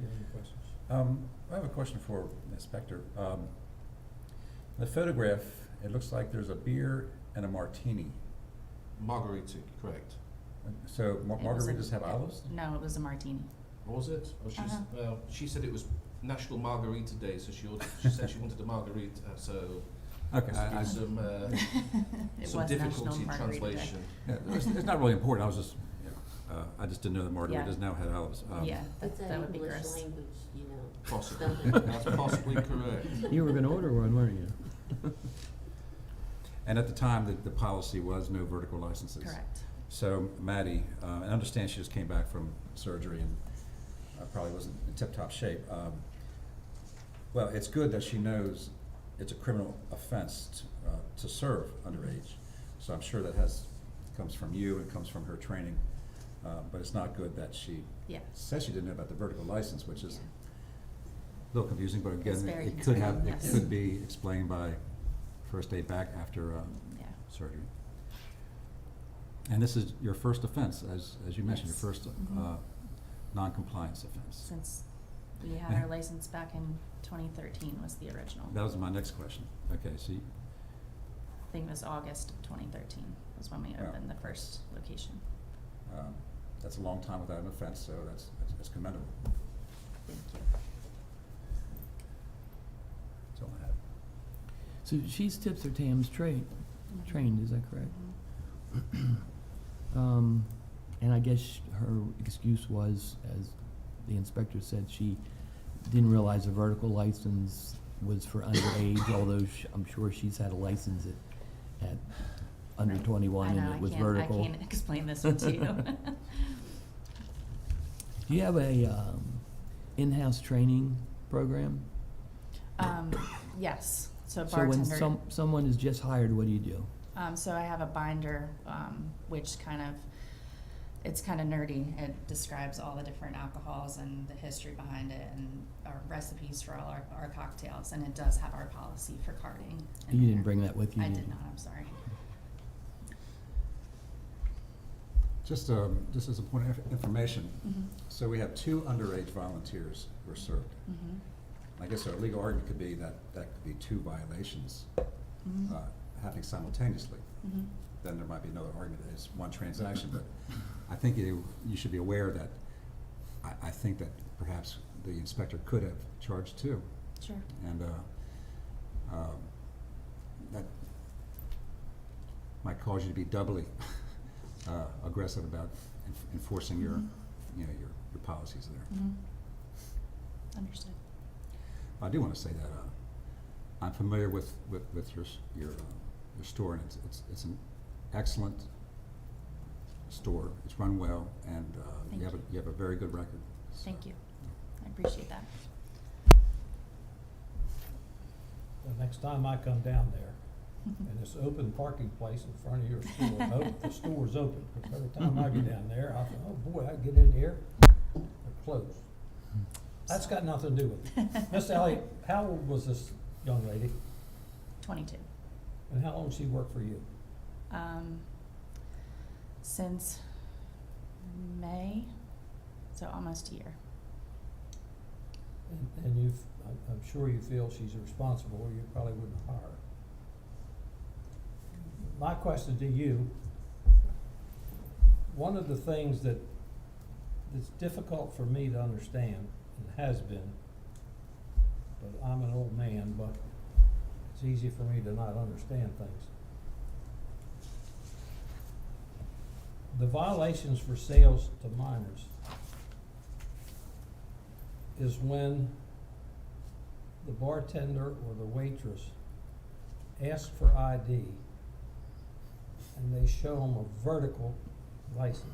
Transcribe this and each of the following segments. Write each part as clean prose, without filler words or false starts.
you have any questions? I have a question for the inspector. The photograph, it looks like there's a beer and a martini. Margarita, correct. So It was a- margaritas have olives? No, it was a martini. What was it? Oh, Uh-huh. she said it was National Margarita Day, so she said she wanted a margarita, so Okay, there's some, It some was difficulty National in Margarita Day. translation. yeah, it's not really important, I was just, I just didn't know that margaritas Yeah. now had olives. Yeah, It's that an would be English gross. language, you know. Possibly. spelling. That's possibly correct. You were gonna order one, weren't you? And at the time, the policy was no vertical licenses. Correct. So Maddie, I understand she just came back from surgery and probably wasn't in tip-top shape. Well, it's good that she knows it's a criminal offense to serve underage. So I'm sure that comes from you and comes from her training. But it's not good that she Yeah. says she didn't know about the vertical license, which is Yeah. a little confusing, but It's again, very it could have, concerning, it yes. could be explained by first aid back after Yeah. surgery. And this is your first offense, as you mentioned, your Yes. first Mhm. non-compliance offense. Since we had Yeah. our license back in 2013 was the original. That was my next question. Okay, so I think it was August of 2013 was when we Yeah. opened the first location. that's a long time without an offense, so that's commendable. Thank you. That's all I have. So she's tips or Tam's trained, is that correct? Mhm. And I guess her excuse was, as the inspector said, she didn't realize the vertical license was for underage, although I'm sure she's had a license at under Right. 21 I know, and it was I vertical. can't explain this one to you. Do you have a in-house training program? Yes, so So when bartender. someone is just hired, what do you do? So I have a binder, which it's kind of nerdy. It describes all the different alcohols and the history behind it and our recipes for all our cocktails. And it does have our policy for carding. in You didn't there. bring that with you, I did did you? not, I'm sorry. Just as a point of information, Mhm. so we have 2 underage volunteers who are served. Mhm. I guess our legal argument could be that could be 2 violations Mhm. happening simultaneously. Mhm. Then there might be another argument that it's one transaction, but I think you should be aware that I think that perhaps the inspector could have charged 2. Sure. And that might cause you to be doubly aggressive about enforcing your, Mhm. your policies there. Mhm. Understood. I do want to say that I'm familiar with your store, and it's an excellent store. It's run well, and Thank you. you have a very good record. So, Thank you. I appreciate that. The next time I come down there, and it's open parking place in front of your store, the store's open, because every time I get down there, I think, oh boy, I get in here, they're closed. That's got nothing to do with it. Miss Elliott, how old was this young lady, 22. and how long she worked for you? Since May, so almost a year. And I'm sure you feel she's responsible, or you probably wouldn't hire her. My question to you, one of the things that's difficult for me to understand, and has been, but I'm an old man, but it's easy for me to not understand things. The violations for sales to minors is when the bartender or the waitress asks for ID and they show them a vertical license.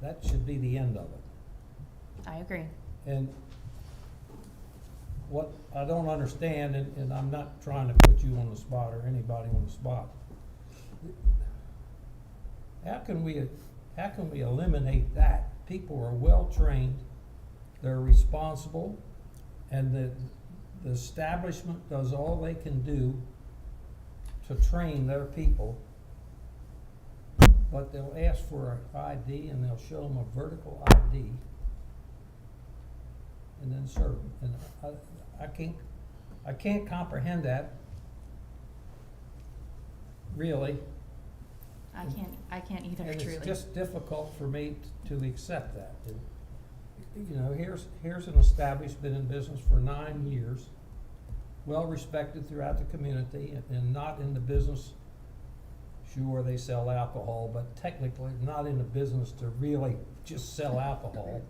That should be the end of it. I agree. And what I don't understand, and I'm not trying to put you on the spot or anybody on the spot, how can we eliminate that? People are well-trained, they're responsible, and the establishment does all they can do to train their people, but they'll ask for an ID and they'll show them a vertical ID, and then serve them. And I can't comprehend that, really. I can't either, And truly. it's just difficult for me to accept that. And, you know, here's an establishment in business for 9 years, well-respected throughout the community, and not in the business, sure, they sell alcohol, but technically not in the business to really just sell alcohol.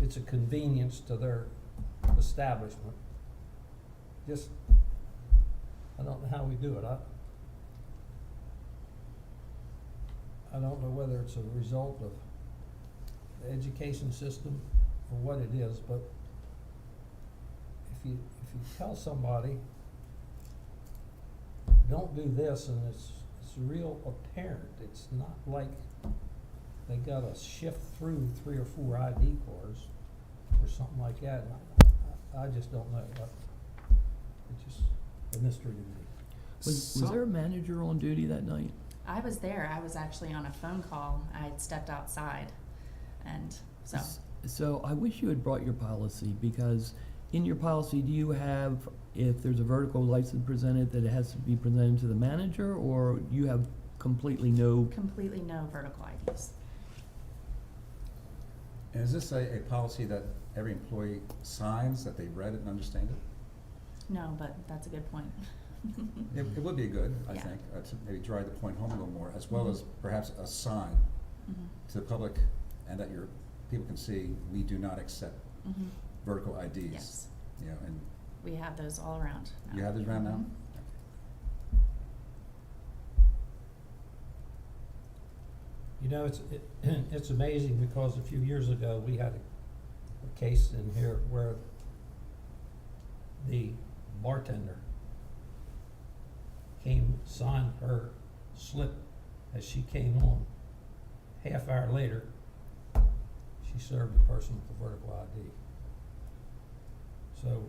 It's a convenience to their establishment. Just, I don't know how we do it. I don't know whether it's a result of the education system or what it is, but if you tell somebody, don't do this, and it's real apparent, it's not like they gotta shift through 3 or 4 ID cards or something like that, and I just don't know. It's just a mystery to me. Was there a manager on duty that night? I was there. I was actually on a phone call. I had stepped outside, and so. So I wish you had brought your policy, because in your policy, do you have, if there's a vertical license presented, that it has to be presented to the manager, or you have completely no? Completely no vertical IDs. And is this a policy that every employee signs, that they read it and understand it? No, but that's a good point. It would be good, I Yeah. think, to maybe drive the point home a little more, as well Mhm. as perhaps a sign Mhm. to the public, and that people can see, we do not accept Mhm. vertical IDs. Yes, You know, and we have those all around now. you have these around now? Mhm. You know, it's amazing, because a few years ago, we had a case in here where the bartender signed her slip as she came on. Half hour later, she served the person with the vertical ID. So,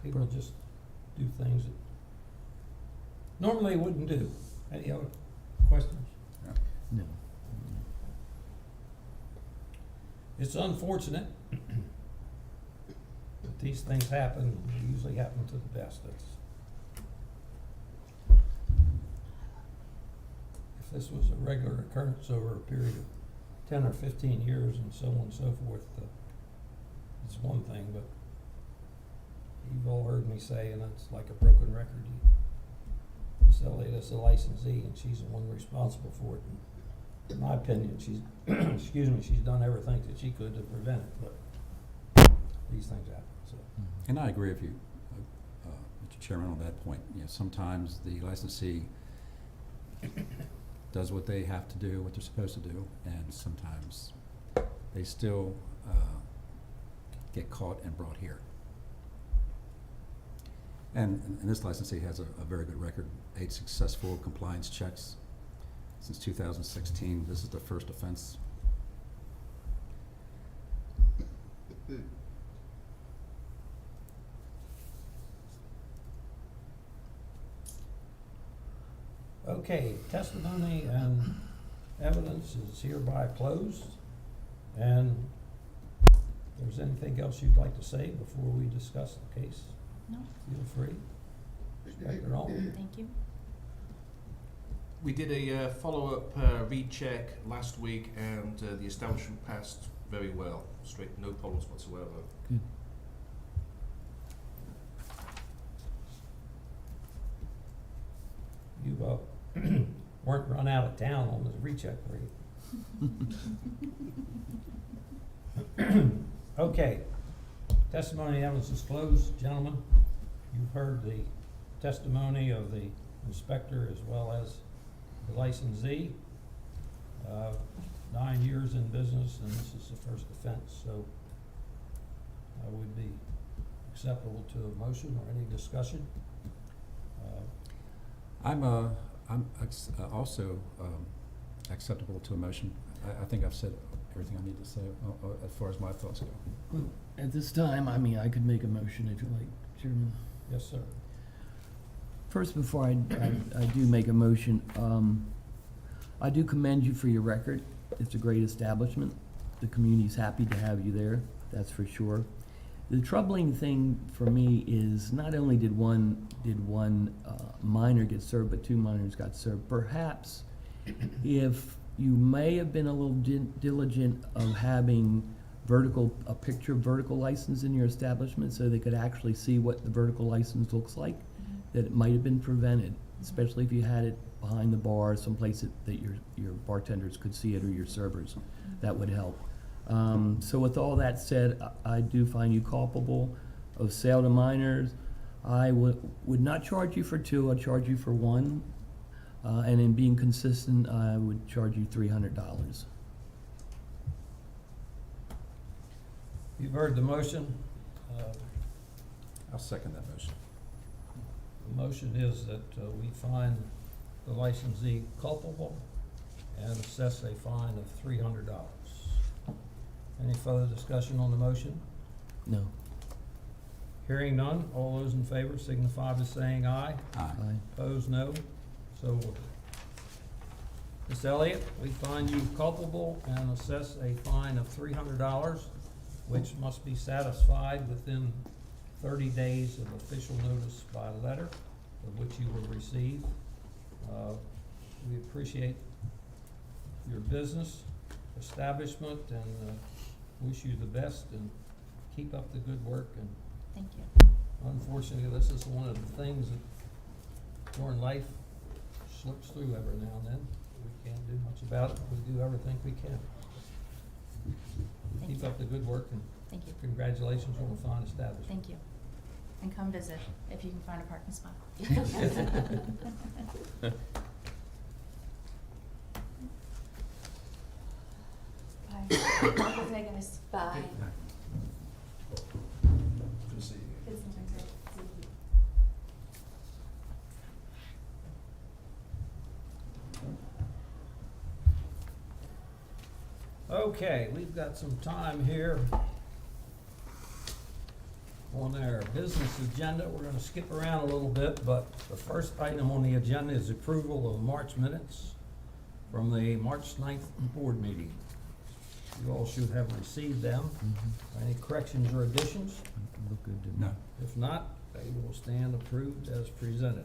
people just do things that normally wouldn't do. Any other questions? Yeah. No. It's unfortunate that these things happen. They usually happen to the best. If this was a regular occurrence over a period of 10 or 15 years and so on and so forth, it's one thing, but you've all heard me say, and it's like a broken record, Miss Elliott is the licensee, and she's the one responsible for it. And in my opinion, she's, excuse me, she's done everything that she could to prevent it, but these things happen, so. And I agree with you, Mr. Chairman, on that point. You know, sometimes the licensee does what they have to do, what they're supposed to do, and sometimes they still get caught and brought here. And this licensee has a very good record, 8 successful compliance checks since 2016. This is the first offense. Okay, testimony and evidence is hereby closed. And if there's anything else you'd like to say before we discuss the case, No, feel free. Inspector Alton. thank you. We did a follow-up recheck last week, and the establishment passed very well. Straight, no problems whatsoever. Good. You weren't run out of town on this recheck, were you? Okay, testimony and evidence is closed. Gentlemen, you've heard the testimony of the inspector as well as the licensee. 9 years in business, and this is the first offense, so would be acceptable to a motion or any discussion. I'm also acceptable to a motion. I think I've said everything I need to say as far as my thoughts go. Well, at this time, I mean, I could make a motion if you like, Chairman. Yes, sir. First, before I do make a motion, I do commend you for your record. It's a great establishment. the community's happy to have you there, that's for sure. The troubling thing for me is not only did one minor get served, but 2 minors got served. Perhaps if you may have been a little diligent of having a picture of vertical license in your establishment so they could actually see what the vertical license looks like, that it might have been prevented, especially if you had it behind the bar, someplace that your bartenders could see it or your servers. That would help. So with all that said, I do find you culpable of sale to minors. I would not charge you for 2, I'd charge you for 1. And in being consistent, I would charge you $300. You've heard the motion. I'll second that motion. The motion is that we find the licensee culpable and assess a fine of $300. Any further discussion on the motion? No. Hearing none, all those in favor signify by saying aye. Aye. Aye. Opposed, no. So ordered. Ms. Elliott, we find you culpable and assess a fine of $300, which must be satisfied within 30 days of official notice by letter, of which you will receive. We appreciate your business establishment and wish you the best and keep up the good work. And Thank you. unfortunately, this is one of the things that during life slips through every now and then. We can't do much about it. We do everything we can. Thank Keep you. up the good work and Thank you. congratulations on a fine establishment. Thank you. And come visit if you can find a parking spot. Bye. Have a good day, guys. Bye. Good to see you. Good seeing you. See you. Okay, we've got some time here on our business agenda. We're gonna skip around a little bit, but the first item on the agenda is approval of March minutes from the March 9th board meeting. You all should have received them. Mhm. Any corrections or additions? Look good to me. No. If not, they will stand approved as presented.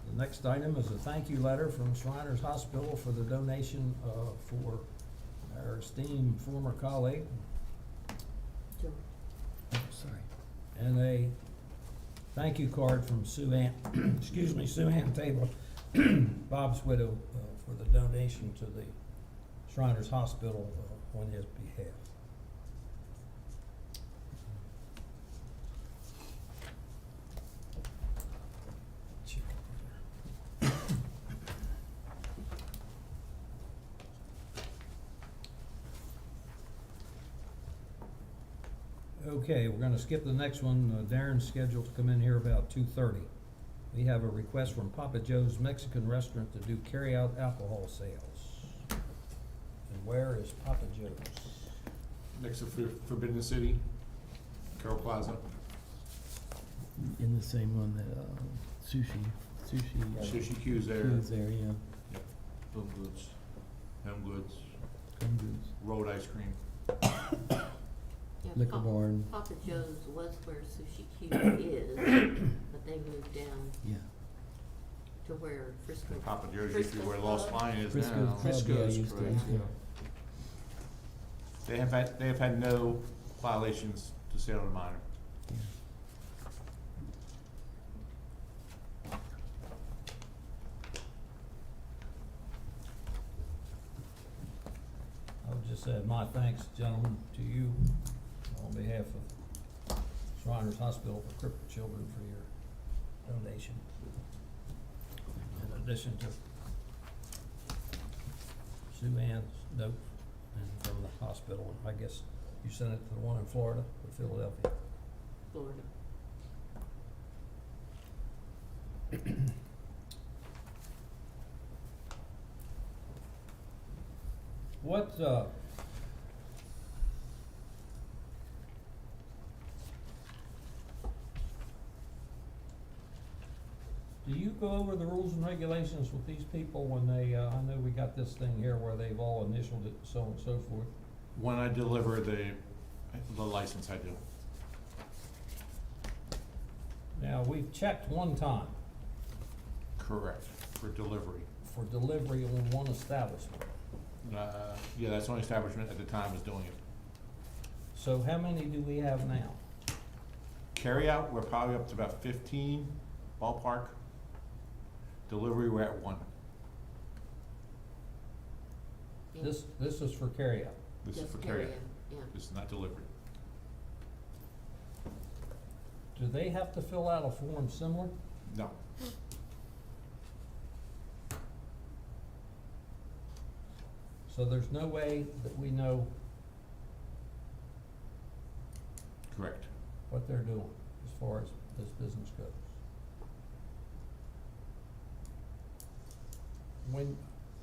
The next item is a thank you letter from Shriners Hospital for the donation for our esteemed former colleague, Oh, sorry. and a thank you card from Sue Ann, excuse me, Sue Ann Tabor, Bob's widow, for the donation to the Shriners Hospital on his behalf. Okay, we're gonna skip the next one. Darren's scheduled to come in here about 2:30. We have a request from Papa Joe's Mexican Restaurant to do carry-out alcohol sales. And where is Papa Joe's? Next to Forbidden City, Carroll Plaza. In the same one that, sushi. Sushi Q's there. Q's there, yeah. Home Goods, Home Goods, Home Goods. rolled ice cream. Yeah, Liquor Papa- barn. Papa Joe's was where Sushi Q is, but they moved down Yeah. to where Frisco. Papa Joe's used to be where Lost Club. Lion is Frisco now. Club, yeah, Frisco's used to, correct, yeah. They have had no violations to sale to minor. Yeah. I would just add my thanks, gentlemen, to you on behalf of Shriners Hospital for Crippled Children for your donation. In addition to Sue Ann's note and from the hospital, I guess you sent it to the one in Florida or Philadelphia. Florida. What, do you go over the rules and regulations with these people when they, I know we got this thing here where they've all initialed it, so on and so forth. When I deliver the license, I do. Now, we've checked one time Correct, for delivery. for delivery on one establishment. Yeah, that's the only establishment at the time was doing it. So how many do we have now? Carryout, we're probably up to about 15 ballpark. Delivery, we're at 1. Yeah. This is for carryout. This is Just for carry carryout. it, yeah. This is not delivery. Do they have to fill out a form similar? No. So there's no way that we know Correct. what they're doing as far as this business goes.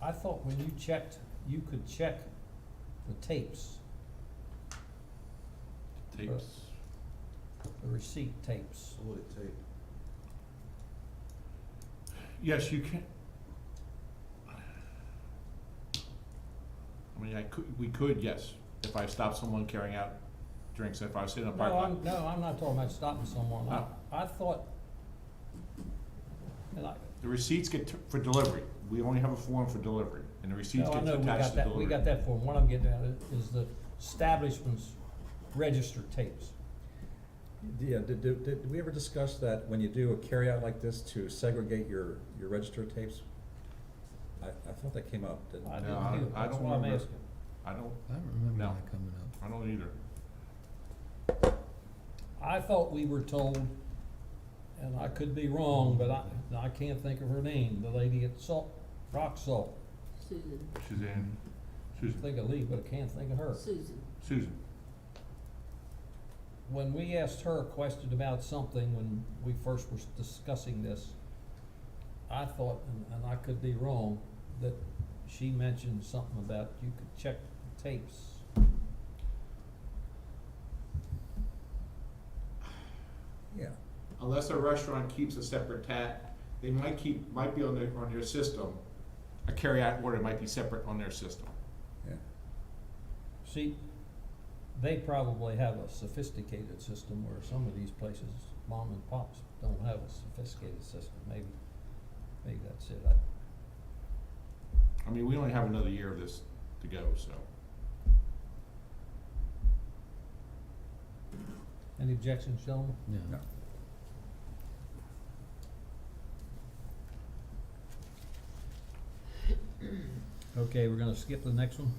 I thought when you checked, you could check the tapes, Tapes. the receipt tapes. Yes, you can. I mean, we could, yes, if I stop someone carrying out drinks, if I was sitting in a parking lot. I'm not talking about stopping someone. Oh. I thought, and The receipts get for delivery. We only have a form for delivery, and the receipts no, I get know, attached to delivery. we got that form. What I'm getting at is the establishment's registered tapes. Yeah, did we ever discuss that when you do a carryout like this to segregate your registered tapes? I thought that came up, didn't I it? didn't I either. don't That's why I'm remember. asking. I don't I don't remember No. that coming up. I don't either. I thought we were told, and I could be wrong, but I can't think of her name, the lady at Rock Salt. Susan, Suzanne, Susan, Think of Lee, but I can't think of her. Susan. When we asked her a question about something when we first were discussing this, I thought, and I could be wrong, that she mentioned something about you could check the tapes. Yeah. Unless a restaurant keeps a separate tab, they might be on their system. A carryout order might be separate on their system. Yeah. See, they probably have a sophisticated system where some of these places, mom and pops, don't have a sophisticated system. Maybe that's it. I mean, we only have another year of this to go, so. Any objections, gentlemen? No. No. Okay, we're gonna skip the next one.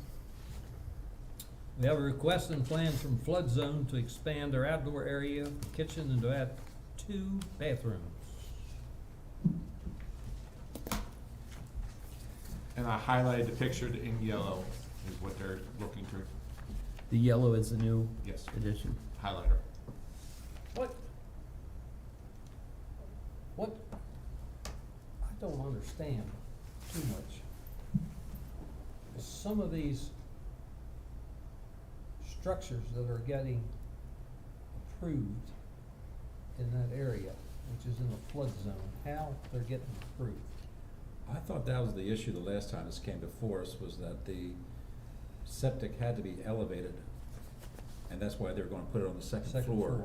We have a request and plans from Flood Zone to expand their outdoor area, kitchen, and to add 2 bathrooms. And I highlighted the picture in yellow is what they're looking to, The yellow is the new yes, addition. highlighter. What, I don't understand too much. Some of these structures that are getting approved in that area, which is in the flood zone, how they're getting approved. I thought that was the issue the last time this came before us, was that the septic had to be elevated, and that's why they were gonna put it on the second floor.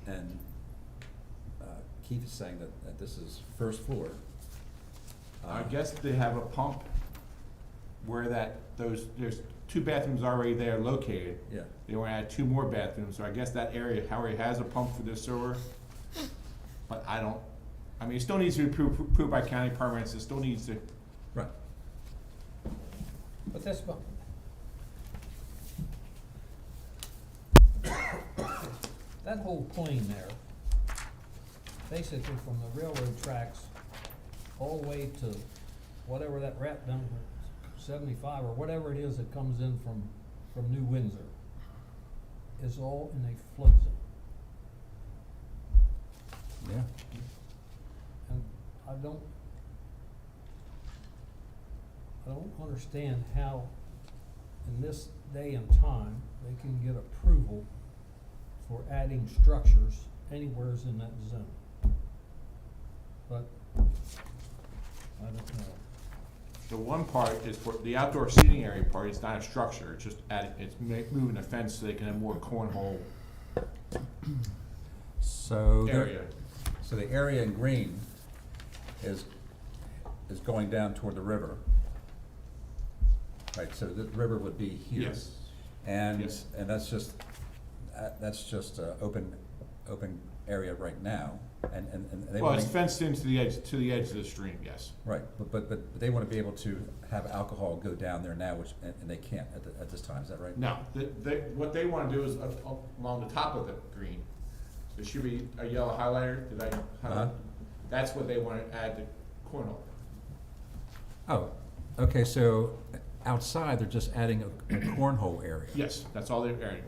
And Keith is saying that this is first floor. I guess they have a pump where there's 2 bathrooms already there located. Yeah, They want to add 2 more bathrooms, so I guess that area already has a pump for their sewer. But it still needs to be approved by county permits, it still needs to, right. But that's about, that whole plane there, basically from the railroad tracks all the way to whatever that wrap number, 75 or whatever it is that comes in from New Windsor, is all in a flood zone. Yeah. And I don't understand how, in this day and time, they can get approval for adding structures anywheres in that zone. but I don't know. The one part is for the outdoor seating area part, it's not a structure, it's just adding, moving the fence so they can have more cornhole So there- area. So the area in green is going down toward the river. Right, so the river would be here. Yes. And, Yes. and that's just, open area right now, and they Well, want it's fenced into the edge of the stream, yes. right, but they wanna be able to have alcohol go down there now, which, and they can't at this time, is that right? No, what they wanna do is along the top of the green, there should be a yellow highlighter, did I Uh-huh. highlight? That's what they wanna add the cornhole. Oh, okay, so outside, they're just adding a cornhole area. Yes, that's all they're adding.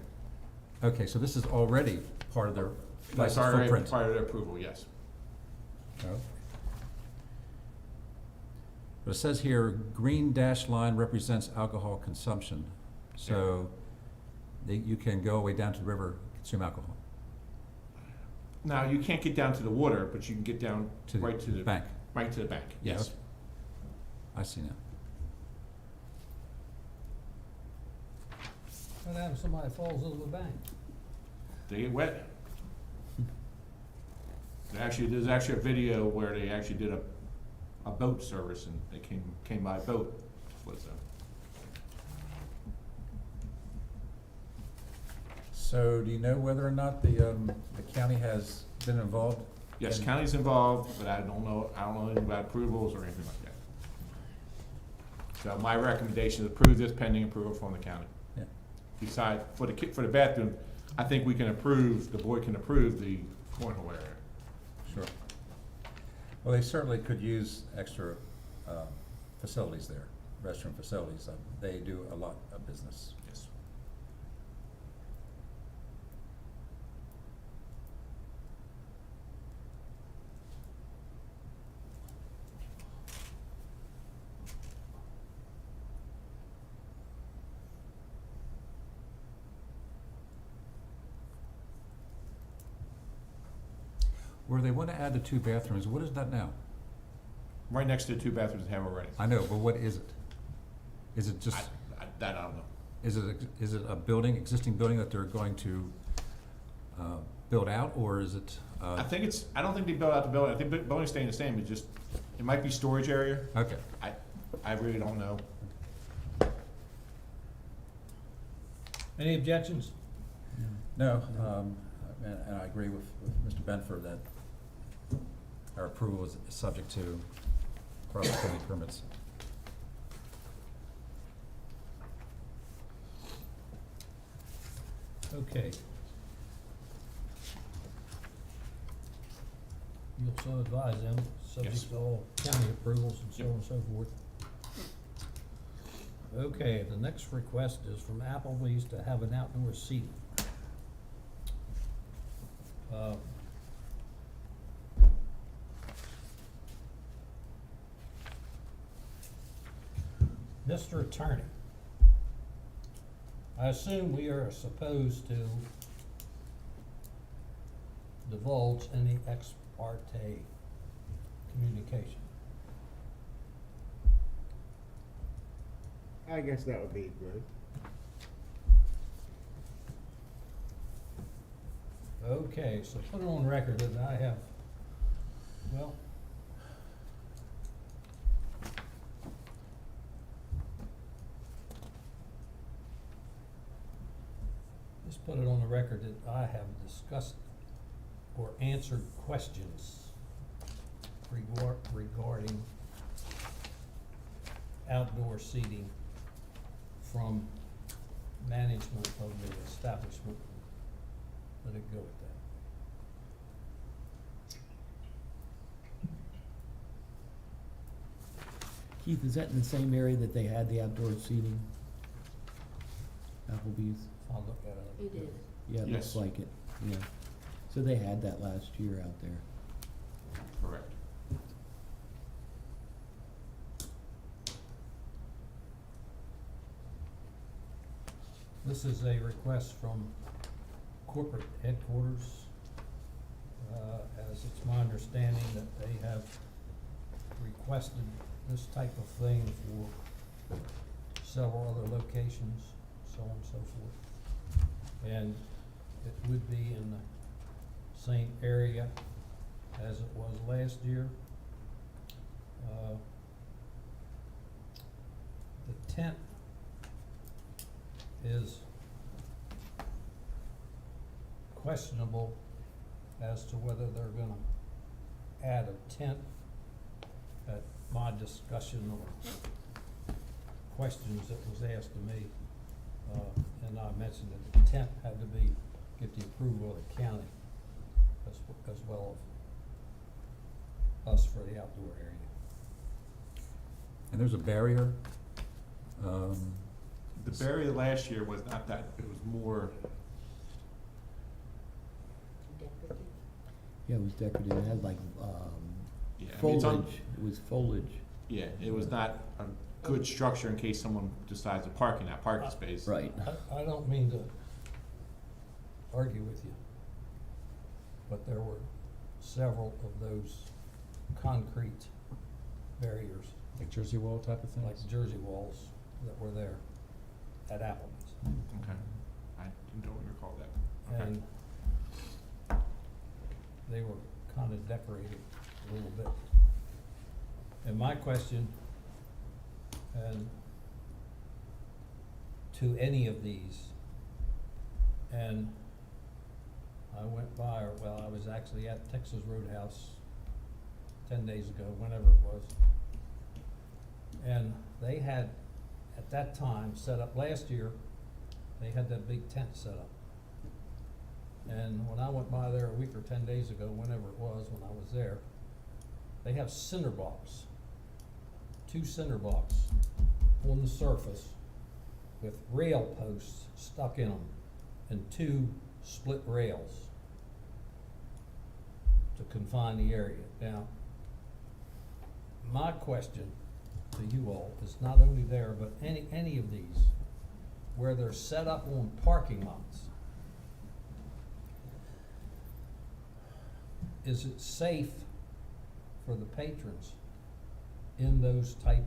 Okay, so this is already part of their That's license already footprint. part of their approval, yes. Oh. But it says here, green dashed line represents alcohol consumption, so you can go away down to the river, consume alcohol, Now, you can't get down to the water, but you can get down to right to the the. bank. Right to the bank, Yeah, yes. okay. I see now. What happens if somebody falls over the bank? They get wet. There's actually a video where they actually did a boat service and they came by boat to float zone. So do you know whether or not the county has been involved? Yes, in- county's involved, but I don't know anything about approvals or anything like that. So my recommendation is approve this pending approval from the county. Yeah. Decide, for the bathroom, I think we can approve, the board can approve the cornhole area. Sure. Well, they certainly could use extra facilities there, restroom facilities. They do a lot of business. Yes. Where they want to add the 2 bathrooms, what is that now? Right next to the 2 bathrooms they have already. I know, but what is it? Is it just, That I don't know. is it a building, existing building that they're going to build out, or is it? I don't think they built out the building, I think the building's staying the same, it might be storage area, Okay. I really don't know. Any objections? No, and I agree with Mr. Benford that our approval is subject to Crawford County permits. Okay. You'll so advise them, Yes. subject to all county approvals and so on and so forth. Okay, the next request is from Applebee's to have an outdoor seating. Mr. Attorney, I assume we are supposed to divulge any ex parte communication. I guess that would be good. Okay, so put it on record that I have, well, just put it on the record that I have discussed or answered questions regarding outdoor seating from management of the establishment. Let it go at that. Keith, is that in the same area that they had the outdoor seating? Applebee's? I'll look at it. It is. Yeah, it Yes. looks like it, yeah. So they had that last year out there. Correct. This is a request from corporate headquarters as it's my understanding that they have requested this type of thing for several other locations, so on and so forth. And it would be in the same area as it was last year. The tent is questionable as to whether they're gonna add a tent. At my discussion or questions that was asked to me, and I mentioned that the tent had to get the approval of the county as well as us for the outdoor area. And there's a barrier, The barrier last year was not that, it was more, Decorative. Yeah, it was decorative, it had like, yeah, I mean, it's on, foliage, it was foliage. yeah, it was not a good structure in case someone decides to park in that parking space. Right. I don't mean to argue with you, but there were several of those concrete barriers, like Jersey wall type of thing? like Jersey walls, that were there at Applebee's. Okay, I don't recall that. Okay. And they were kind of decorated a little bit. And my question, and to any of these, and I went by, or well, I was actually at Texas Roadhouse 10 days ago, whenever it was. And they had, at that time, set up, last year, they had that big tent set up. And when I went by there a week or 10 days ago, whenever it was, when I was there, they have cinder blocks, 2 cinder blocks on the surface with rail posts stuck in them and 2 split rails to confine the area. Now, my question to you all is not only there, but any of these, where they're set up on parking lots, is it safe for the patrons in those type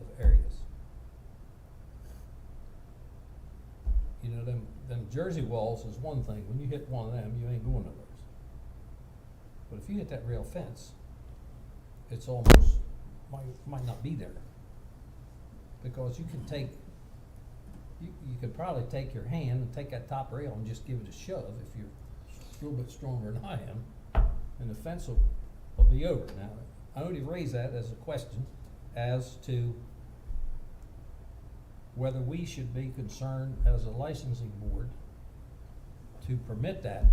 of areas? You know, them Jersey walls is one thing. When you hit one of them, you ain't going nowhere. But if you hit that rail fence, it's almost, might not be there. Because you can take, you could probably take your hand and take that top rail and just give it a shove if you're a little bit stronger than I am, and the fence will be over. Now, I only raise that as a question as to whether we should be concerned as a licensing board to permit that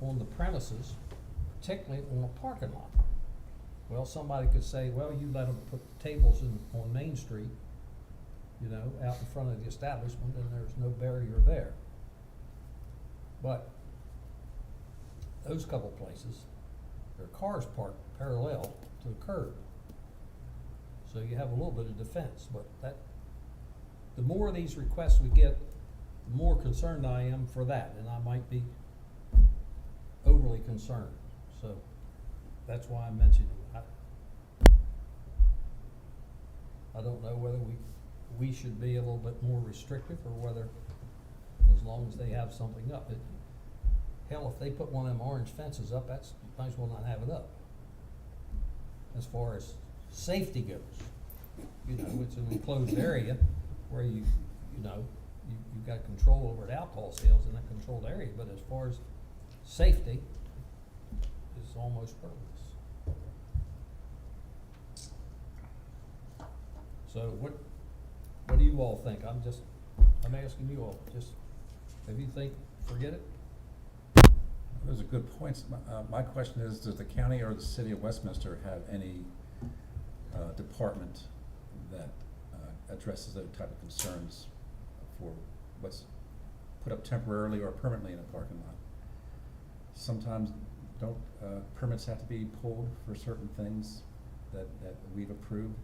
on the premises, particularly on a parking lot. Well, somebody could say, well, you let them put tables on Main Street, you know, out in front of the establishment, and there's no barrier there. But those couple places, there are cars parked parallel to the curb. So you have a little bit of defense, but the more of these requests we get, the more concerned I am for that, and I might be overly concerned. So that's why I'm mentioning it. I don't know whether we should be a little bit more restrictive, or whether, as long as they have something up. Hell, if they put one of them orange fences up, that's, might as well not have it up. As far as safety goes, you know, it's an enclosed area where you've got control over the alcohol sales in that controlled area, but as far as safety, it's almost purposeless. So what do you all think? I'm asking you all, just, if you think, forget it. Those are good points. My question is, does the county or the city of Westminster have any department that addresses those type of concerns for what's put up temporarily or permanently in a parking lot? Sometimes don't permits have to be pulled for certain things that we've approved?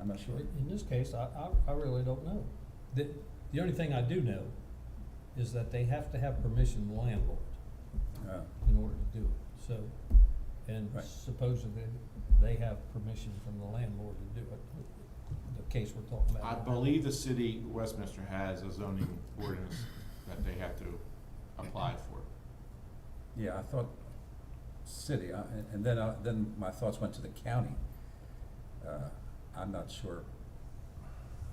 I'm not sure. In this case, I really don't know. The only thing I do know is that they have to have permission from the landlord. in order to do it, so, and Right. supposedly they have permission from the landlord to do it, the case we're talking about. I believe the city, Westminster, has a zoning ordinance that they have to apply for. Yeah, I thought city, and then my thoughts went to the county. I'm not sure,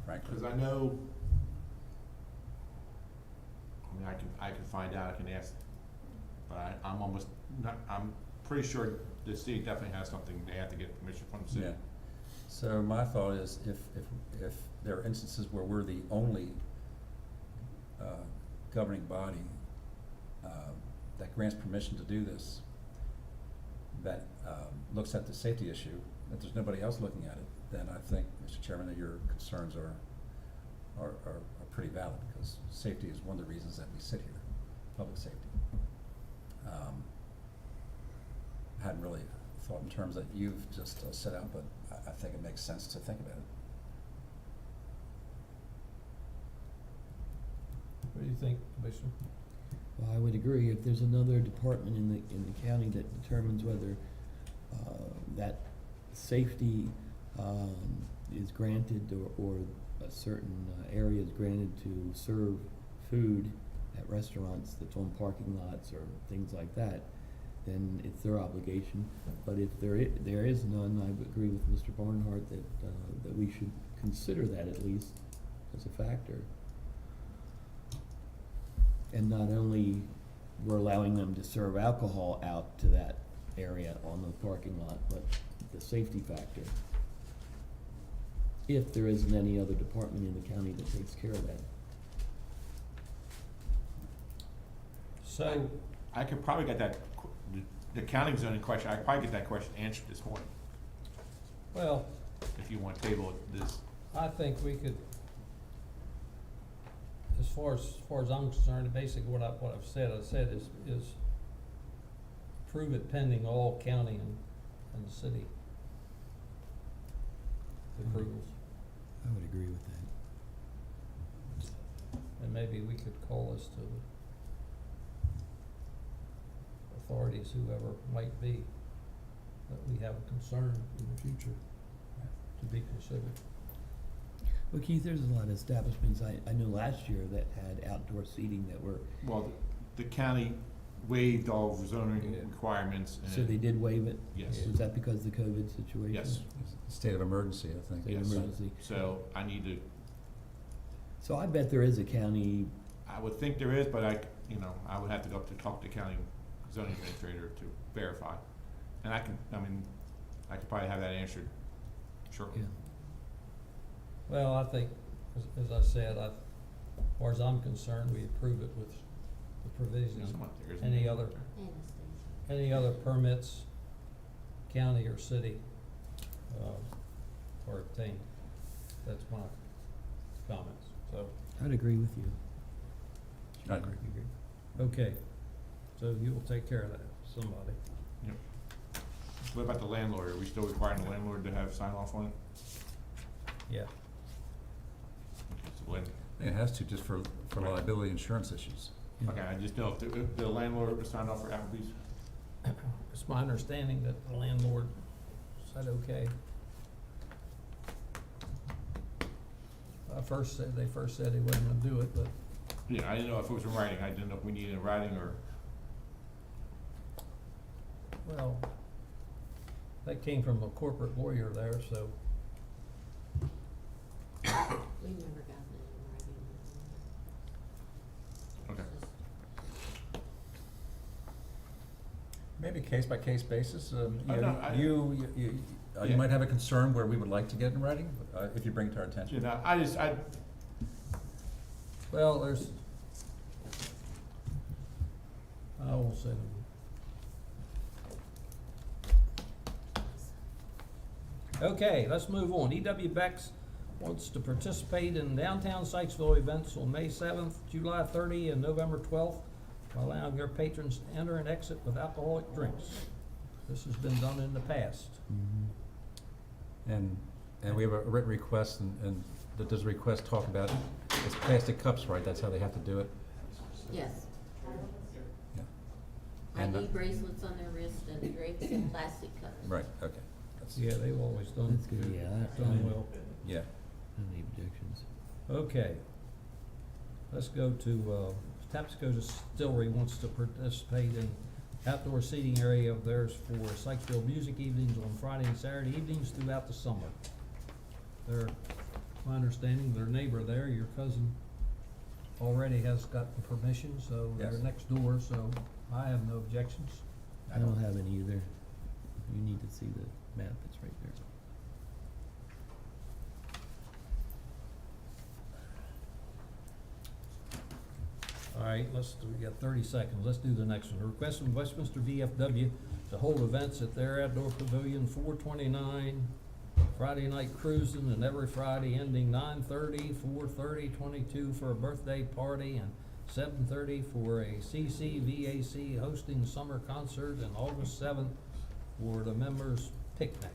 frankly. Cause I know, I mean, I can find out, I can ask, but I'm almost not, I'm pretty sure the city definitely has something, they have to get permission from the city. Yeah. So my thought is if there are instances where we're the only governing body that grants permission to do this, that looks at the safety issue, that there's nobody else looking at it, then I think, Mr. Chairman, that your concerns are pretty valid, because safety is one of the reasons that we sit here, public safety. I hadn't really thought in terms that you've just set out, but I think it makes sense to think about it. What do you think, Commissioner? Well, I would agree, if there's another department in the county that determines whether, that safety, is granted or a certain area is granted to serve food at restaurants that's on parking lots or things like that, then it's their obligation. But if there is none, I would agree with Mr. Barnhart that we should consider that at least as a factor. And not only we're allowing them to serve alcohol out to that area on the parking lot, but the safety factor. If there isn't any other department in the county that takes care of that. So, I could probably get that, the county zoning question, I could probably get that question answered this morning, well, if you want to table this. I think we could, as far as I'm concerned, basically what I've said is approve it pending all county and the city approvals. I would agree with that. And maybe we could call this to authorities, whoever might be, that we have a concern in the future to be considered. Well, Keith, there's a lot of establishments, I know last year that had outdoor seating that were, Well, the county waived all zoning requirements and. so they did waive it? Yes. Was that because of the COVID situation? Yes. State of emergency, I think. State of Yes. emergency. So I need to, So I bet there is a county, I would think there is, but I would have to go up to talk to county zoning administrator to verify. And I could probably have that answered shortly. yeah, Well, I think, as I said, as far as I'm concerned, we approve it with the provision. There's one up there, isn't Any there? other, Anastasia. any other permits, county or city, are obtained. That's my comments, so, I'd agree with you. I agree. okay. So you'll take care of that, somebody. Yep. What about the landlord? Are we still requiring the landlord to have sign off on it? Yeah. So when, It has to, just for liability insurance issues. Yeah. okay, I just know if the landlord would sign off for Applebee's. It's my understanding that the landlord said okay. They first said they wasn't gonna do it, but Yeah, I didn't know if it was in writing. I didn't know if we needed it in writing or. well, that came from a corporate lawyer there, so, We've never gotten it in writing. Okay. Maybe case by case basis, no, you Yeah. might have a concern where we would like to get in writing, if you bring it to our attention. You know, well, there's, I won't say them. Okay, let's move on. E.W. Bex wants to participate in downtown Sykesville events on May 7th, July 30, and November 12th, by allowing their patrons to enter and exit with alcoholic drinks. This has been done in the past. Mhm. And we have a written request, and does the request talk about, it's plastic cups, right? That's how they have to do it? Yes. Yeah. And, ID bracelets on their wrist and drapes and plastic cutters. Right, okay. That's- Yeah, they've always done. That's good, yeah, Done well. Yeah. Any objections? Okay. Let's go to, Tapsco Distillery wants to participate in outdoor seating area of theirs for Sykesville Music Evenings on Friday and Saturday evenings throughout the summer. They're, my understanding, their neighbor there, your cousin, already has gotten permission, so they're Yes. next door, so I have no objections. I don't have any either. You need to see the map, it's right there. All right, we got 30 seconds, let's do the next one. Request from Westminster VFW to hold events at their outdoor pavilion, 429, Friday night cruising, and every Friday ending 9:30, 4:30, 22 for a birthday party, and 7:30 for a CCVAC hosting summer concert, and August 7th for the members' picnic.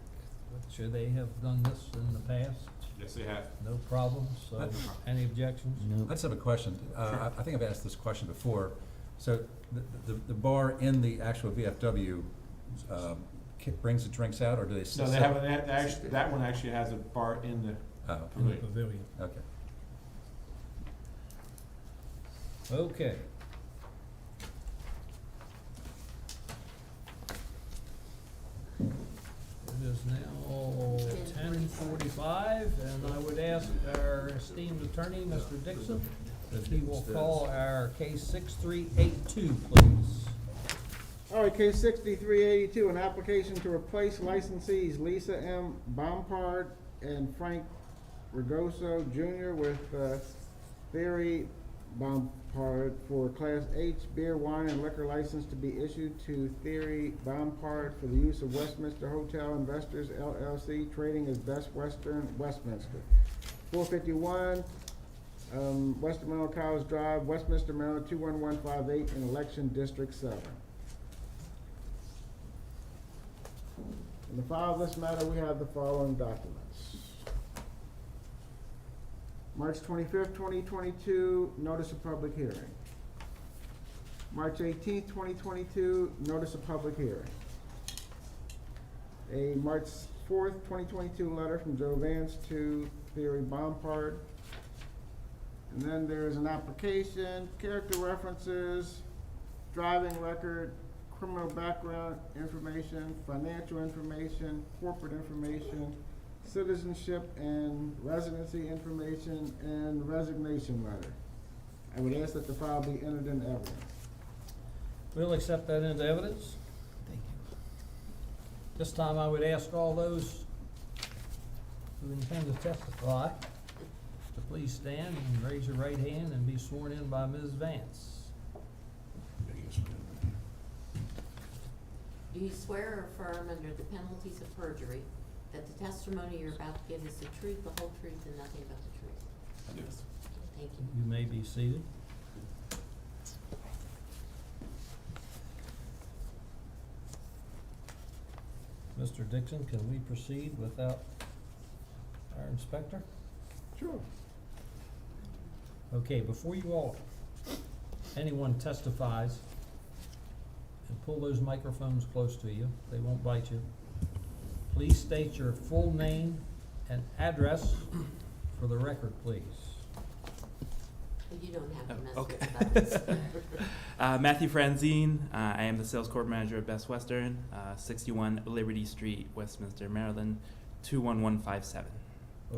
Should they have done this in the past? Yes, they have. No problems, so any objections? No, I just have a question. I think I've asked this question before. So the bar in the actual VFW brings the drinks out, or do they? No, they haven't, actually, that one actually has a bar in the, Oh, In the Right. pavilion. okay. Okay. It is now 10:45, and I would ask our esteemed attorney, Mr. Dixon, if he will call our case 6382, please. All right, case 6382, an application to replace licensees Lisa M. Bompard and Frank Regoso Jr. with Theory Bompard for Class H beer, wine, and liquor license to be issued to Theory Bompard for the use of Westminster Hotel Investors LLC, trading as Best Western Westminster. 451 Western Maryland College Drive, Westminster, Maryland 21158, in Election District 7. In the file of this matter, we have the following documents. March 25th, 2022, notice of public hearing. March 18th, 2022, notice of public hearing. A March 4th, 2022 letter from Joe Vance to Theory Bompard. And then there's an application, character references, driving record, criminal background information, financial information, corporate information, citizenship and residency information, and resignation letter. I would ask that the file be entered in evidence. We'll accept that into evidence. thank you. This time I would ask all those who intend to testify to please stand and raise your right hand and be sworn in by Ms. Vance. Do you swear or affirm under the penalties of perjury that the testimony you're about to give is the truth, the whole truth, and nothing but the truth? I do. Thank you. You may be seated. Mr. Dixon, can we proceed without our inspector? Sure. Okay, before you all, anyone testifies, and pull those microphones close to you, they won't bite you. Please state your full name and address for the record, please. But you don't have to mess Okay. with buttons. Matthew Franzine. I am the sales corp manager at Best Western, 61 Liberty Street, Westminster, Maryland, 21157.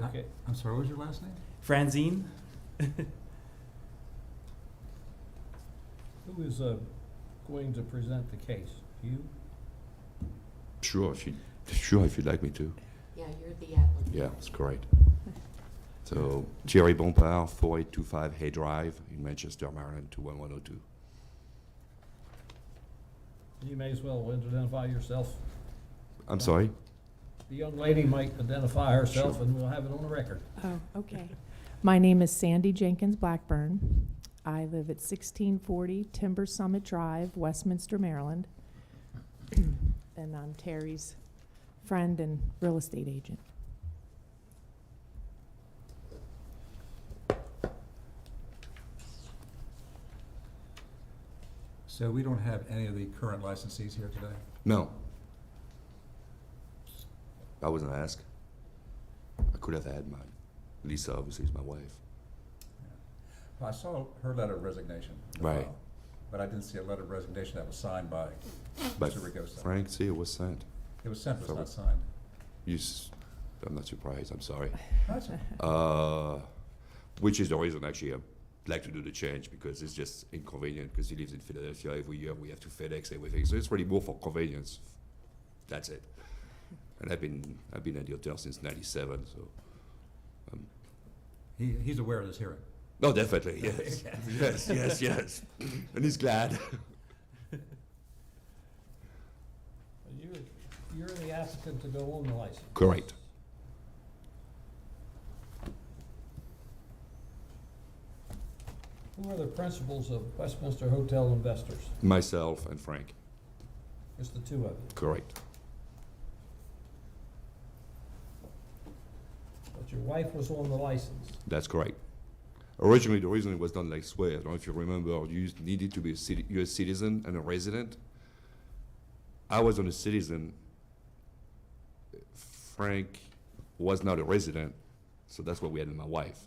Okay, I'm sorry, what was your last name? Franzine. who is going to present the case? You? Sure, if you'd like me to. Yeah, you're the applicant. Yeah, that's correct. So, Jerry Bompard, 4825 Hay Drive in Manchester, Maryland, 21102. You may as well identify yourself. I'm sorry? The young lady might identify herself, Sure. and we'll have it on the record. Oh, okay. My name is Sandy Jenkins Blackburn. I live at 1640 Timber Summit Drive, Westminster, Maryland. And I'm Terry's friend and real estate agent. So we don't have any of the current licensees here today? No. I wasn't asked. I could have had mine. Lisa obviously is my wife. Well, I saw her letter of resignation. in the Right. file, but I didn't see a letter of resignation that was signed by But Mr. Regosa. Frank, see, it was sent. It was sent, but So- it's not signed. I'm not surprised, I'm sorry. That's it. Which is the reason actually I'd like to do the change, because it's just inconvenient, because he lives in Philadelphia. Every year we have to FedEx everything, so it's really more for convenience. That's it. And I've been at the hotel since '97, so. He's aware of this hearing. No, definitely, yes. yes. And he's glad. You're the applicant to go on the license. Correct. Who are the principals of Westminster Hotel Investors? Myself and Frank, Just the two of you. correct. But your wife was on the license. That's correct. Originally, the reason it was done like swear, I don't know if you remember, you needed to be a US citizen and a resident. I was on a citizen. Frank was not a resident, so that's what we had in my wife.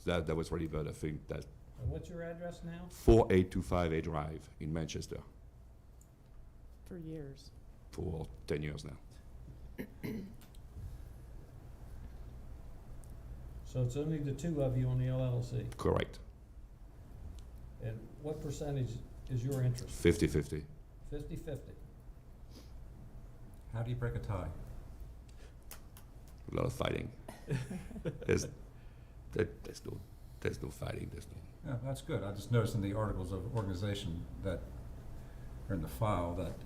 So that was really bad. I think that And what's your address now? 4825 A Drive in Manchester For years. for 10 years now. So it's only the two of you on the LLC. Correct. And what percentage is your interest? 50-50. 50/50. How do you break a tie? A lot of fighting. there's no fighting. There's no. Yeah, that's good. I just noticed in the articles of organization that are in the file that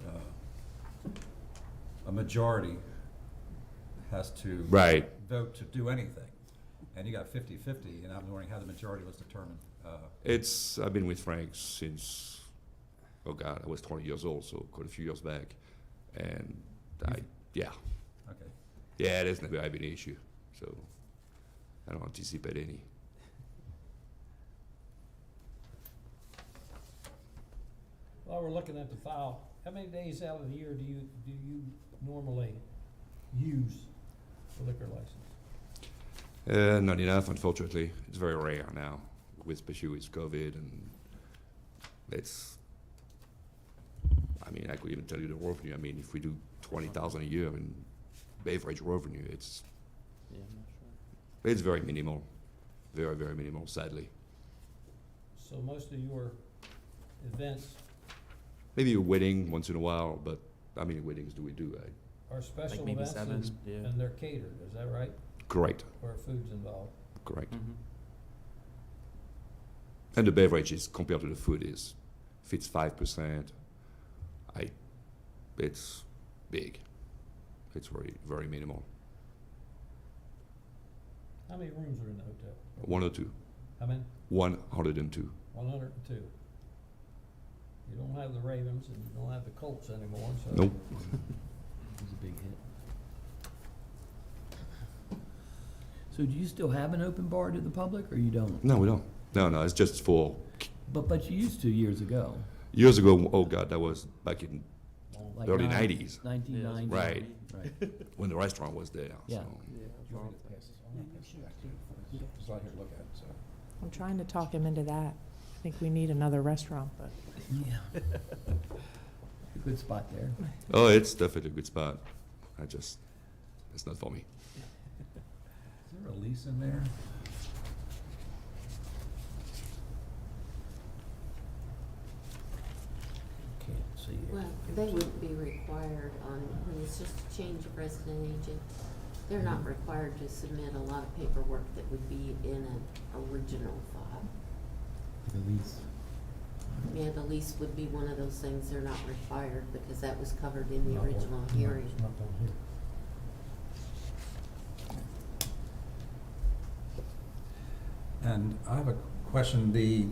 a majority has to Right. vote to do anything. And you got 50-50, and I'm wondering how the majority was determined. I've been with Frank since, oh God, I was 20 years old, so quite a few years back. And yeah. Okay. Yeah, there's never been an issue, so I don't anticipate any. While we're looking at the file, how many days out of the year do you normally use the liquor license? Not enough, unfortunately. It's very rare now, especially with COVID, and I could even tell you the revenue. I mean, if we do 20,000 a year in beverage revenue, it's Yeah, I'm not sure. it's very minimal, very, very minimal, sadly. So most of your events Maybe a wedding once in a while, but how many weddings do we do? are special maybe events 7, and, yeah. and they're catered, is that right? Correct, Or food's involved? correct. Mhm. And the beverages compared to the food is, if it's 5%, it's big. It's very, very minimal. How many rooms are in the hotel? 102, How many? 102. 102. You don't have the Ravens and you don't have the Colts anymore, so. Nope. It was a big hit. So do you still have an open bar to the public, or you don't? No, we don't. No, it's just for But you used to years ago. years ago. Oh God, that was back in Like early 90s, 1990. Right. Right. when the restaurant was there. Yeah. So. You want me to pass this on? I'll pass it back to you. It's right here to look at, so. I'm trying to talk him into that. I think we need another restaurant, but Yeah. A good spot there. Oh, it's definitely a good spot. It's not for me. Is there a lease in there? Can't see it. Well, they wouldn't be required when it's just a change of resident agent. They're not required to submit a lot of paperwork that would be in an original file. The lease. Yeah, the lease would be one of those things they're not required because that was covered in the Not on- original no, hearing. it's not on here. And I have a question. The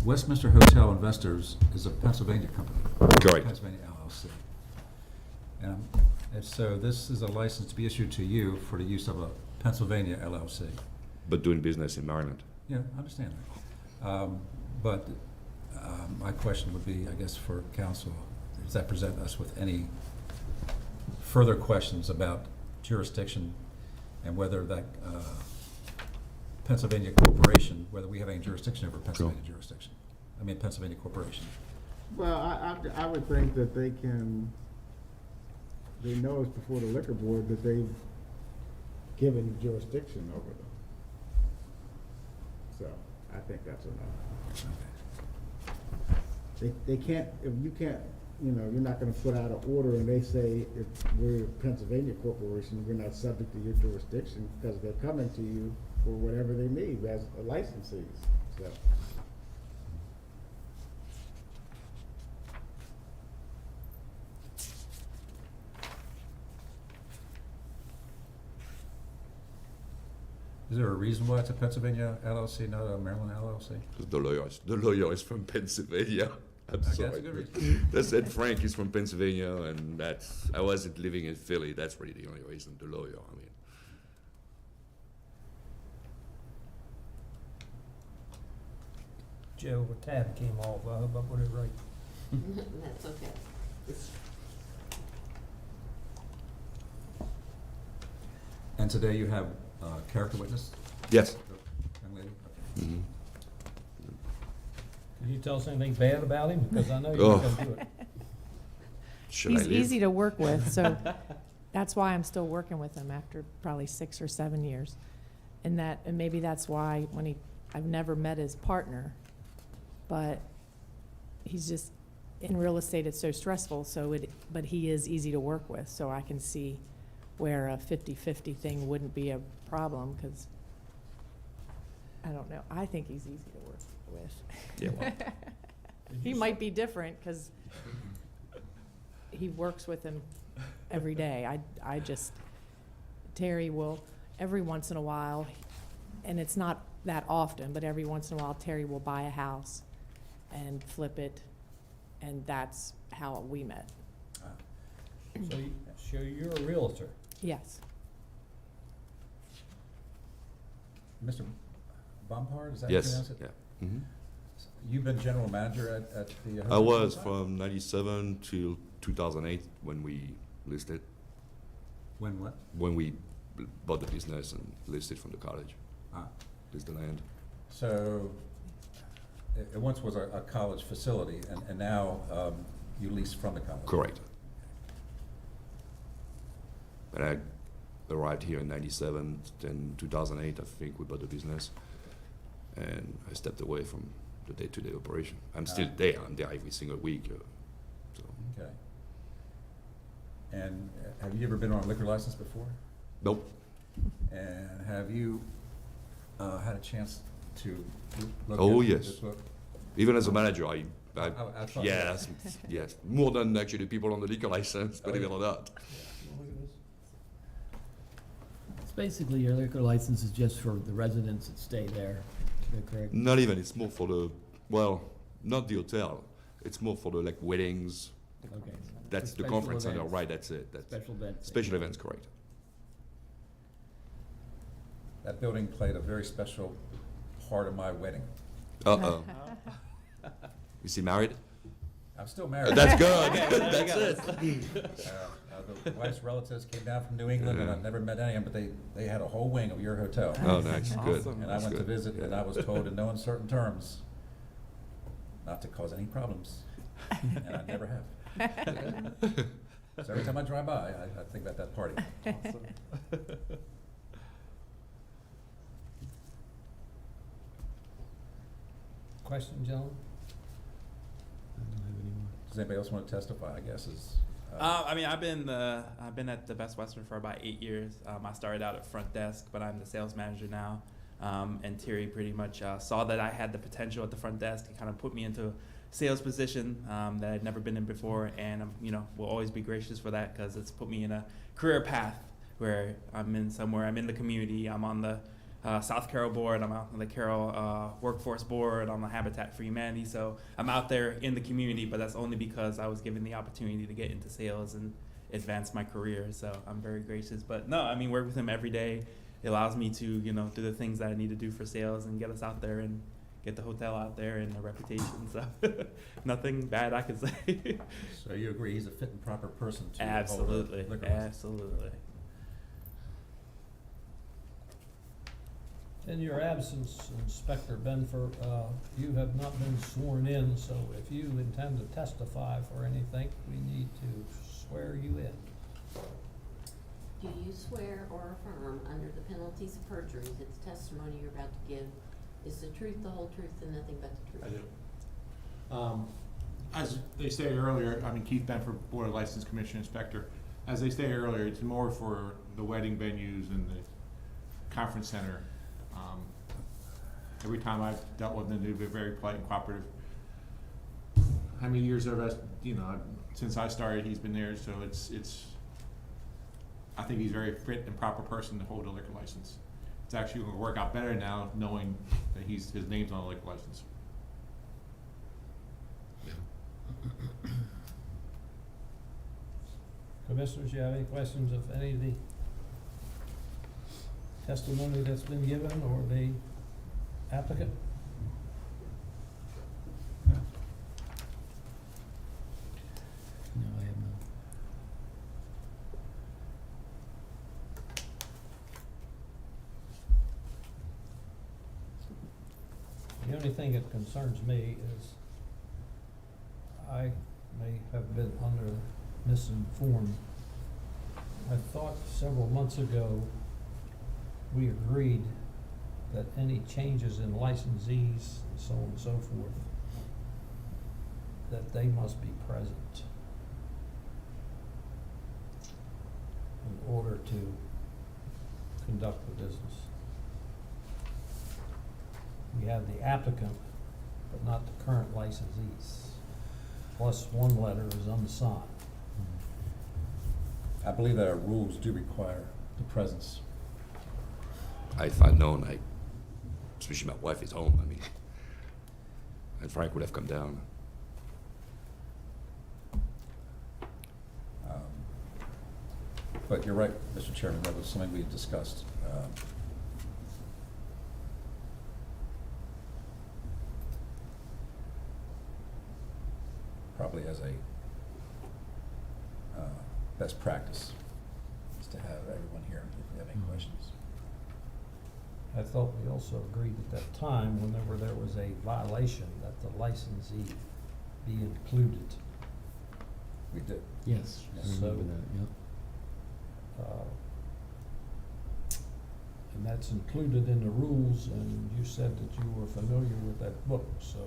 Westminster Hotel Investors is a Pennsylvania company. Correct. Pennsylvania LLC. And so this is a license to be issued to you for the use of a Pennsylvania LLC. But doing business in Maryland. Yeah, I understand that. But My question would be, I guess, for council, does that present us with any further questions about jurisdiction and whether that Pennsylvania corporation, whether we have any jurisdiction over Pennsylvania jurisdiction? I mean, Pennsylvania corporation. Well, I would think that they know it's before the liquor board that they've given jurisdiction over them. So, I think that's enough. They can't, if you can't, you know, you're not gonna put out an order and they say, if we're a Pennsylvania corporation, we're not subject to your jurisdiction, because they're coming to you for whatever they need as licensees, so. Is there a reason why it's a Pennsylvania LLC, not a Maryland LLC? Because the lawyer is from Pennsylvania. I'm Okay, sorry. that's a good reason. They said Frank is from Pennsylvania, and I wasn't living in Philly. That's really the only reason. The lawyer, I mean. Joe, a tab came off, I hope I put it right. That's okay. And today you have character witness? Yes. Young lady? Okay. Mhm. Can you tell us anything bad about him? Because I know you're not Oh. gonna do it. Should He's I leave? easy to work with, so that's why I'm still working with him after probably 6 or 7 years. And maybe that's why I've never met his partner, but he's just, in real estate, it's so stressful, but he is easy to work with, so I can see where a 50-50 thing wouldn't be a problem, because, I don't know, I think he's easy to work with. Yeah, well. He might be different, because he works with him every day. Terry will, every once in a while, and it's not that often, but every once in a while, Terry will buy a house and flip it, and that's how we met. So you're a realtor. Yes. Mr. Bompard, is that how you Yes, pronounce it? yeah. Mhm. You've been general manager at the I hotel was for a time? from 97 till 2008 when we listed, When what? when we bought the business and listed from the college, Ah. listed the land. So, it once was a college facility, and now you lease from the college? Correct. And I arrived here in 97, then 2008, I think we bought the business. And I stepped away from the day-to-day operation. I'm still there, I'm there every single week, so. Okay. And have you ever been on a liquor license before? Nope. And have you had a chance to look Oh, at yes. this book? Even as a manager, I thought yes, yes, more than actually people on the liquor license, believe it or not. It's basically your liquor license is just for the residents that stay there, is that correct? Not even, it's more for the, well, not the hotel, it's more for the like weddings, Okay. that's For the special conference center, events. right, that's it, that's, Special events. special events, correct. That building played a very special part of my wedding. Uh-oh. Is he married? I'm still married. That's good, that's it. The wife's relatives came down from New England, and I've never met any of them, but they had a whole wing of your hotel. Oh, nice, good. Awesome. And I That's went to good. visit, and I was told in no uncertain terms not to cause any problems, and I never have. So every time I drive by, I think about that party. Question, gentlemen? Does anybody else want to testify, I guess, is? I mean, I've been at the Best Western for about 8 years. I started out at front desk, but I'm the sales manager now. And Terry pretty much saw that I had the potential at the front desk and kind of put me into a sales position that I'd never been in before. And will always be gracious for that, because it's put me in a career path where I'm in the community. I'm on the South Carroll board, I'm out on the Carroll workforce board, on the Habitat for Humanity. So I'm out there in the community, but that's only because I was given the opportunity to get into sales and advance my career. So I'm very gracious. But no, I mean, work with him every day. It allows me to, do the things that I need to do for sales and get us out there and get the hotel out there and the reputation. So nothing bad I can say. So you agree he's a fit and proper person to hold a Absolutely, liquor license? absolutely. In your absence, Inspector Benford, you have not been sworn in, so if you intend to testify for anything, we need to swear you in. Do you swear or affirm under the penalties of perjury that the testimony you're about to give is the truth, the whole truth, and nothing but the truth? I do. As they stated earlier, I mean, Keith Benford, Board of License Commission Inspector. As they stated earlier, it's more for the wedding venues and the conference center. Every time I've dealt with them, they've been very polite and cooperative. How many years have since I started, he's been there, so I think he's a very fit and proper person to hold a liquor license. It's actually gonna work out better now, knowing that his name's on a liquor license. Commissioners, you have any questions of any of the testimony that's been given or the applicant? No, I have none. The only thing that concerns me is I may have been misinformed. I thought several months ago, we agreed that any changes in licensees and so on and so forth, that they must be present in order to conduct the business. We have the applicant, but not the current licensees. Plus, one letter is unsigned. I believe that our rules do require the presence. If I'd known, especially my wife is home, I mean, and Frank would have come down. But you're right, Mr. Chairman, that was something we had discussed. Probably as a best practice, is to have everyone here if you have any questions. I thought we also agreed at that time, whenever there was a violation, that the licensee be included. We did. Yes, I So- remember that, yep. And that's included in the rules, and you said that you were familiar with that book, so.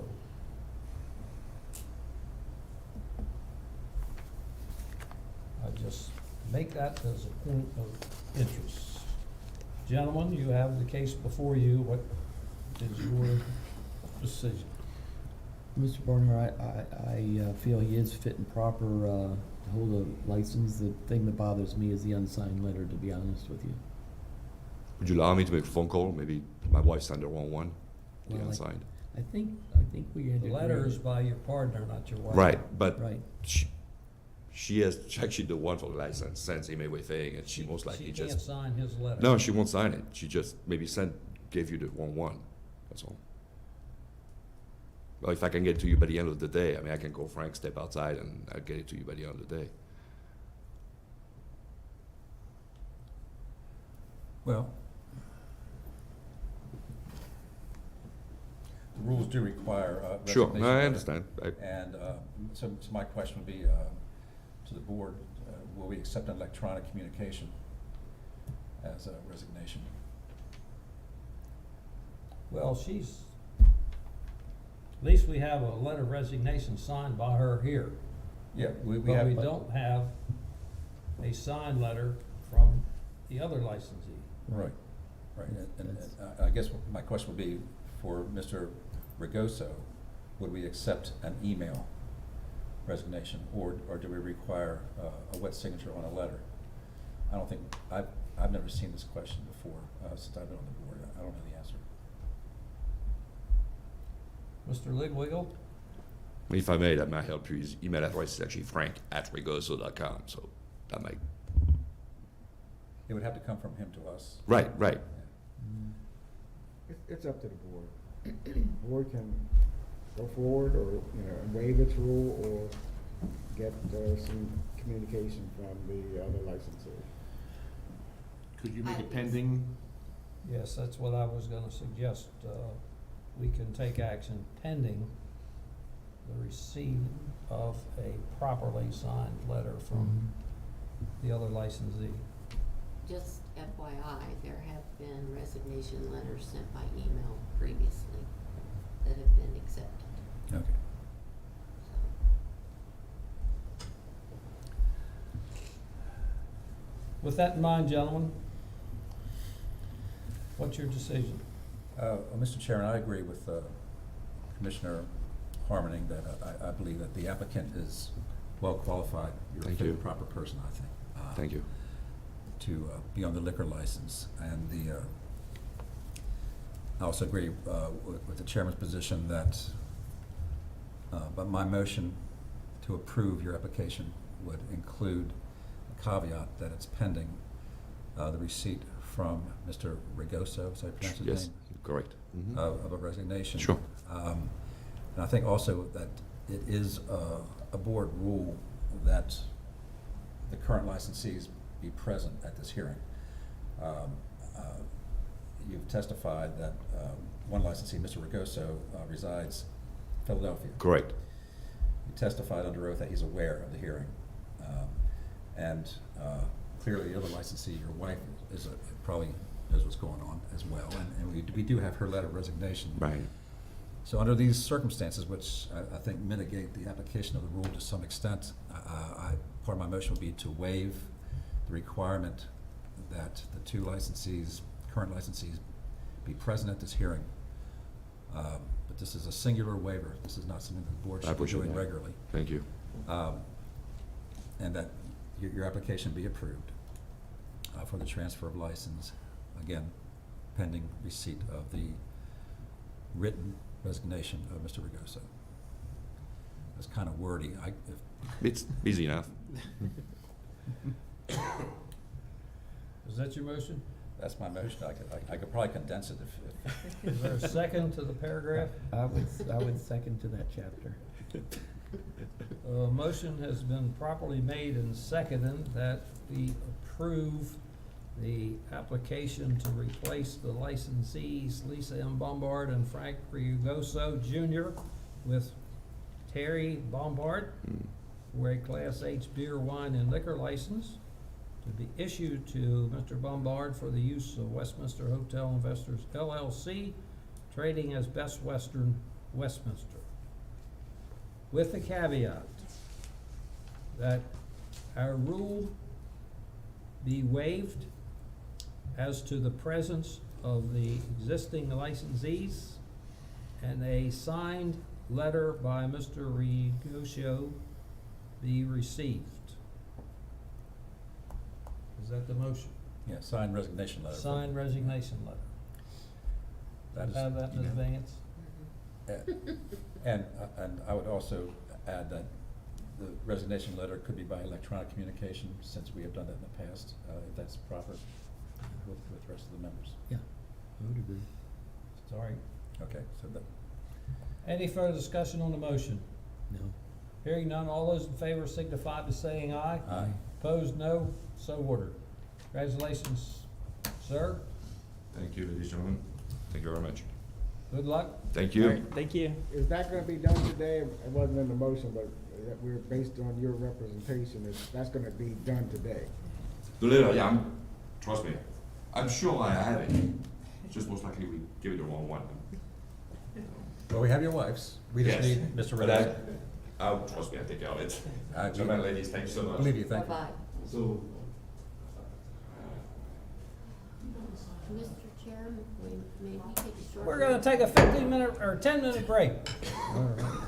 I just make that as a point of interest. Gentlemen, you have the case before you. What is your decision? Mr. Barnhart, I feel he is fit and proper to hold a license. The thing that bothers me is the unsigned letter, to be honest with you. Would you allow me to make a phone call? Maybe my wife signed the wrong one, the Well, unsigned. I think we had. The letter agreed. is by your partner, not your wife. Right, but Right. she has actually the one for the license, sends him everything, and she most likely She can't just. sign his letter. No, she won't sign it. She just maybe gave you the wrong one. That's all. Well, if I can get it to you by the end of the day, I mean, I can call Frank, step outside, and I'll get it to you by the end of the day. Well, the rules do require Sure, resignation no, I letter. understand. And so my question would be to the board, will we accept an electronic communication as a resignation? Well, at least we have a letter of resignation signed by her here. Yeah, we But have. we don't have a signed letter from the other licensee. Right, right. And That's- I guess my question would be for Mr. Rigoso, would we accept an email resignation, or do we require a wet signature on a letter? I don't think, I've never seen this question before, since I've been on the board. I don't know the answer. Mr. Ligwiggle? If I may, that might help you. His email address is actually frank@rigoso.com, so that might. It would have to come from him to us. Right. Yeah. Mm. It's up to the board. board can go forward or, you know, waive its rule or get some communication from the other licensee. Could you make it pending? Yes, that's what I was gonna suggest. We can take action pending the receipt of a properly signed letter from the other licensee. Just FYI, there have been resignation letters sent by email previously that have been accepted. Okay. With that in mind, gentlemen, what's your decision? Well, Mr. Chairman, I agree with Commissioner Harmoning that I believe that the applicant is well qualified. Thank You're you. the proper person, I think. Thank you. To be on the liquor license. And I also agree with the chairman's position that, but my motion to approve your application would include a caveat that it's pending the receipt from Mr. Rigoso, is that pronounce his name? Yes, correct. Of a resignation. Sure. And I think also that it is a board rule that the current licensees be present at this hearing. You've testified that one licensee, Mr. Rigoso, resides in Philadelphia. Correct. You testified under oath that he's aware of the hearing. And clearly the other licensee, your wife, is probably knows what's going on as well. And we do have her letter of resignation. Right. So under these circumstances, which I think mitigate the application of the rule to some extent, part of my motion would be to waive the requirement that the two licensees, current licensees, be present at this hearing. But this is a singular waiver. This is not something the board I should be appreciate doing that. regularly. Thank you. And that your application be approved for the transfer of license, again, pending receipt of the written resignation of Mr. Rigoso. It's kind of wordy. It's easy enough. Is that your motion? That's my motion. I could probably condense it if Is there a second to the paragraph? I would second to that chapter. Motion has been properly made and seconded that we approve the application to replace the licensees Lisa M. Bombard and Frank Rigoso Jr. with Terry Bombard for a Class H beer, wine, and liquor license to be issued to Mr. Bombard for the use of Westminster Hotel Investors LLC, trading as Best Western Westminster, with the caveat that our rule be waived as to the presence of the existing licensees and a signed letter by Mr. Rigoso be received. Is that the motion? yeah, signed resignation letter. Signed resignation letter. That is- Have that in advance? And I would also add that the resignation letter could be by electronic communication, since we have done that in the past, if that's proper with the rest of the members. Yeah, I would agree. Sorry. Okay, so that, Any further discussion on the motion? No. Hearing none, all those in favor signify by saying aye. aye. Opposed, no. So ordered. Congratulations, sir. Thank you, ladies and gentlemen. Thank you very much. Good luck. Thank All you. right, thank you. Is that gonna be done today? It wasn't in the motion, but that we're based on your representation, that's gonna be done today. The letter, yeah, trust me, I'm sure I have it. It's just most likely we give it the wrong one. Well, we have your wife's. We just Yes, need Mr. but Rigoso. trust me, I take care of it. I Gentlemen, ladies, thank you so much. believe you, thank you. Bye-bye. So, Mr. Chairman, we maybe take a short. We're gonna take a 15-minute or 10-minute break. All right.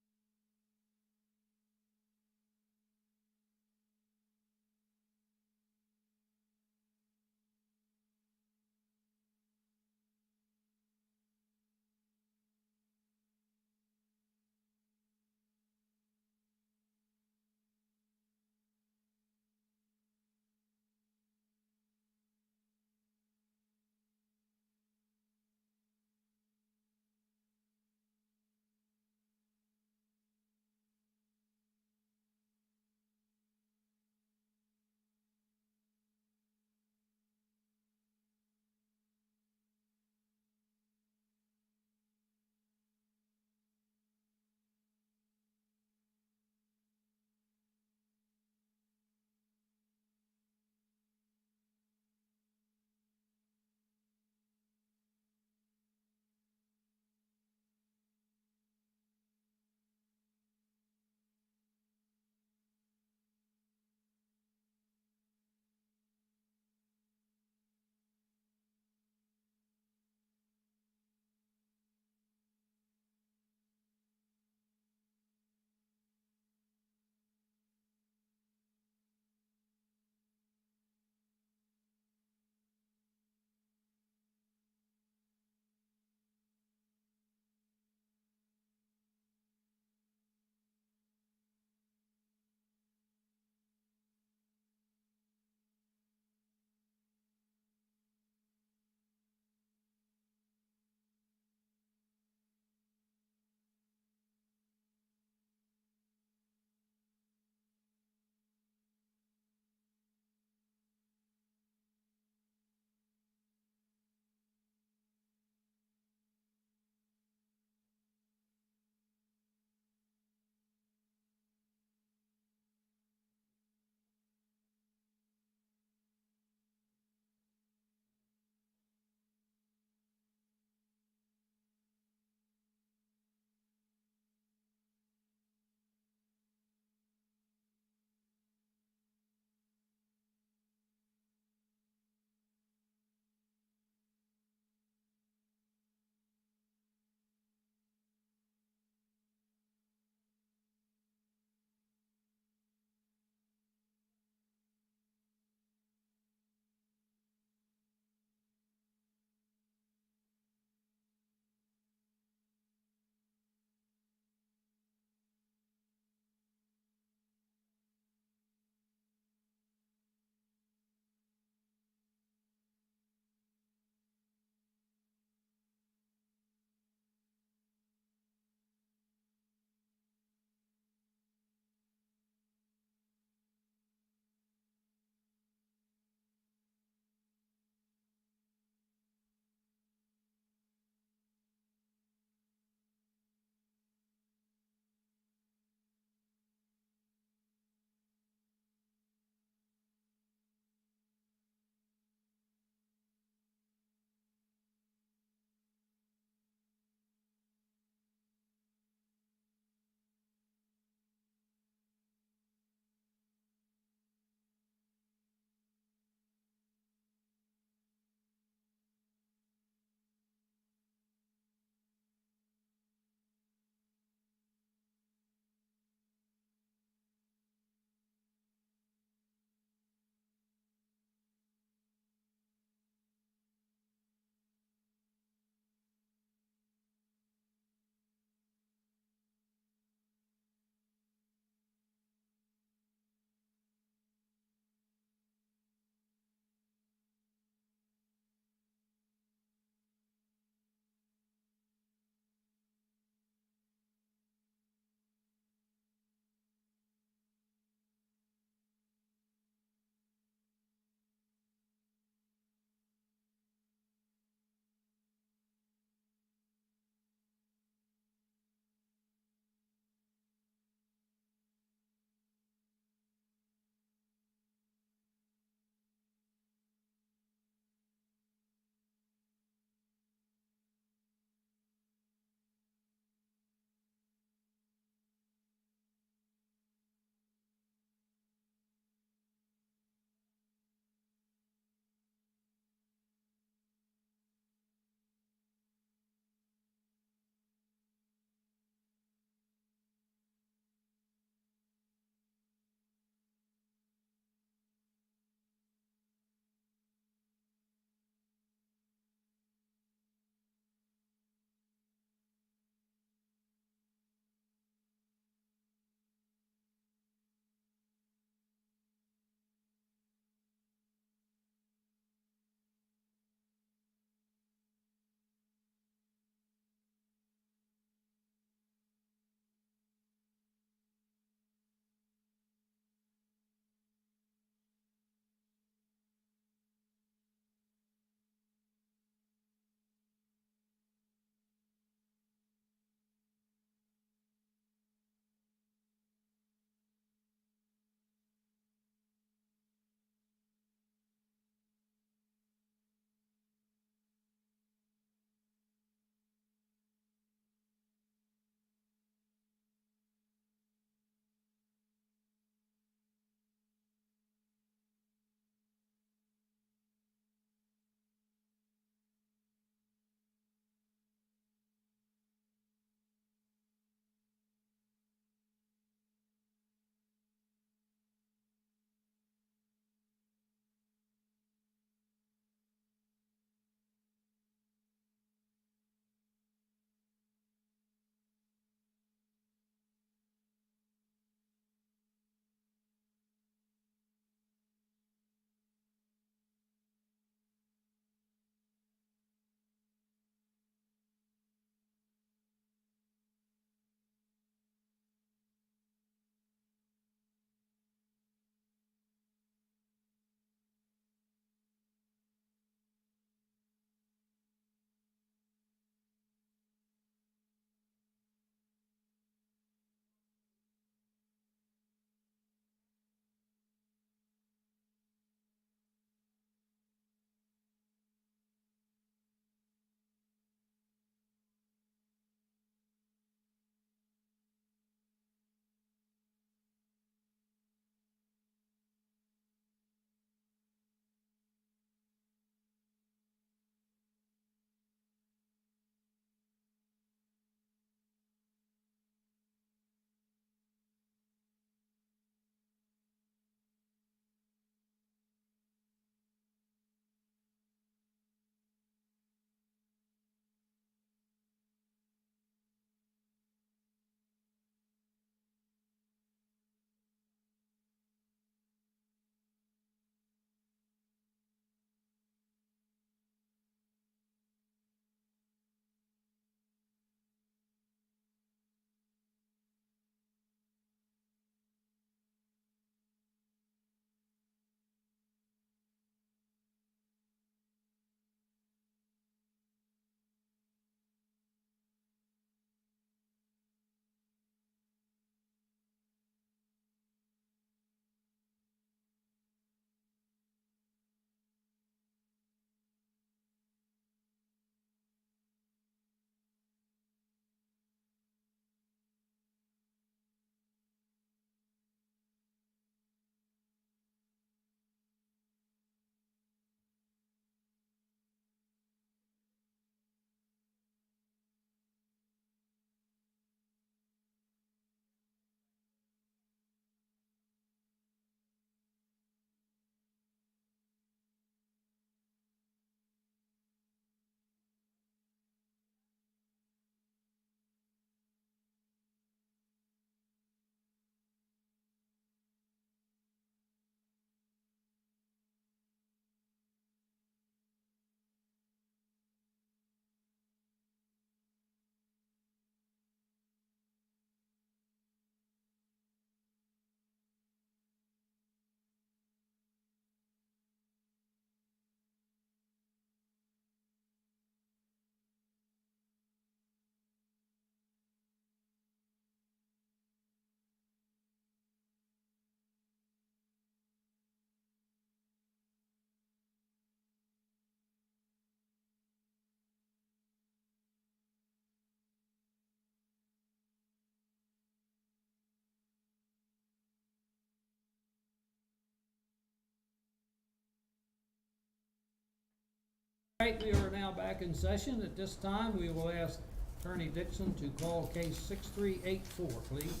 Right, we are now back in session. At this time, we will ask Attorney Dixon to call case 6384, please.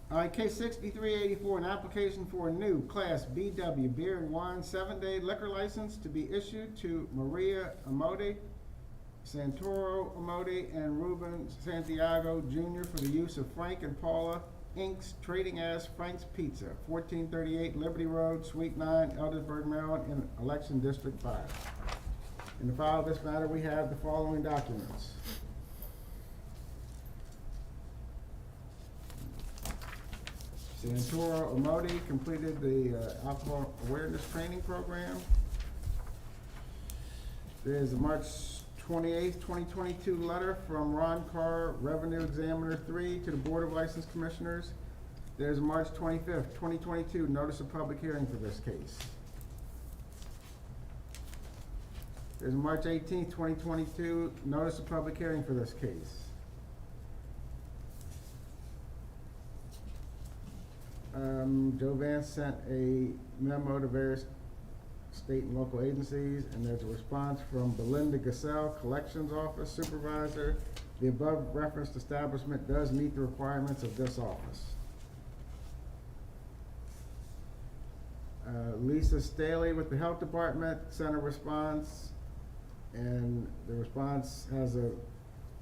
All right, case 6384, an application for a new Class BW Beer and Wine 7-day liquor license to be issued to Maria Amodi, Santoro Amodi, and Ruben Santiago Jr. for the use of Frank and Paula Inc.'s trading as Frank's Pizza, 1438 Liberty Road, Suite 9, Eldersburg, Maryland, in Election District 5. In the file of this matter, we have the following documents. Santoro Amodi completed the alcohol awareness training program. There's a March 28th, 2022 letter from Ron Carr, Revenue Examiner 3, to the Board of License Commissioners. There's a March 25th, 2022 notice of public hearing for this case. There's a March 18th, 2022 notice of public hearing for this case. Joe Vance sent a memo to various state and local agencies, and there's a response from Belinda Gassell, Collections Office Supervisor. The above referenced establishment does meet the requirements of this office. Lisa Staley with the Health Department sent a response, and the response has a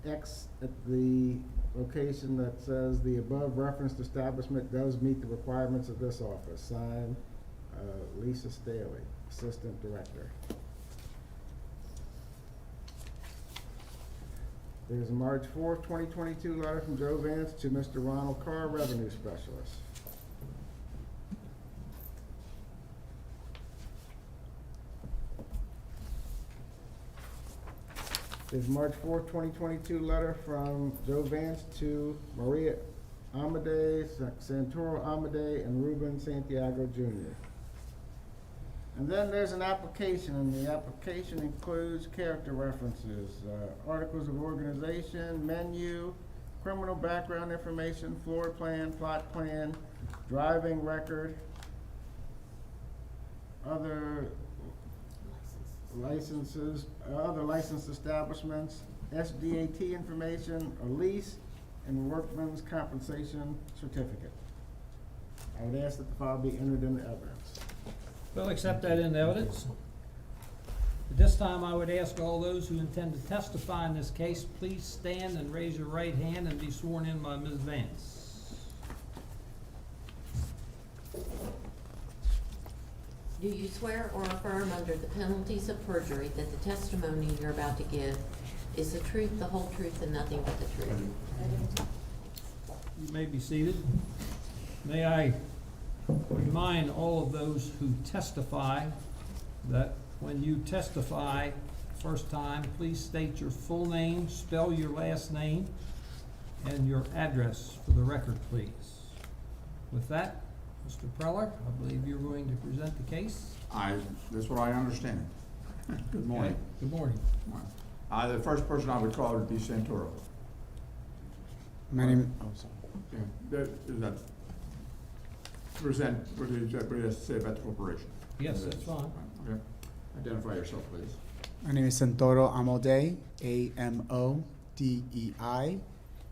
X at the location that says the above referenced establishment does meet the requirements of this office. Signed, Lisa Staley, Assistant Director. There's a March 4th, 2022 letter from Joe Vance to Mr. Ronald Carr, Revenue Specialist. There's a March 4th, 2022 letter from Joe Vance to Maria Amade, Santoro Amade, and Ruben Santiago Jr. And then there's an application, and the application includes character references, articles of organization, menu, criminal background information, floor plan, plot plan, driving record, other licenses, other licensed establishments, SDAT information, a lease, and workman's compensation certificate. I would ask that the file be entered into evidence. We'll accept that into evidence. At this time, I would ask all those who intend to testify in this case, please stand and raise your right hand and be sworn in by Ms. Vance. Do you swear or affirm under the penalties of perjury that the testimony you're about to give is the truth, the whole truth, and nothing but the truth? You may be seated. May I remind all of those who testify that when you testify first time, please state your full name, spell your last name, and your address for the record, please. With that, Mr. Preller, I believe you're going to present the case. That's what I understand. Good morning. Okay, good morning. The first person I would call would be Santoro. My name. Oh, sorry. Yeah, that present, what do you have to say about the corporation? Yes, that's fine. Okay. Identify yourself, please. My name is Santoro Amodei, Amodei,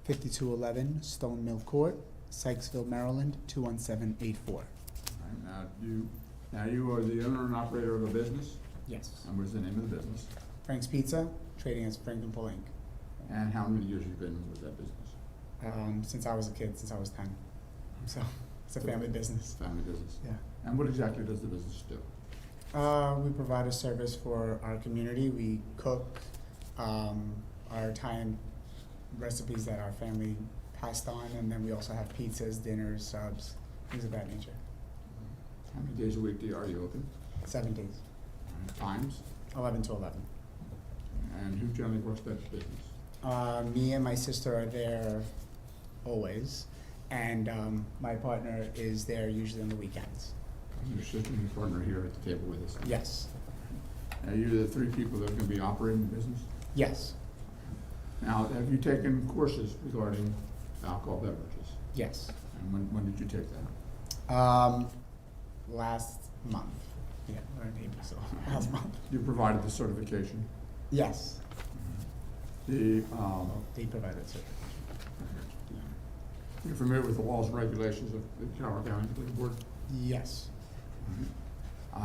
5211 Stone Mill Court, Sykesville, Maryland, 21784. All right, now you are the owner and operator of a business? Yes. And what is the name of the business? Frank's Pizza, trading as Frank and Paul Inc. And how many years you've been with that business? Since I was a kid, since I was 10. So it's a family business. Family business. Yeah. And what exactly does the business do? We provide a service for our community. We cook our Italian recipes that our family passed on, and then we also have pizzas, dinners, subs, things of that nature. How many days a week are you open? 7 days. Times? 11 to 11. And who generally works that business? Me and my sister are there always, and my partner is there usually on the weekends. Your sister and your partner here at the table with us? Yes. Are you the three people that are going to be operating the business? Yes. Now, have you taken courses regarding alcohol beverages? Yes. And when did you take that? Last month. Yeah, we're in April, so last month. You provided the certification. Yes, The, they provided certification. you're familiar with the laws and regulations of the Calhoun County Police Board? Yes.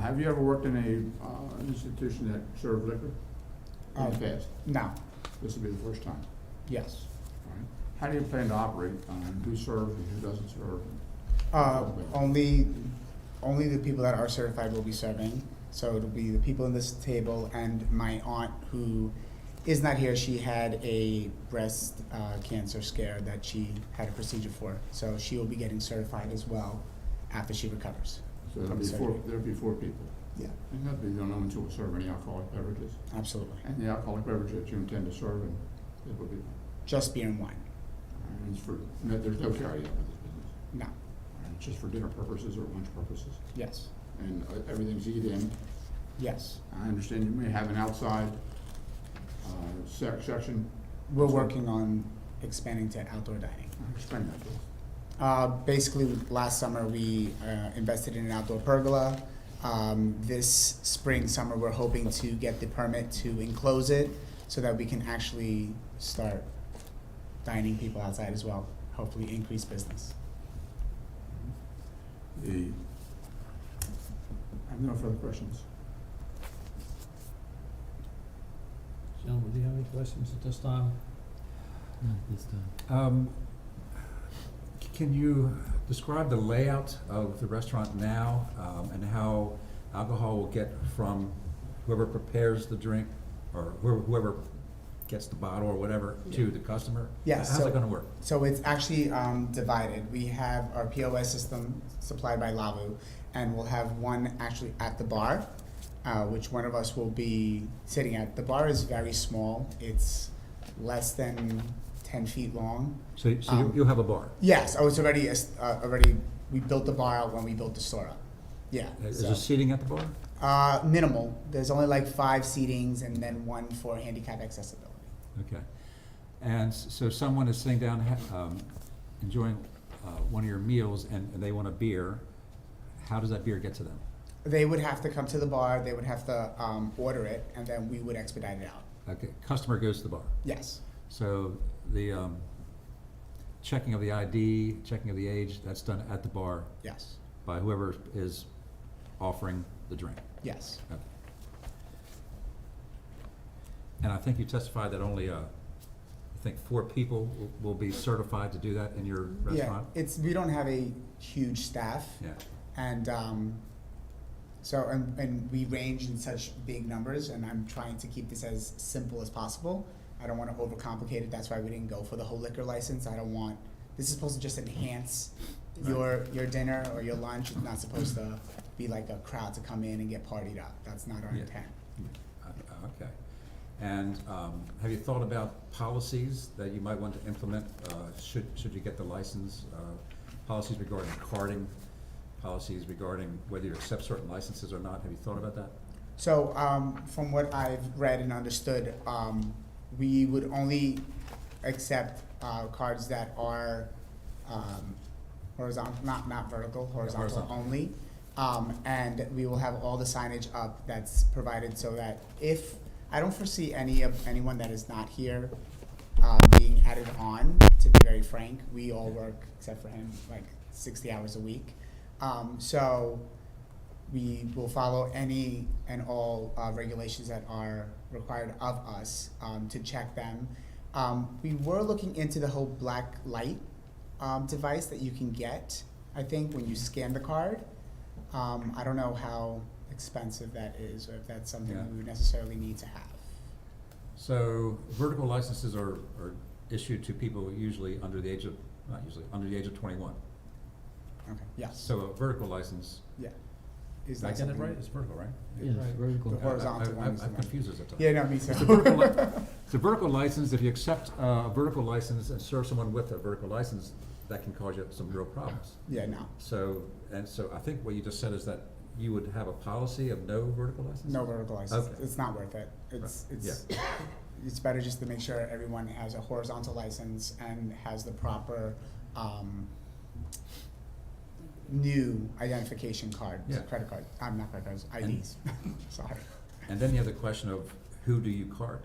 Have you ever worked in a, institution that served liquor in the past? No, This will be the first time. yes. All right. How do you plan to operate on who serves and who doesn't serve? Only the people that are certified will be serving. So it'll be the people in this table and my aunt who is not here. She had a breast cancer scare that she had a procedure for. So she will be getting certified as well after she recovers. So there'll be four people. Yeah, And that'll be the only ones who will serve any alcoholic beverages. absolutely. And the alcoholic beverage that you intend to serve, and it will be, Just beer and wine. and it's for, there's no carry out with this business. No. And it's just for dinner purposes or lunch purposes. Yes. And everything's eat-in. Yes. I understand you may have an outside, section. We're working on expanding to outdoor dining. Explain that, please. Basically, last summer, we invested in an outdoor pergola. This spring, summer, we're hoping to get the permit to enclose it so that we can actually start dining people outside as well, hopefully increase business. I have no further questions. Gentlemen, do you have any questions at this time? Not this time. Can you describe the layout of the restaurant now, and how alcohol will get from whoever prepares the drink, or whoever gets the bottle or whatever, to the customer? Yes, How's so- it gonna work? So it's actually divided. We have our POS system supplied by Lavu, and we'll have one actually at the bar, which one of us will be sitting at. The bar is very small. It's less than 10 feet long. So you'll have a bar? Yes, it's already, we built the bar out when we built the store up. Yeah. Is so- there seating at the bar? Minimal. There's only like 5 seatings and then one for handicap accessibility. Okay. And so someone is sitting down, enjoying one of your meals, and they want a beer. How does that beer get to them? They would have to come to the bar, they would have to order it, and then we would expedite it out. Okay, customer goes to the bar. Yes, So the checking of the ID, checking of the age, that's done at the bar yes, by whoever is offering the drink. yes. Okay. And I think you testified that only, I think 4 people will be certified to do that in your restaurant? Yeah, we don't have a huge staff, Yeah. and so, and we range in such big numbers, and I'm trying to keep this as simple as possible. I don't want to overcomplicate it, that's why we didn't go for the whole liquor license. I don't want, this is supposed to just enhance your dinner or your lunch. It's not supposed to be like a crowd to come in and get partied up. That's not our Yeah. intent. Okay. And have you thought about policies that you might want to implement, should you get the license? Policies regarding carding, policies regarding whether you accept certain licenses or not? Have you thought about that? So, from what I've read and understood, we would only accept cards that are horizontal, not vertical, horizontal Horizontal. only. And we will have all the signage up that's provided so that if, I don't foresee anyone that is not here being added on, to be very frank. We all work, except for him, like 60 hours a week. So we will follow any and all regulations that are required of us to check them. We were looking into the whole black light device that you can get, I think, when you scan the card. I don't know how expensive that is, or if that's something Yeah. we would necessarily need to have. So vertical licenses are issued to people usually under the age of, not usually, under the age of 21. Okay, yes, So a vertical license, yeah. Is did I that get it something- right? It's vertical, right? Yes, Right. vertical. The horizontal one is the I'm one. confused as a time. Yeah, no, me too. It's a vertical it's a vertical license. If you accept a vertical license and serve someone with a vertical license, that can cause you some real problems. Yeah, no, So I think what you just said is that you would have a policy of no vertical license? no vertical license. Okay. It's not worth it. It's better just to make sure everyone has a horizontal license and has the proper new identification cards, Yeah. credit cards, not credit cards, IDs, sorry. And then you have the question of who do you card?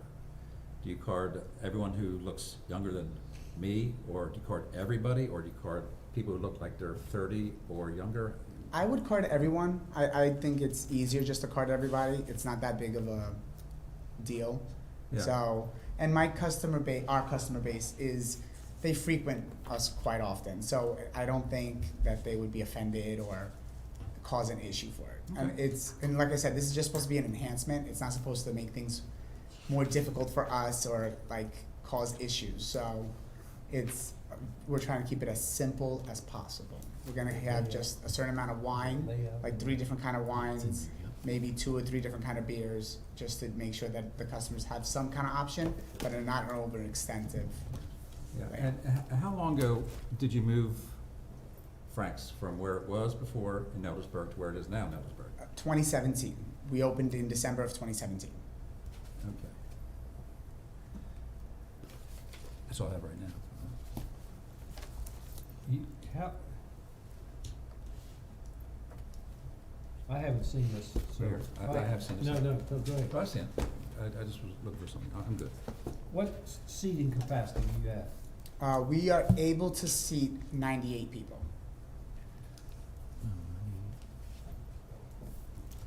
Do you card everyone who looks younger than me, or do you card everybody, or do you card people who look like they're 30 or younger? I would card everyone. I think it's easier just to card everybody. It's not that big of a deal. Yeah. So, and my customer base, our customer base is, they frequent us quite often. So I don't think that they would be offended or cause an issue for it. And Okay. and like I said, this is just supposed to be an enhancement. It's not supposed to make things more difficult for us or like cause issues. So we're trying to keep it as simple as possible. We're gonna have just a certain amount of wine, like 3 different kind of wines, maybe 2 or 3 different kind of beers, just to make sure that the customers have some kind of option, but are not overextensive. Yeah, Right. and how long ago did you move Frank's from where it was before in Edwardsburg to where it is now in Edwardsburg? 2017. We opened in December of 2017. Okay. That's all I have right now. I haven't seen this, so. Where? I have seen this. No, go ahead. Oh, I see it. I just was looking for something. I'm good. What seating capacity do you have? We are able to seat 98 people.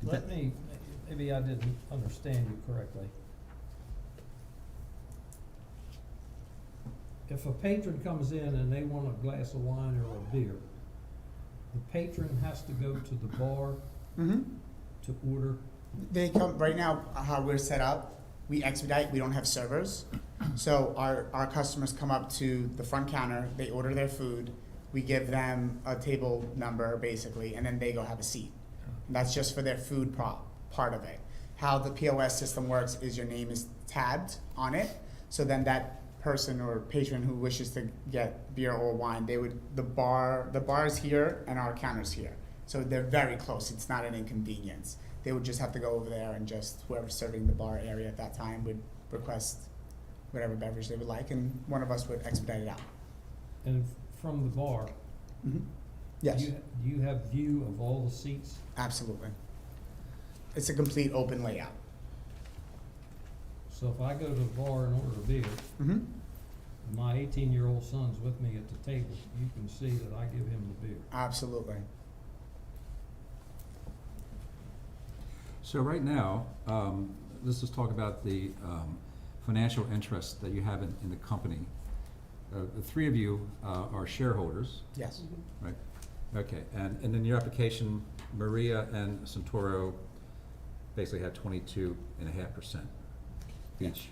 Let me, maybe I didn't understand you correctly. If a patron comes in and they want a glass of wine or a beer, the patron has to go to the bar Mm-hmm. to order. They come, right now, how we're set up, we expedite, we don't have servers. So our customers come up to the front counter, they order their food, we give them a table number basically, and then they go have a seat. And that's just for their food part of it. How the POS system works is your name is tabbed on it, so then that person or patron who wishes to get beer or wine, the bar is here and our counter's here. So they're very close, it's not an inconvenience. They would just have to go over there and just, whoever's serving the bar area at that time would request whatever beverage they would like, and one of us would expedite it out. And from the bar, Yes, do you have view of all the seats? absolutely. It's a complete open layout. So if I go to the bar and order a beer, Mm-hmm. and my 18-year-old son's with me at the table, you can see that I give him the beer. Absolutely. So right now, let's just talk about the financial interest that you have in the company. The 3 of you are shareholders, Yes. right? Okay, and in your application, Maria and Santoro basically had 22.5% each.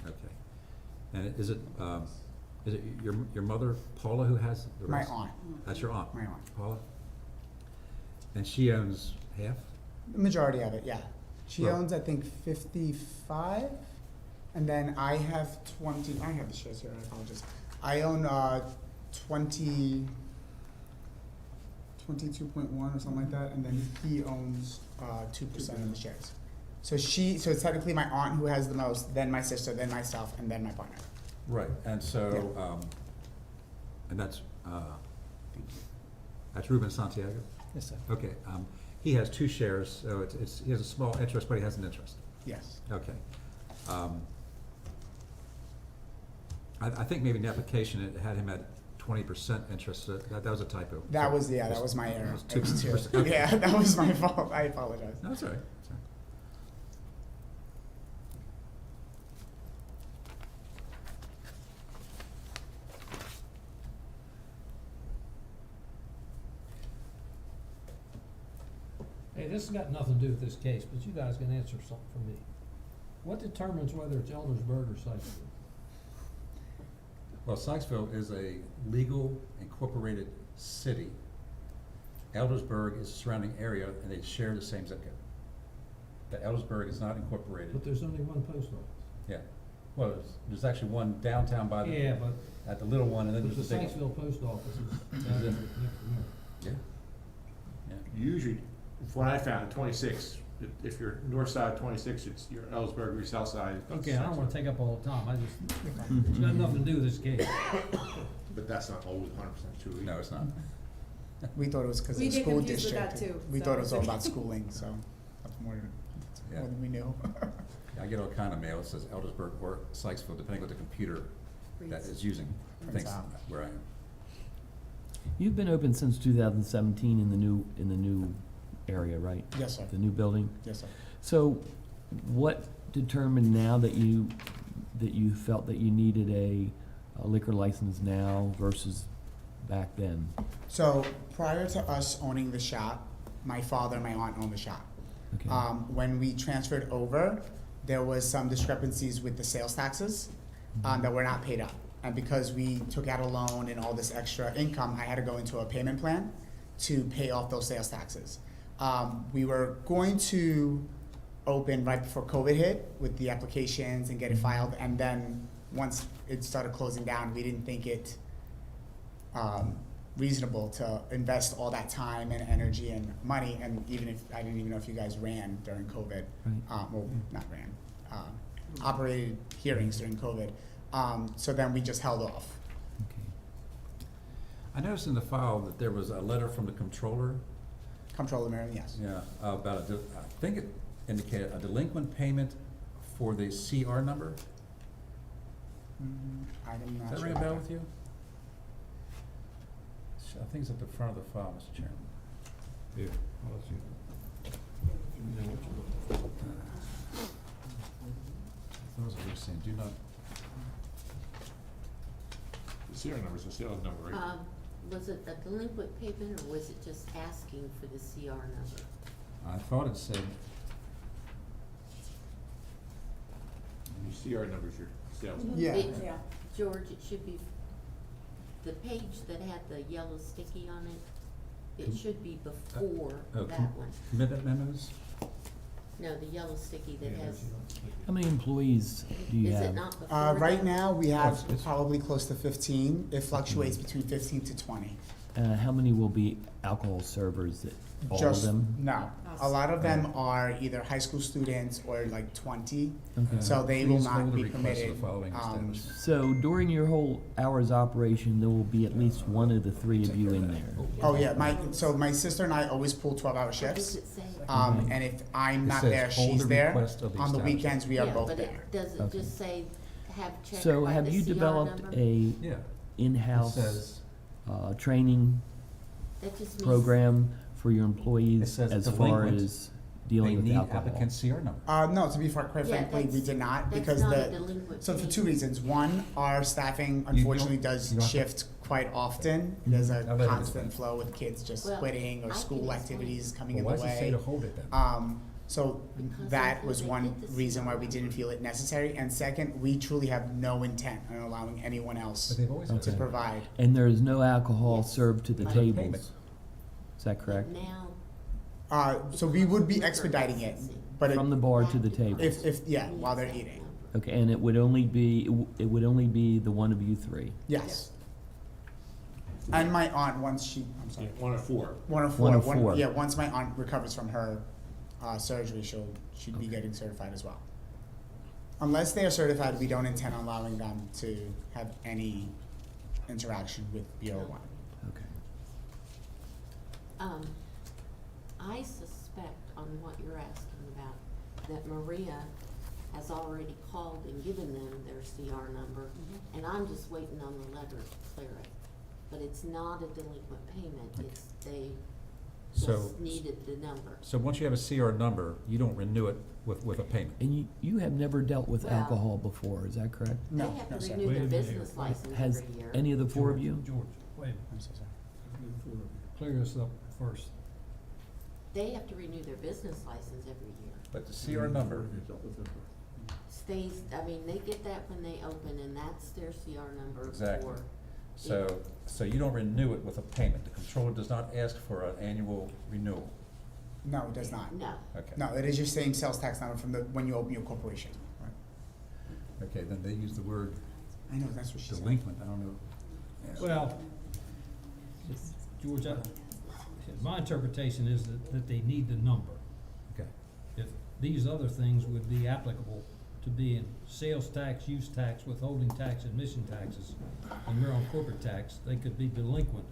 Okay. And is it your mother Paula who has the My rest? aunt. That's your aunt? My aunt. Paula? And she owns half? The majority of it, yeah. She Right. owns, I think, 55, and then I have 20. I have the shares here. I apologize. I own 22.1 or something like that, and then he owns 2% of the shares. So it's technically my aunt who has the most, then my sister, then myself, and then my partner. Right, and so, and that's Ruben Santiago? Yes, sir. Okay, he has 2 shares, so he has a small interest, but he has an interest. Yes. Okay. I think maybe in the application it had him at 20% interest, so that was a typo. That So was it that was my error. It was It was 2%. 2. Okay. Yeah, that was my fault. I apologize. No, that's all right. That's all right. Hey, this has got nothing to do with this case, but you guys can answer something for me. What determines whether it's Eldersburg or Sykesville? Well, Sykesville is a legal incorporated city. Eldersburg is a surrounding area, and they share the same zip code. But Eldersburg is not incorporated. But there's only one post office. Yeah. Well, there's actually one downtown by the, Yeah, but at the little one, and then the there's the big one. Sykesville post office is Is down it? next to me. Yeah. Yeah. Usually, from what I found, 26, if you're north side of 26, it's your Ellsberg, your south side. Okay, I don't wanna take up all the time, it's got nothing to do with this case. But that's not always 100% true either. No, it's not. We thought it was because We of the get school confused with district. that too, We so thought it was all it's about okay. schooling, so that's more Yeah. than we knew. I get all kind of mail, it says Eldersburg or Sykesville, depending what the computer that Reads. is using Prints thinks out. where I am. You've been open since 2017 in the new area, right? Yes, sir. The new building? Yes, sir. So what determined now that you felt that you needed a liquor license now versus back then? So prior to us owning the shop, my father and my aunt owned the shop. Okay. When we transferred over, there was some discrepancies with the sales taxes that were not paid up. And because we took out a loan and all this extra income, I had to go into a payment plan to pay off those sales taxes. We were going to open right before COVID hit with the applications and get it filed, and then once it started closing down, we didn't think it reasonable to invest all that time and energy and money, and even if, I didn't even know if you guys ran during COVID. Right. Well, not ran, operated hearings during COVID. So then we just held off. Okay. I noticed in the file that there was a letter from the controller, Comptroller Marion, yes. yeah, about I think it indicated a delinquent payment for the CR number. I'm not Does that sure. ring a bell with you? I think it's at the front of the file, Mr. Chairman. Yeah. Those are what saying, do not, The serial number is a sales number, right? Was it a delinquent payment or was it just asking for the CR number? I thought it said, Your CR number is your sales number. Yeah. Yeah. George, it should be, the page that had the yellow sticky on it, it should be before oh, that one. commitment memos? No, the yellow sticky that has, How many employees do you is it have? not before Right that? now, we have it's- probably close to 15. It fluctuates between 15 to 20. How many will be alcohol servers? All of them? No. A lot of them are either high school students or like 20, Okay. so they will Please not hold the be request of permitted. the following establishment. So during your whole hours operation, there will be at least one of the three of you in there? Oh, yeah, my sister and I always pull 12-hour What does shifts. it say? And if I'm It not says, there, "Hold she's the there. request of the On the establishment." weekends, we are Yeah, both but there. it, does it Okay. just say have checked So by have the you CR developed number? a Yeah, it in-house says, training That just means. program for your It employees says as far delinquent. as they dealing with need alcohol? applicant's CR number. No, to be quite Yeah, frankly, we that's- did not, that's because not a the, delinquent so for payment. 2 reasons. One, our staffing don't- unfortunately does you don't have to- shift quite often. There's a I'll let it constant explain. flow with kids just Well, quitting or I can school explain. activities coming Well, in the why does it say way. to hold it then? So Because that that's was what one they did this reason why year. we didn't feel it necessary. And second, we truly have no intent on allowing anyone else But they've always Okay. to had provide. And there is no alcohol Yes. served to the By tables? payment. Is that But correct? now. So we would be liquor expediting it, licensing. but From the bar to the table? if, yeah, while they're eating. Okay, and it would only be the one of you three? Yes. And my aunt, once she, I'm Yeah, sorry, 1 of 4. one of One four, of four. yeah, once my aunt recovers from her surgery, she'd be getting certified as well. Unless they are certified, we don't intend on allowing them to have any interaction with BO1. Okay. I suspect on what you're asking about, that Maria has already called and given them their CR number, and I'm just waiting on the letter to clear it. But it's not a delinquent payment, it's, they So- just needed the number. So once you have a CR number, you don't renew it with a payment. And you have never dealt with Well- alcohol before, is that correct? They No, have no, to sir. renew Wait their a minute. business license Has every year. any of the four of you? George, wait a minute. I'm so sorry. Clear this up first. They have to renew their business license every year. But the CR number, Stays, I mean, they get that when they open, and that's their CR number Exactly. for. so you don't renew it with a payment. The controller does not ask for an annual renewal. No, it does not. No. Okay. No, it is your same sales tax number from when you open your corporation. Okay, then they use the word I know, that's what she said. delinquent, I don't know. Yeah. Well, George, my interpretation is that they need the number. Okay. If these other things would be applicable to being sales tax, use tax, withholding tax, admission taxes, and we're on corporate tax, they could be delinquent.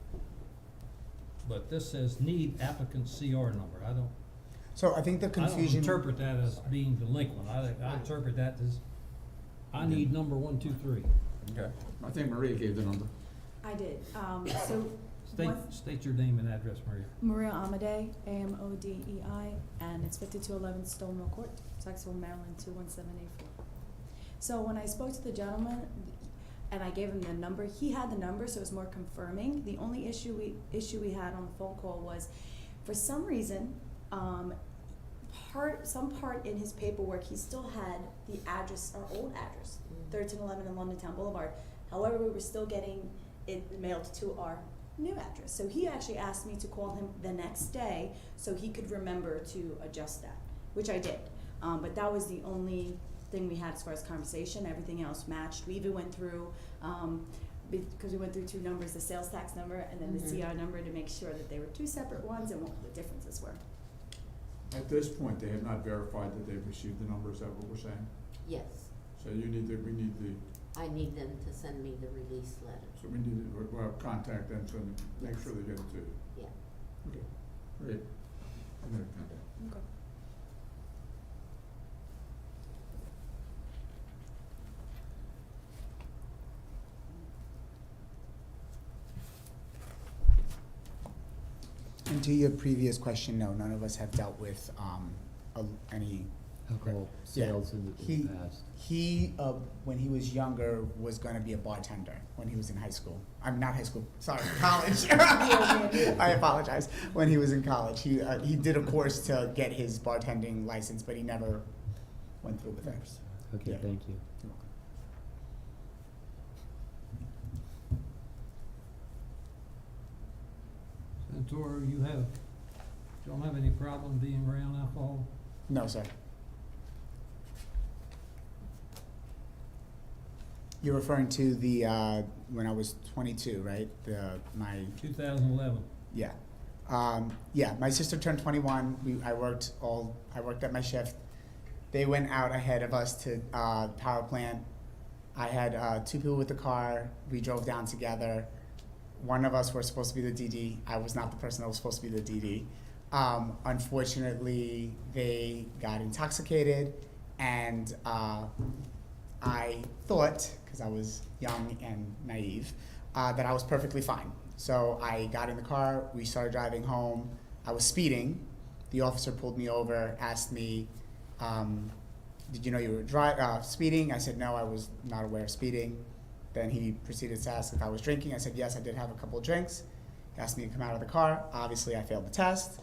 but this says need applicant's CR number. I don't, So I think the I don't confusion. interpret that as being delinquent. I interpret that as, I need number 1, 2, 3. Okay. I think Maria gave the number. I did. So State your name and address, Maria. Maria Amadei, Amodei, and it's 5211 Stone Mill Court, Saxville, Maryland 21784. So when I spoke to the gentleman and I gave him the number, he had the number, so it was more confirming. The only issue we had on the phone call was, for some reason, some part in his paperwork, he still had the address, our old address, 1311 in London Town Boulevard. However, we were still getting it mailed to our new address. So he actually asked me to call him the next day so he could remember to adjust that, which I did. But that was the only thing we had as far as conversation. Everything else matched. We even went through, because we went through 2 numbers, the sales tax number and then the CR number, to make sure that they were 2 separate ones and what the differences were. At this point, they have not verified that they've received the number, is that what we're saying? Yes, So we need the, I need them to send me the release letter. so we need to, well, contact them to make sure they get it to you. Yeah. Okay, great. I'm gonna contact. Okay. And to your previous question, no, none of us have dealt with any. Alcohol Yeah. sales in the past. He, when he was younger, was going to be a bartender when he was in high school. I'm not high school, sorry, college. I apologize. When he was in college, he did a course to get his bartending license, but he never went through with it. Okay, Yeah. thank you. Santora, don't have any problem being around alcohol? No, sir. You're referring to the when I was 22, right? My 2011. yeah, yeah. My sister turned 21. I worked at my shift. They went out ahead of us to power plant. I had 2 people with the car. We drove down together. One of us was supposed to be the DD. I was not the person that was supposed to be the DD. Unfortunately, they got intoxicated, and I thought, because I was young and naive, that I was perfectly fine. So I got in the car, we started driving home. I was speeding. The officer pulled me over, asked me, did you know you were speeding? I said, no, I was not aware of speeding. Then he proceeded to ask if I was drinking. I said, yes, I did have a couple of drinks. He asked me to come out of the car. Obviously, I failed the test.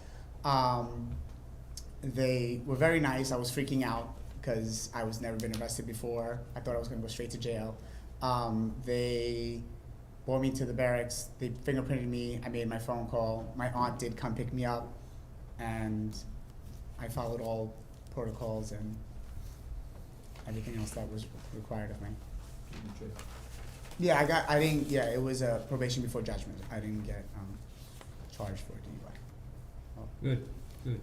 They were very nice. I was freaking out because I was never been arrested before. I thought I was going to go straight to jail. They brought me to the barracks. They fingerprinted me. I made my phone call. My aunt did come pick me up, and I followed all protocols and everything else that was required of me. Yeah, it was a probation before judgment. I didn't get charged for DUI. Good, good.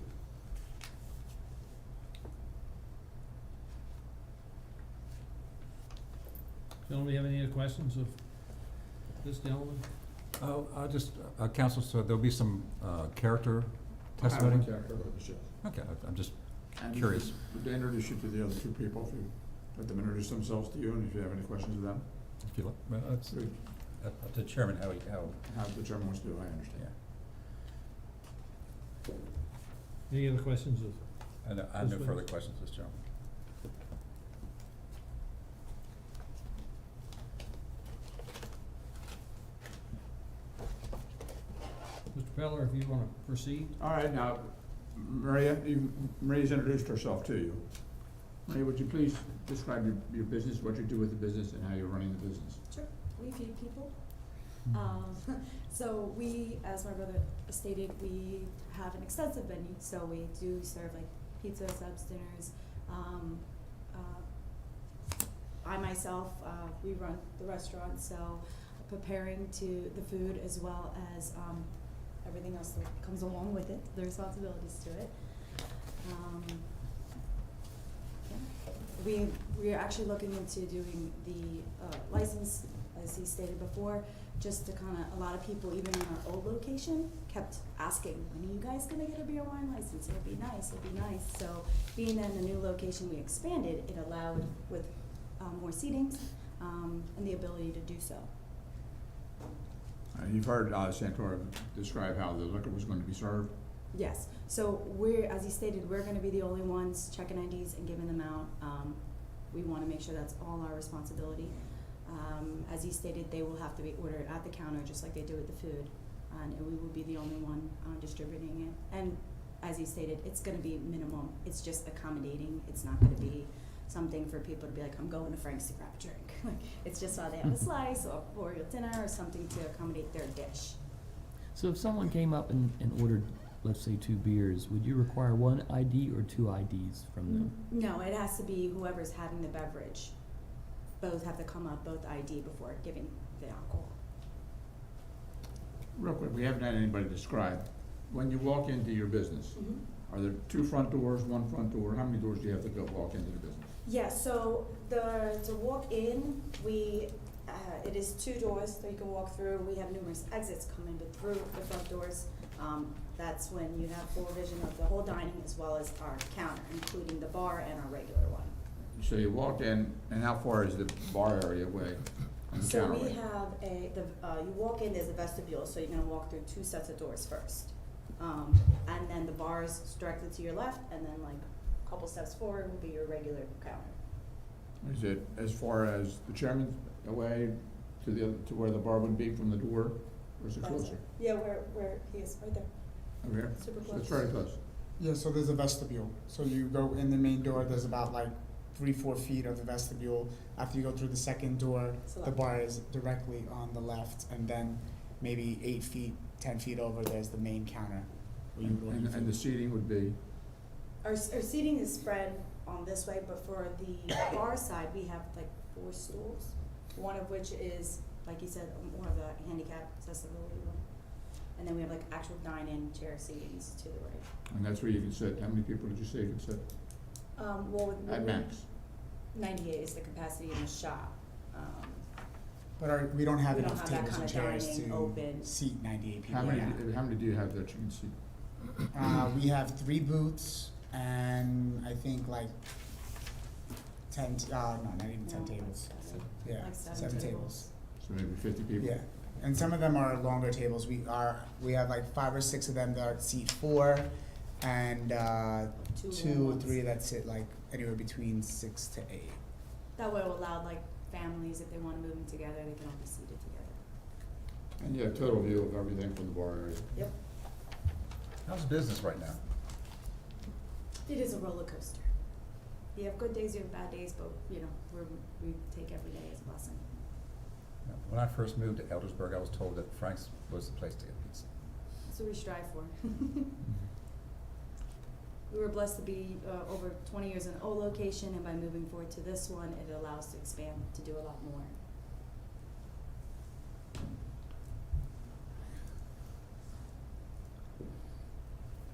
Gentlemen, have any other questions of this gentleman? Oh, I'll just, counsel, so there'll be some character testimony? I have one character witness, yes. Okay, I'm just And curious. to introduce you to the other 2 people, if you let them introduce themselves to you, and if you have any questions of them. If you like, well, it's Good. up to the chairman how. How the chairman wants to do, I understand. Yeah. Any other questions of? I have no further questions, this gentleman. Mr. Peller, if you want to proceed. All right, now, Maria's introduced herself to you. Maria, would you please describe your business, what you do with the business, and how you're running the business? Sure. We feed people. So we, as my brother stated, we have an extensive venue. So we do serve like pizza, subs, dinners. I myself, we run the restaurant, so preparing to the food as well as everything else that comes along with it, the responsibilities to it. We are actually looking into doing the license, as he stated before. just to kinda, a lot of people, even in our old location, kept asking, when are you guys gonna get a beer wine license? It'd be nice, it'd be nice. So being that in the new location we expanded, it allowed with, more seatings, and the ability to do so. You've heard Santora describe how the liquor was going to be served. Yes, so we're, as he stated, we're gonna be the only ones checking IDs and giving them out. We wanna make sure that's all our responsibility. As he stated, they will have to be ordered at the counter, just like they do with the food, and we will be the only one distributing it. And as he stated, it's gonna be minimum, it's just accommodating, it's not gonna be something for people to be like, I'm going to Frank's to grab a drink. Like, it's just how they have a slice or a dinner or something to accommodate their dish. So if someone came up and ordered, let's say, 2 beers, would you require 1 ID or 2 IDs from them? No, it has to be whoever's having the beverage. Both have to come up, both ID before giving the alcohol. Real quick, we haven't had anybody describe, when you walk into your business, are there 2 front doors, 1 front door? How many doors do you have to go walk into the business? Yeah, so to walk in, it is 2 doors that you can walk through. We have numerous exits coming through the front doors. That's when you have full vision of the whole dining as well as our counter, including the bar and our regular one. So you walk in, and how far is the bar area away from the So counter we away? have you walk in, there's a vestibule, so you're gonna walk through 2 sets of doors first. And then the bar is directly to your left, and then like a couple steps forward will be your regular counter. Is it as far as the chairman's away to where the bar would be from the door, or is it That's closer? it. Yeah, where he is, right there. Over here? Super So it's close. very close. Yeah, so there's a vestibule. So you go in the main door, there's about like 3-4 feet of the vestibule. After you go through the second door, the Select. bar is directly on the left, and then maybe 8 feet, 10 feet over, there's the main counter where you would order And the food. seating would be, Our seating is spread on this way, but for the bar side, we have like 4 stools, one of which is, like you said, more of a handicap accessibility one. And then we have like actual dine-in chair seatings to the right. and that's where you can sit. How many people did you say you could sit? At max? 98 is the capacity in the shop. But we don't have We don't enough have that tables and kind of chairs dining to open. seat 98 people. How many, Yeah. how many do you have that you can seat? We have 3 booths and I think like 10, no, not even 10 No, tables. seven. Yeah, Like 7 tables. So maybe 50 people? Yeah, and some of them are longer tables. We have like 5 or 6 of them that are seat 4, and 2 2 long or ones. 3 that sit like anywhere between 6 to 8. That way it will allow like families, if they wanna move them together, they can all be seated together. And you have total view of everything from the bar area. Yep. How's business right now? It is a roller coaster. You have good days, you have bad days, but you know, we take every day as a blessing. When I first moved to Eldersburg, I was told that Frank's was the place to get pizza. That's what we strive for. We were blessed to be over 20 years in an old location, and by moving forward to this one, it allows us to expand to do a lot more.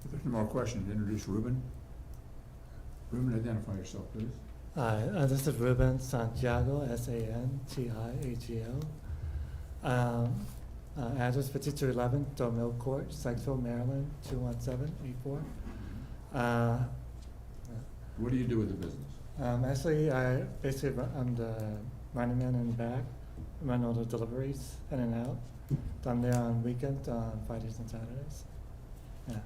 If there's no more questions, introduce Ruben. Ruben, identify yourself, please. Hi, this is Ruben Santiago, Santiago. Address 5211 Dormill Court, Sykesville, Maryland, 21784. What do you do with the business? Actually, I'm the running man in the back. Run all the deliveries in and out. I'm there on weekends, on Fridays and Saturdays. Yeah.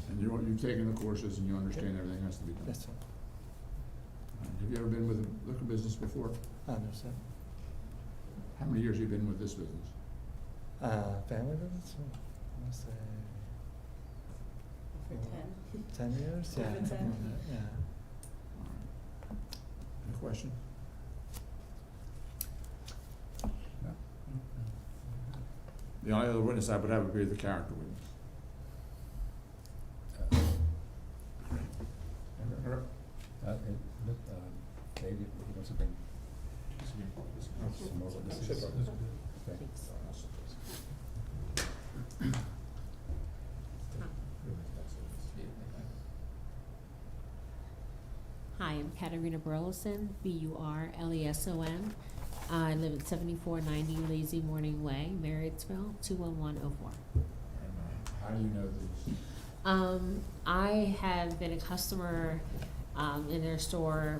And you've taken the courses and you understand everything has to be done? Yes, sir. Have you ever been with a liquor business before? No, sir. How many years have you been with this business? Family business? I must say. For 10 years? Yeah. Over 10. something like that, yeah. Any question? No? The only other witness I would have would be the character witness. Dave, he wants to bring some more witnesses. Okay. Hi, I'm Katerina Burleson, Burleson. I live at 7490 Lazy Morning Way, Marriottsville, 21104. How do you know these? I have been a customer in their store,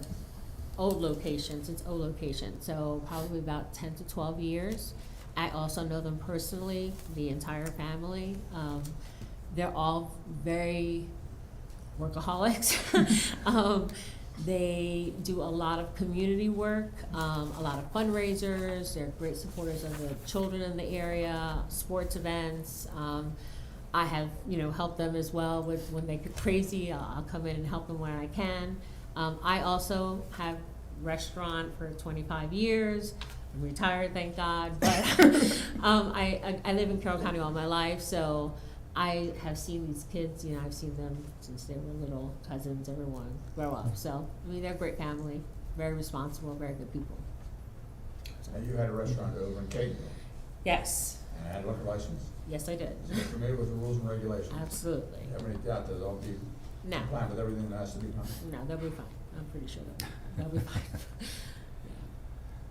old location, since old location, so probably about 10 to 12 years. I also know them personally, the entire family. They're all very workaholics. They do a lot of community work, a lot of fundraisers. They're great supporters of the children in the area, sports events. I have, helped them as well with when they get crazy. I'll come in and help them where I can. I also have restaurant for 25 years. I'm retired, thank God. But I live in Carroll County all my life, so I have seen these kids. I've seen them since they were little, cousins, everyone grow up. So they're a great family, very responsible, very good people. Now, you had a restaurant over in Catonsville, Yes. and had a liquor license? Yes, I did. So you're familiar with the rules and regulations? Absolutely. You have any doubt that they'll be No. compliant with everything that has to be done? No, they'll be fine. I'm pretty sure they'll be fine.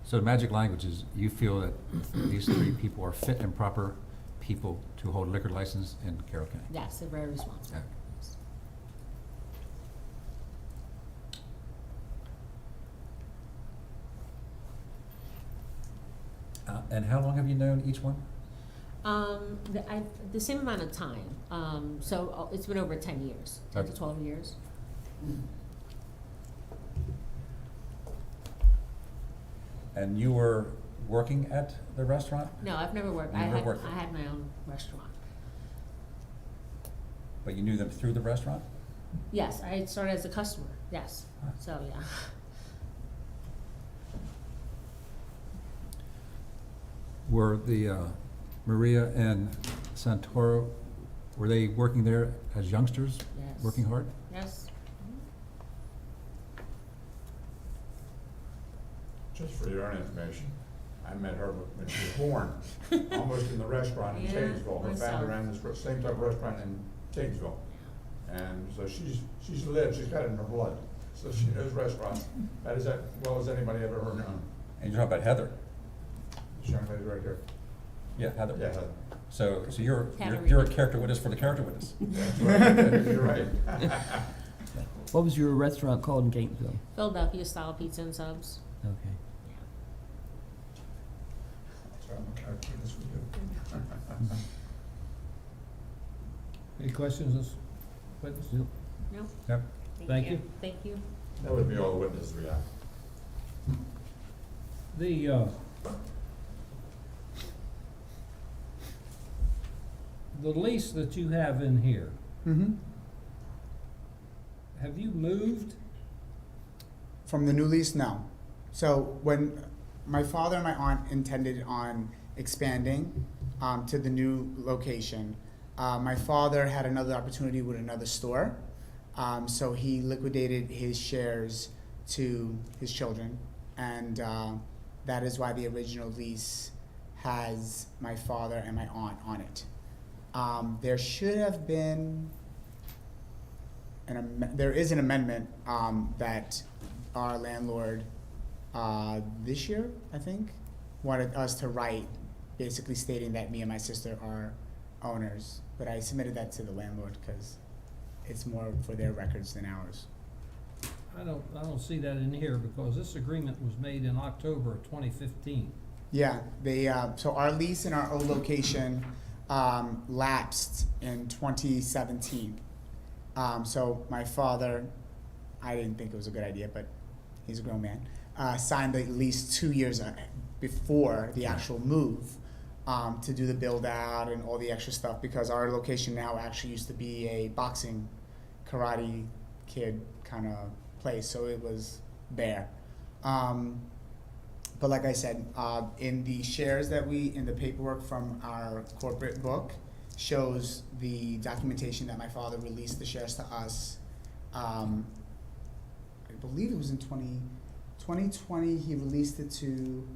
So the magic language is, you feel that these three people are fit and proper people to hold a liquor license in Carroll County? Yes, they're very responsible. Okay. And how long have you known each one? The same amount of time. So it's been over 10 years, 10 to Okay. 12 years. And you were working at the restaurant? No, I've never worked. You never I worked there? had my own restaurant. But you knew them through the restaurant? Yes, I started as a customer. Yes. Huh. So yeah. Were the Maria and Santoro, were they working there as youngsters, Yes. working hard? Yes. Just for your own information, I met her when she was born, almost in the restaurant in Yeah, Catonsville. Her myself. family ran this same type of restaurant in Catonsville. And so she's lived, she's got it in her blood, so she knows restaurants, that is as well as anybody I've ever known. And you're talking about Heather? This young lady right here. Yeah, Heather. Yeah, Heather. So you're Katerina. a character witness for the character witness. That's right. You're right. What was your restaurant called in Catonsville? Philadelphia style pizza and subs. Okay. So I'm keep this with you. Any questions, this witness? Nope. No? Yep. Thank you. Thank you. That would be all the witnesses we have. The lease that you have in here, Mm-hmm. have you moved? From the new lease, no. So when my father and my aunt intended on expanding to the new location, my father had another opportunity with another store, so he liquidated his shares to his children, and that is why the original lease has my father and my aunt on it. There should have been there is an amendment that our landlord this year, I think, wanted us to write, basically stating that me and my sister are owners. But I submitted that to the landlord because it's more for their records than ours. I don't see that in here because this agreement was made in October of 2015. Yeah, so our lease in our old location lapsed in 2017. So my father, I didn't think it was a good idea, but he's a grown man, signed the lease 2 years before the actual move to do the build out and all the extra stuff, because our location now actually used to be a boxing, karate kid kind of place, so it was bare. But like I said, in the shares in the paperwork from our corporate book shows the documentation that my father released the shares to us. I believe it was in 2020 he released it to,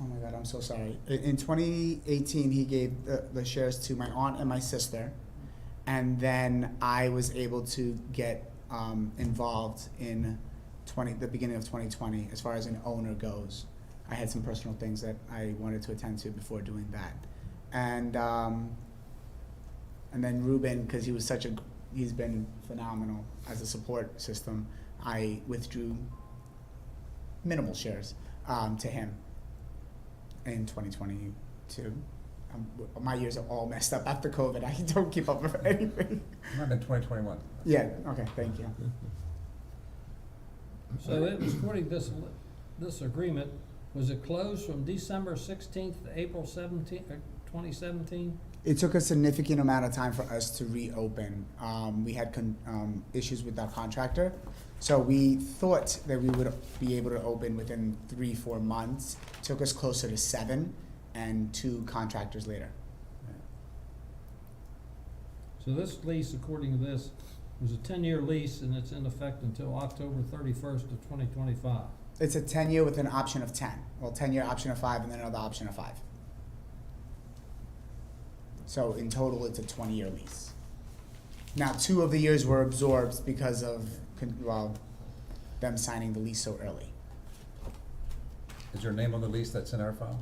oh my God, I'm so sorry. In 2018 he gave the shares to my aunt and my sister, and then I was able to get involved in the beginning of 2020 as far as an owner goes. I had some personal things that I wanted to attend to before doing that. And then Ruben, because he's been phenomenal as a support system, I withdrew minimal shares to him in 2022. My years are all messed up after COVID. I don't keep up with anything. Might have been 2021. Yeah, okay, thank you. So it was according to this agreement, was it closed from December 16th to April 17th, 2017? It took a significant amount of time for us to reopen. We had issues with our contractor, so we thought that we would be able to open within 3-4 months. Took us closer to 7, and 2 contractors later. So this lease, according to this, was a 10-year lease, and it's in effect until October 31st of 2025. It's a 10-year with an option of 10. Well, 10-year option of 5, and then another option of 5. So in total, it's a 20-year lease. Now, 2 of the years were absorbed because of, them signing the lease so early. Is your name on the lease that's in our file?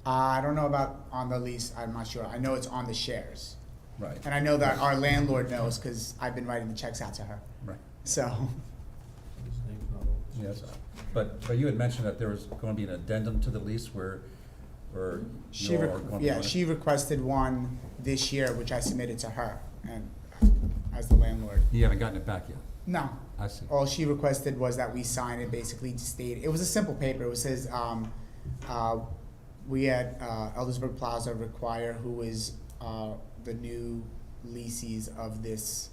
I don't know about on the lease, I'm not sure. I know it's on the shares. Right. And I know that our landlord knows because I've been writing the checks out to her. Right. So, His name's not on the Yes, but you had mentioned that there was going to be an addendum to the lease where you all are going to. she requested one this year, which I submitted to her and as the landlord. You haven't gotten it back yet? No. I see. All she requested was that we sign it, basically to state, it was a simple paper. It says, we at Eldersburg Plaza require who is the new leases of this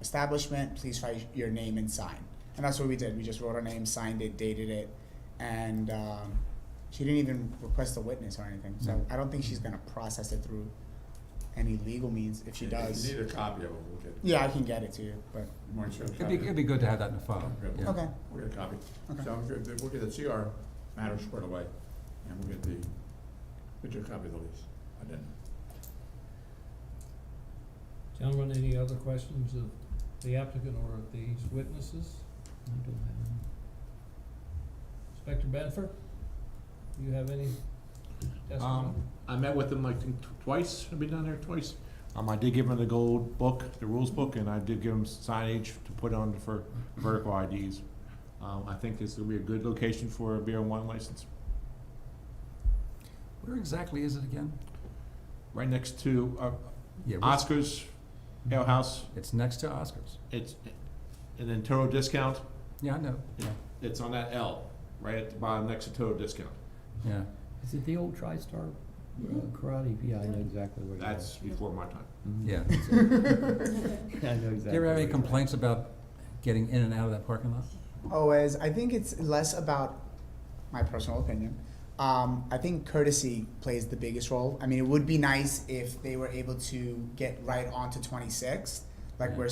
establishment, please write your name and sign. And that's what we did. We just wrote our name, signed it, dated it, and she didn't even request a witness or anything. So No. I don't think she's gonna process it through any legal means. If she does, If you need a copy of it, we'll get. yeah, I can get it to you. But You want to show a It'd copy? be good to have that in the file. Yeah. Yeah. okay, We'll get a copy. Okay. So we'll get the CR matter squared away, and we'll get your copy of the lease. I didn't. Gentlemen, any other questions of the applicant or of these witnesses? I don't have any. Inspector Benford, do you have any testimony? I met with them twice. I've been down there twice. I did give them the gold book, the rules book, and I did give them signage to put on for vertical IDs. I think this will be a good location for a beer and wine license. Where exactly is it again? Right next to Yeah, what's- Oscar's Ale House. It's next to Oscar's. It's, and then Total Discount. Yeah, I know. It's on that L, right at the bottom next to Total Discount. Yeah. Is it the old TriStar Karate? Yeah, I know exactly where you are. That's before my time. Mhm. Yeah. I know exactly. Do you ever have where any you are. complaints about getting in and out of that parking lot? always, I think it's less about my personal opinion. I think courtesy plays the biggest role. I mean, it would be nice if they were able to get right onto 26th, like Yeah. where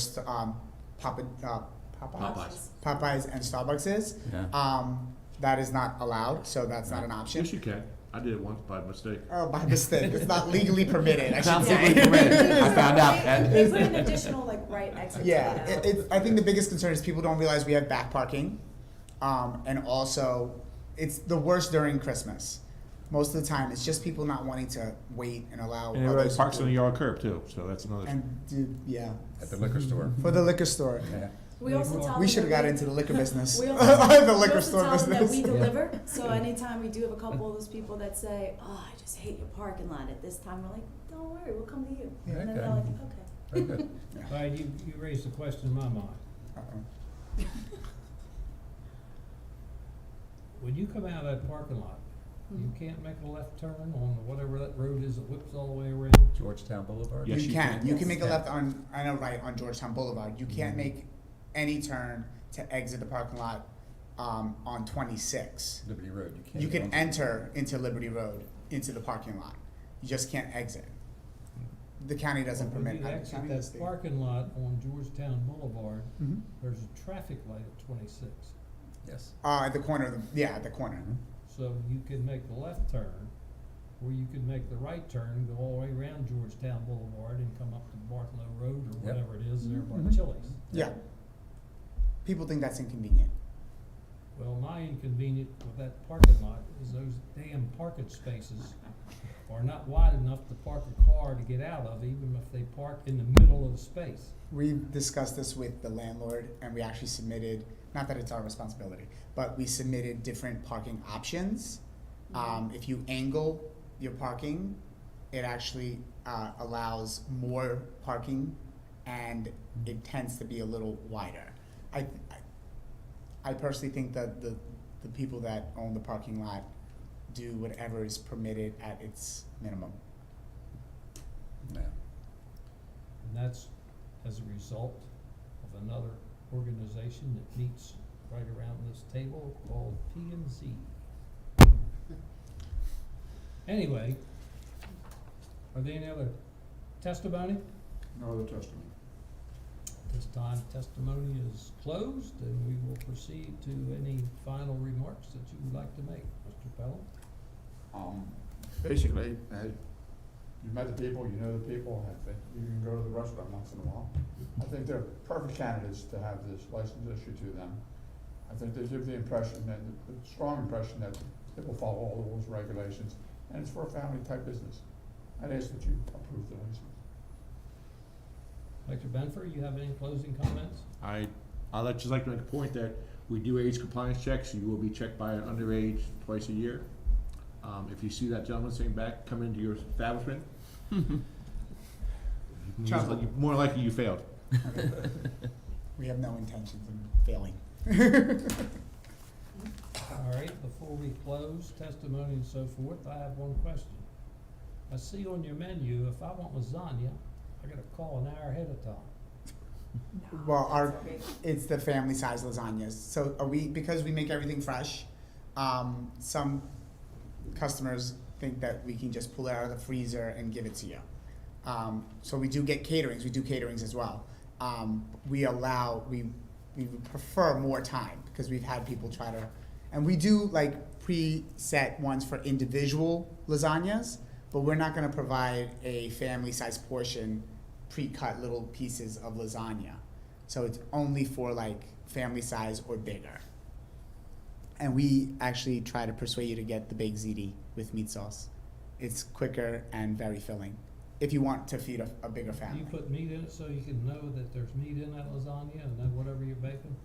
Popeyes and Starbucks is. Yeah. That is not allowed, so that's not an option. Yes, you can. I did it once by mistake. Oh, by mistake. It's not legally permitted, I should Not say. legally permitted. I found out. They put an additional right exit. Yeah, I think the biggest concern is people don't realize we have back parking. And also, it's the worst during Christmas. Most of the time, it's just people not wanting to wait and allow And everybody others parks to on the do- yard curb too, so that's another. yeah. At the liquor store. For the liquor store. Yeah. We also tell We them should have that got we- into the liquor business. We also The liquor we also store tell them that business. we Yeah. deliver, so anytime we do have a couple of those people that say, "Oh, I just hate your parking lot at this time," we're like, "Don't worry, we'll come to you." Yeah. And then they're Okay. like, "Okay." Very good. All right, you raised a question in my mind. Uh-oh. When you come out of that parking lot, you can't make a left turn on whatever that road is that whips all the way around? Georgetown Boulevard? Yes, You you can. can. You can Yes. make a left on, I know, right, on Georgetown Boulevard. You can't make any turn to exit the parking lot on 26. Liberty Road. You can't. You get can onto- enter into Liberty Road, into the parking lot. You just can't exit. The county doesn't When permit. you exit county that and state. parking lot on Georgetown Boulevard, Mhm. there's a traffic light at 26. Yes. At the corner of the, yeah, at the corner. So you can make the left turn, or you can make the right turn, go all the way around Georgetown Boulevard and come up to Bartholomew Road or Yep. whatever it is there by Mhm. Chili's. Yeah. People think that's inconvenient. Well, my inconvenience with that parking lot is those damn parking spaces are not wide enough to park a car to get out of, even if they park in the middle of the space. We discussed this with the landlord, and we actually submitted, not that it's our responsibility, but we submitted different parking options. If you angle your parking, it actually allows more parking, and it tends to be a little wider. I personally think that the people that own the parking lot do whatever is permitted at its minimum. Yeah. And that's as a result of another organization that meets right around this table called P&Z. Anyway, are there any other testimony? No other testimony. This time testimony is closed, and we will proceed to any final remarks that you would like to make, Mr. Pelham. Basically, you met the people, you know the people, I think you can go to the restaurant once in a while. I think they're perfect candidates to have this license issued to them. I think they give the impression that, the strong impression that they will follow all the rules and regulations, and it's for a family type business. I'd ask that you approve the license. Dr. Benfer, you have any closing comments? I'd just like to make a point that we do age compliance checks. You will be checked by an underage twice a year. If you see that gentleman sitting back come into your establishment, more likely you failed. We have no intentions of failing. All right, before we close testimony and so forth, I have one question. I see on your menu, if I want lasagna, I gotta call an hour ahead of time. Well, it's the family size lasagnas. So because we make everything fresh, some customers think that we can just pull it out of the freezer and give it to you. So we do get caterings, we do caterings as well. We would prefer more time because we've had people try to, and we do like preset ones for individual lasagnas, but we're not gonna provide a family size portion, pre-cut little pieces of lasagna. So it's only for like family size or bigger. And we actually try to persuade you to get the baked ziti with meat sauce. It's quicker and very filling if you want to feed a bigger Do family. you put meat in it so you can know that there's meat in that lasagna and then whatever you're baking?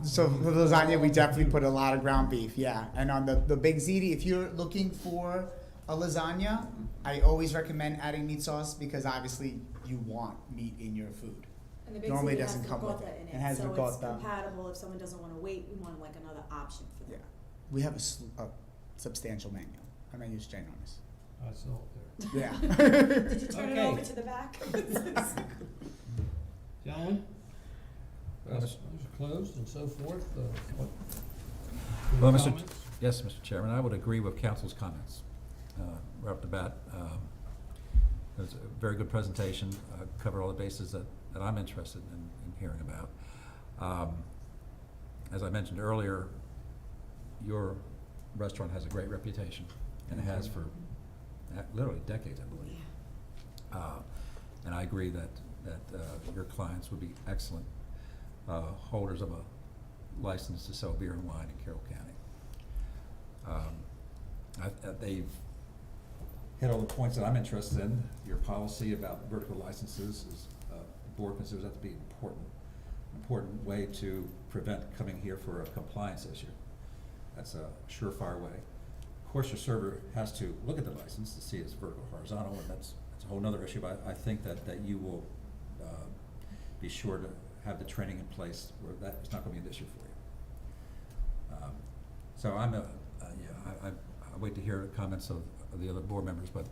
So for the lasagna, we definitely put a lot of ground beef, yeah. And on the baked ziti, if you're looking for a lasagna, I always recommend adding meat sauce because obviously you want meat in your food. And the big Normally it ziti has doesn't come with ricotta it. in It has so it's ricotta. compatible if someone doesn't wanna wait, we want like another option for them. Yeah. We have a substantial menu. Our menu's ginormous. I saw it Yeah. Did you turn it Okay. over to the back? there. Gentlemen? Well, Those are closed and so forth. What? Well, Any Mr. comments? Yes, Mr. Chairman, I would agree with council's comments. Right off the bat, it was a very good presentation, covered all the bases that I'm interested in hearing about. As I mentioned earlier, your restaurant has a great reputation, and it has for literally decades, I believe. And I agree that your clients would be excellent holders of a license to sell beer and wine in Carroll County. They've hit all the points that I'm interested in. Your policy about vertical licenses is, the board considers that to be an important way to prevent coming here for a compliance issue. That's a surefire way. Of course, your server has to look at the license to see it's vertical or horizontal, and that's a whole nother issue, but I think that you will be sure to have the training in place where that is not gonna be an issue for you. So I wait to hear the comments of the other board members, but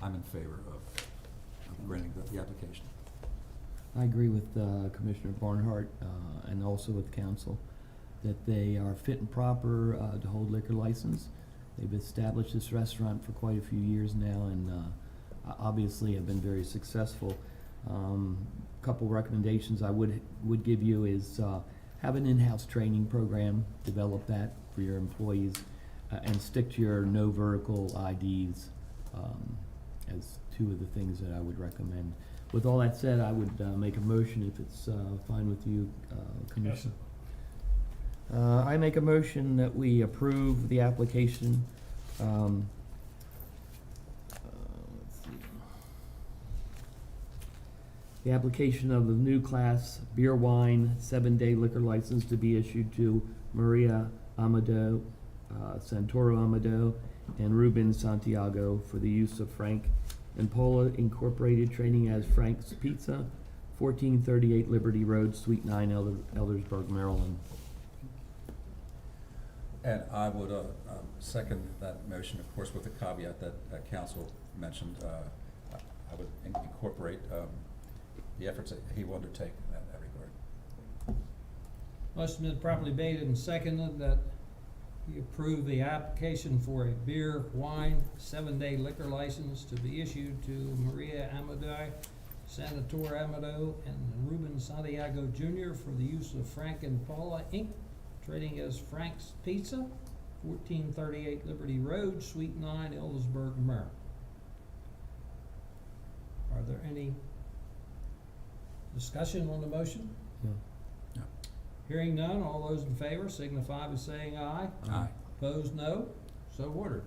I'm in favor of granting the application. I agree with Commissioner Barnhart and also with council that they are fit and proper to hold liquor license. They've established this restaurant for quite a few years now and obviously have been very successful. Couple recommendations I would give you is have an in-house training program, develop that for your employees, and stick to your no vertical IDs as two of the things that I would recommend. With all that said, I would make a motion if it's fine with you, Commissioner. I make a motion that we approve the application, let's see. The application of the new class beer wine 7-day liquor license to be issued to Maria Amado, Santoro Amado, and Ruben Santiago for the use of Frank and Paula Incorporated, trading as Frank's Pizza, 1438 Liberty Road, Suite 9, Eldersburg, Maryland. And I would second that motion, of course, with the caveat that council mentioned. I would incorporate the efforts that he will undertake in that regard. Motion been properly made and seconded that we approve the application for a beer, wine, 7-day liquor license to be issued to Maria Amadei, Senator Amado, and Ruben Santiago Jr. for the use of Frank and Paula Inc., trading as Frank's Pizza, 1438 Liberty Road, Suite 9, Eldersburg, Maryland. Are there any discussion on the motion? No. No. Hearing none, all those in favor signify by saying aye. Aye. Opposed, no. So ordered.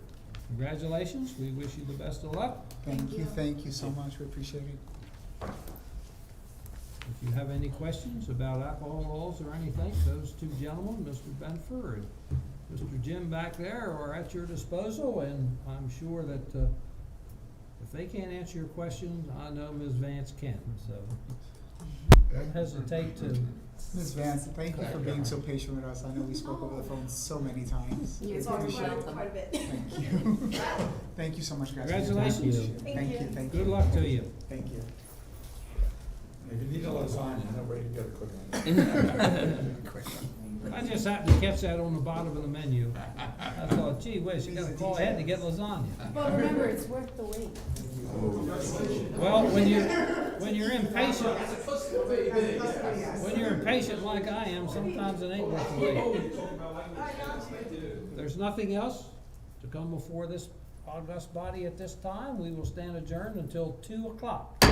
Congratulations. We wish you the best of luck. Thank you so much. We appreciate it. If you have any questions about alcohol laws or anything, those two gentlemen, Mr. Benfer and Mr. Jim back there, are at your disposal, and I'm sure that if they can't answer your questions, I know Ms. Vance can, so don't hesitate to. Ms. Vance, thank you for being so patient with us. I know we spoke over the phone so many times. You're It's already welcome. quite a bit. Thank you. Thank you so much, guys. Congratulations. Thank you. Thank you. Good luck to you. Thank you. If you need a lasagna, I know where to get it quick. I just happened to catch that on the bottom of the menu. I thought, gee whiz, you gotta call ahead to get lasagna. But remember, it's worth the wait. Well, when you're impatient, when you're impatient like I am, sometimes it ain't worth the wait. If there's nothing else to come before this august body at this time, we will stand adjourned until 2 o'clock.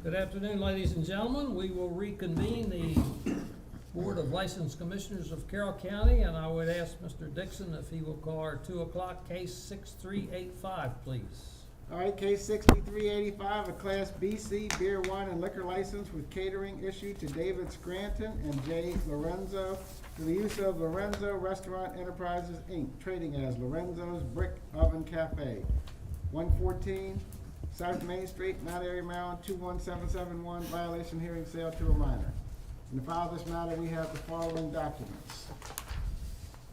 Good afternoon, ladies and gentlemen. We will reconvene the Board of License Commissioners of Carroll County, and I would ask Mr. Dixon if he will call our 2 o'clock case 6385, please. All right, case 6385, a Class BC beer, wine, and liquor license with catering issued to David Scranton and Jay Lorenzo for the use of Lorenzo Restaurant Enterprises, Inc., trading as Lorenzo's Brick Oven Cafe, 114 South Main Street, Mount Airy, Maryland, 21771, violation hearing sale to a minor. In the file of this matter, we have the following documents.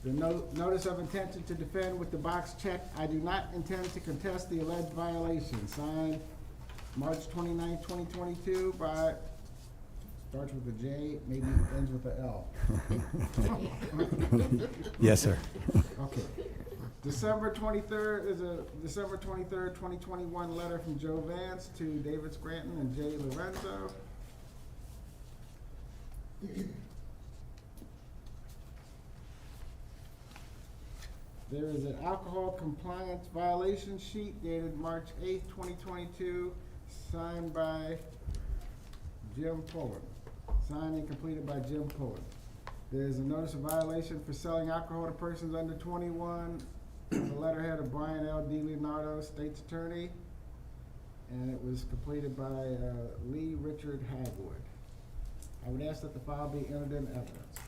The notice of intention to defend with the box checked, I do not intend to contest the alleged violation, signed March 29, 2022 by, starts with a J, maybe ends with a L. Yes, sir. Okay. December 23rd is a December 23rd, 2021 letter from Joe Vance to David Scranton and Jay Lorenzo. There is an alcohol compliance violation sheet dated March 8th, 2022, signed by Jim Pullen. Signed and completed by Jim Pullen. There is a notice of violation for selling alcohol to persons under 21. The letterhead of Brian L. D. Leonardo, State's Attorney, and it was completed by Lee Richard Hagwood. I would ask that the file be entered in evidence.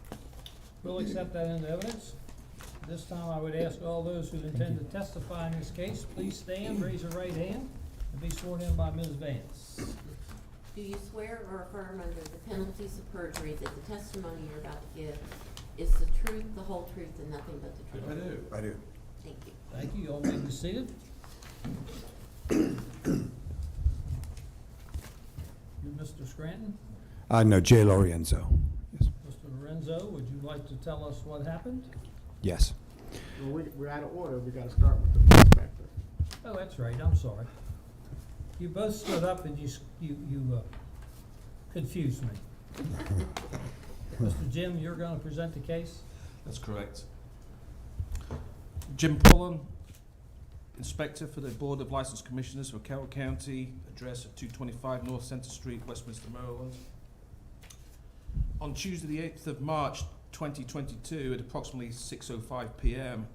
We'll accept that into evidence. This time I would ask all those who intend to testify in this case, please stand, raise your right hand, and be sworn in by Ms. Vance. Do you swear or affirm under the penalties of perjury that the testimony you're about to give is the truth, the whole truth, and nothing but the truth? I do. I do. Thank you. Thank you. You all may be seated. You, Mr. Scranton? No, Jay Lorenzo. Yes. Mr. Lorenzo, would you like to tell us what happened? Yes. Well, we're out of order. We got to start with the inspector. Oh, that's right. I'm sorry. You both stood up and you confused me. Mr. Jim, you're going to present the case? That's correct. Jim Pullen, Inspector for the Board of License Commissioners for Carroll County, address at 225 North Center Street, Westminster, Maryland. On Tuesday the 8th of March 2022 at approximately 6:05 p.m.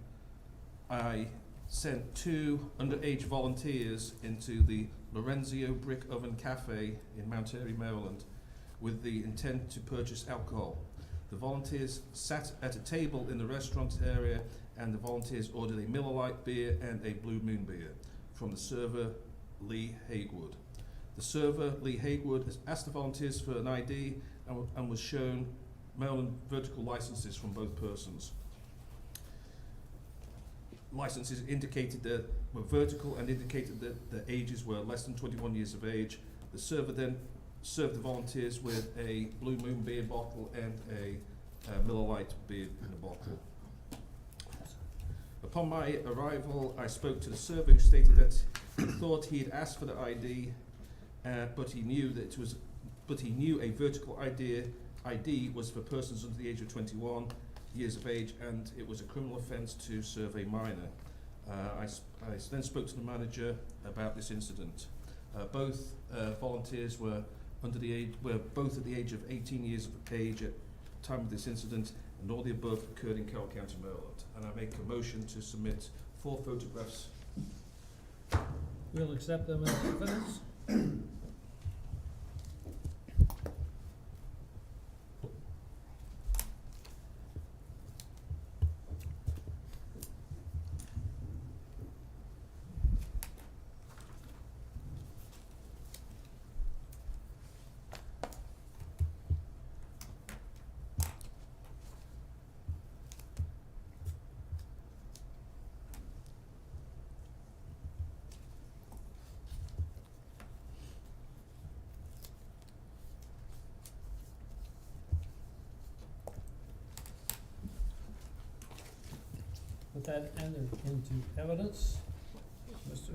I sent 2 underage volunteers into the Lorenzo Brick Oven Cafe in Mount Airy, Maryland with the intent to purchase alcohol. The volunteers sat at a table in the restaurant area and the volunteers ordered a Miller Lite beer and a Blue Moon beer from the server, Lee Hagewood. The server, Lee Hagewood, has asked the volunteers for an ID and was shown Maryland vertical licenses from both persons. Licenses indicated that were vertical and indicated that the ages were less than 21 years of age. The server then served the volunteers with a Blue Moon beer bottle and a Miller Lite beer in a bottle. Upon my arrival, I spoke to the server who stated that he thought he had asked for the ID, but he knew a vertical ID was for persons under the age of 21 years of age, and it was a criminal offence to serve a minor. I then spoke to the manager about this incident. Both volunteers were both at the age of 18 years of age at the time of this incident, and all the above occurred in Carroll County, Maryland. And I make a motion to submit 4 photographs. We'll accept them as evidence. Put that into evidence. Mr.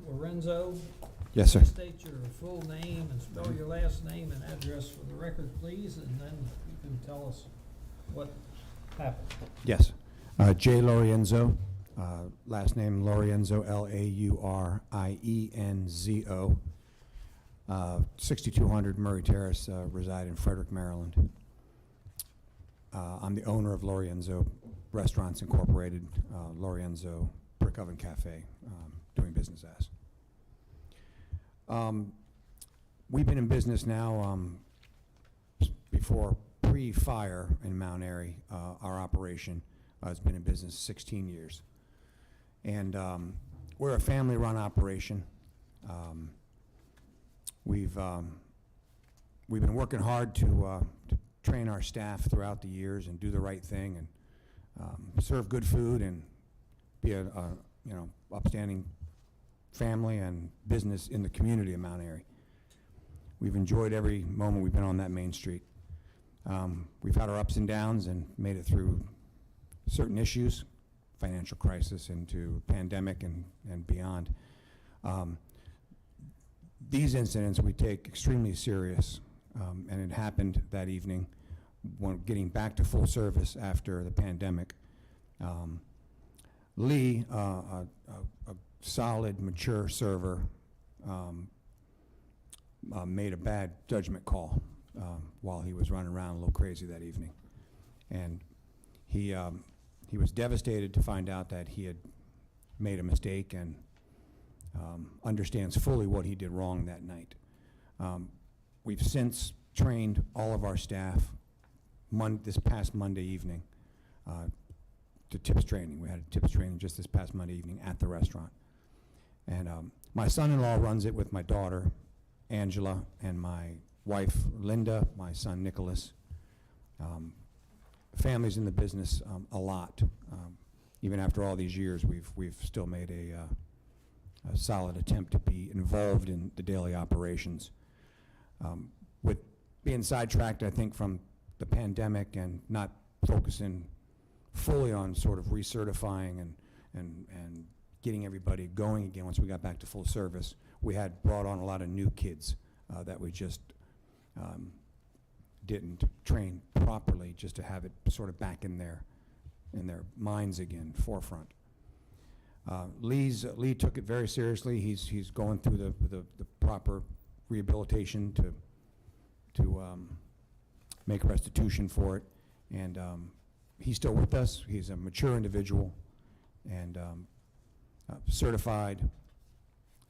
Lorenzo? Yes, sir. State your full name and spell your last name and address for the record, please, and then you can tell us what happened. Yes. Jay Lorenzo, last name Lorenzo, Laurienzo. 6200 Murray Terrace, reside in Frederick, Maryland. I'm the owner of Lorenzo Restaurants Incorporated, Lorenzo Brick Oven Cafe, doing business as. We've been in business now before pre-fire in Mount Airy. Our operation has been in business 16 years. And we're a family-run operation. We've been working hard to train our staff throughout the years and do the right thing and serve good food and be a upstanding family and business in the community of Mount Airy. We've enjoyed every moment we've been on that main street. We've had our ups and downs and made it through certain issues, financial crisis into pandemic and beyond. These incidents we take extremely serious, and it happened that evening when getting back to full service after the pandemic. Lee, a solid, mature server, made a bad judgment call while he was running around a little crazy that evening. And he was devastated to find out that he had made a mistake and understands fully what he did wrong that night. We've since trained all of our staff this past Monday evening to TIPS training. We had a TIPS training just this past Monday evening at the restaurant. And my son-in-law runs it with my daughter, Angela, and my wife, Linda, my son, Nicholas. Family's in the business a lot. Even after all these years, we've still made a solid attempt to be involved in the daily operations. With being sidetracked, I think, from the pandemic and not focusing fully on sort of recertifying and getting everybody going again once we got back to full service, we had brought on a lot of new kids that we just didn't train properly, just to have it sort of back in their minds again, forefront. Lee took it very seriously. He's going through the proper rehabilitation to make restitution for it, and he's still with us. He's a mature individual and certified,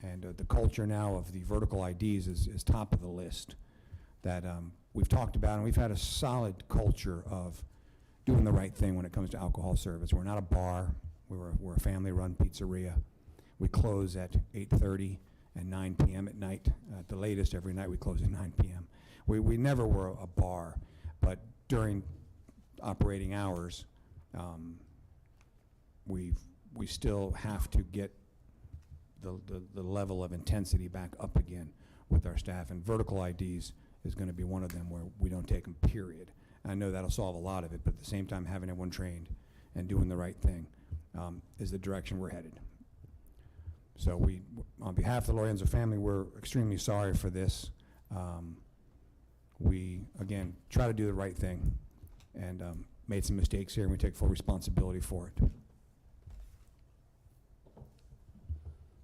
and the culture now of the vertical IDs is top of the list that we've talked about, and we've had a solid culture of doing the right thing when it comes to alcohol service. We're not a bar. We're a family-run pizzeria. We close at 8:30 and 9 p.m. at night. At the latest, every night we close at 9 p.m. We never were a bar, but during operating hours, we still have to get the level of intensity back up again with our staff, and vertical IDs is going to be one of them where we don't take them, period. I know that'll solve a lot of it, but at the same time, having everyone trained and doing the right thing is the direction we're headed. So we, on behalf of the Lorenzo family, we're extremely sorry for this. We, again, try to do the right thing and made some mistakes here, and we take full responsibility for it.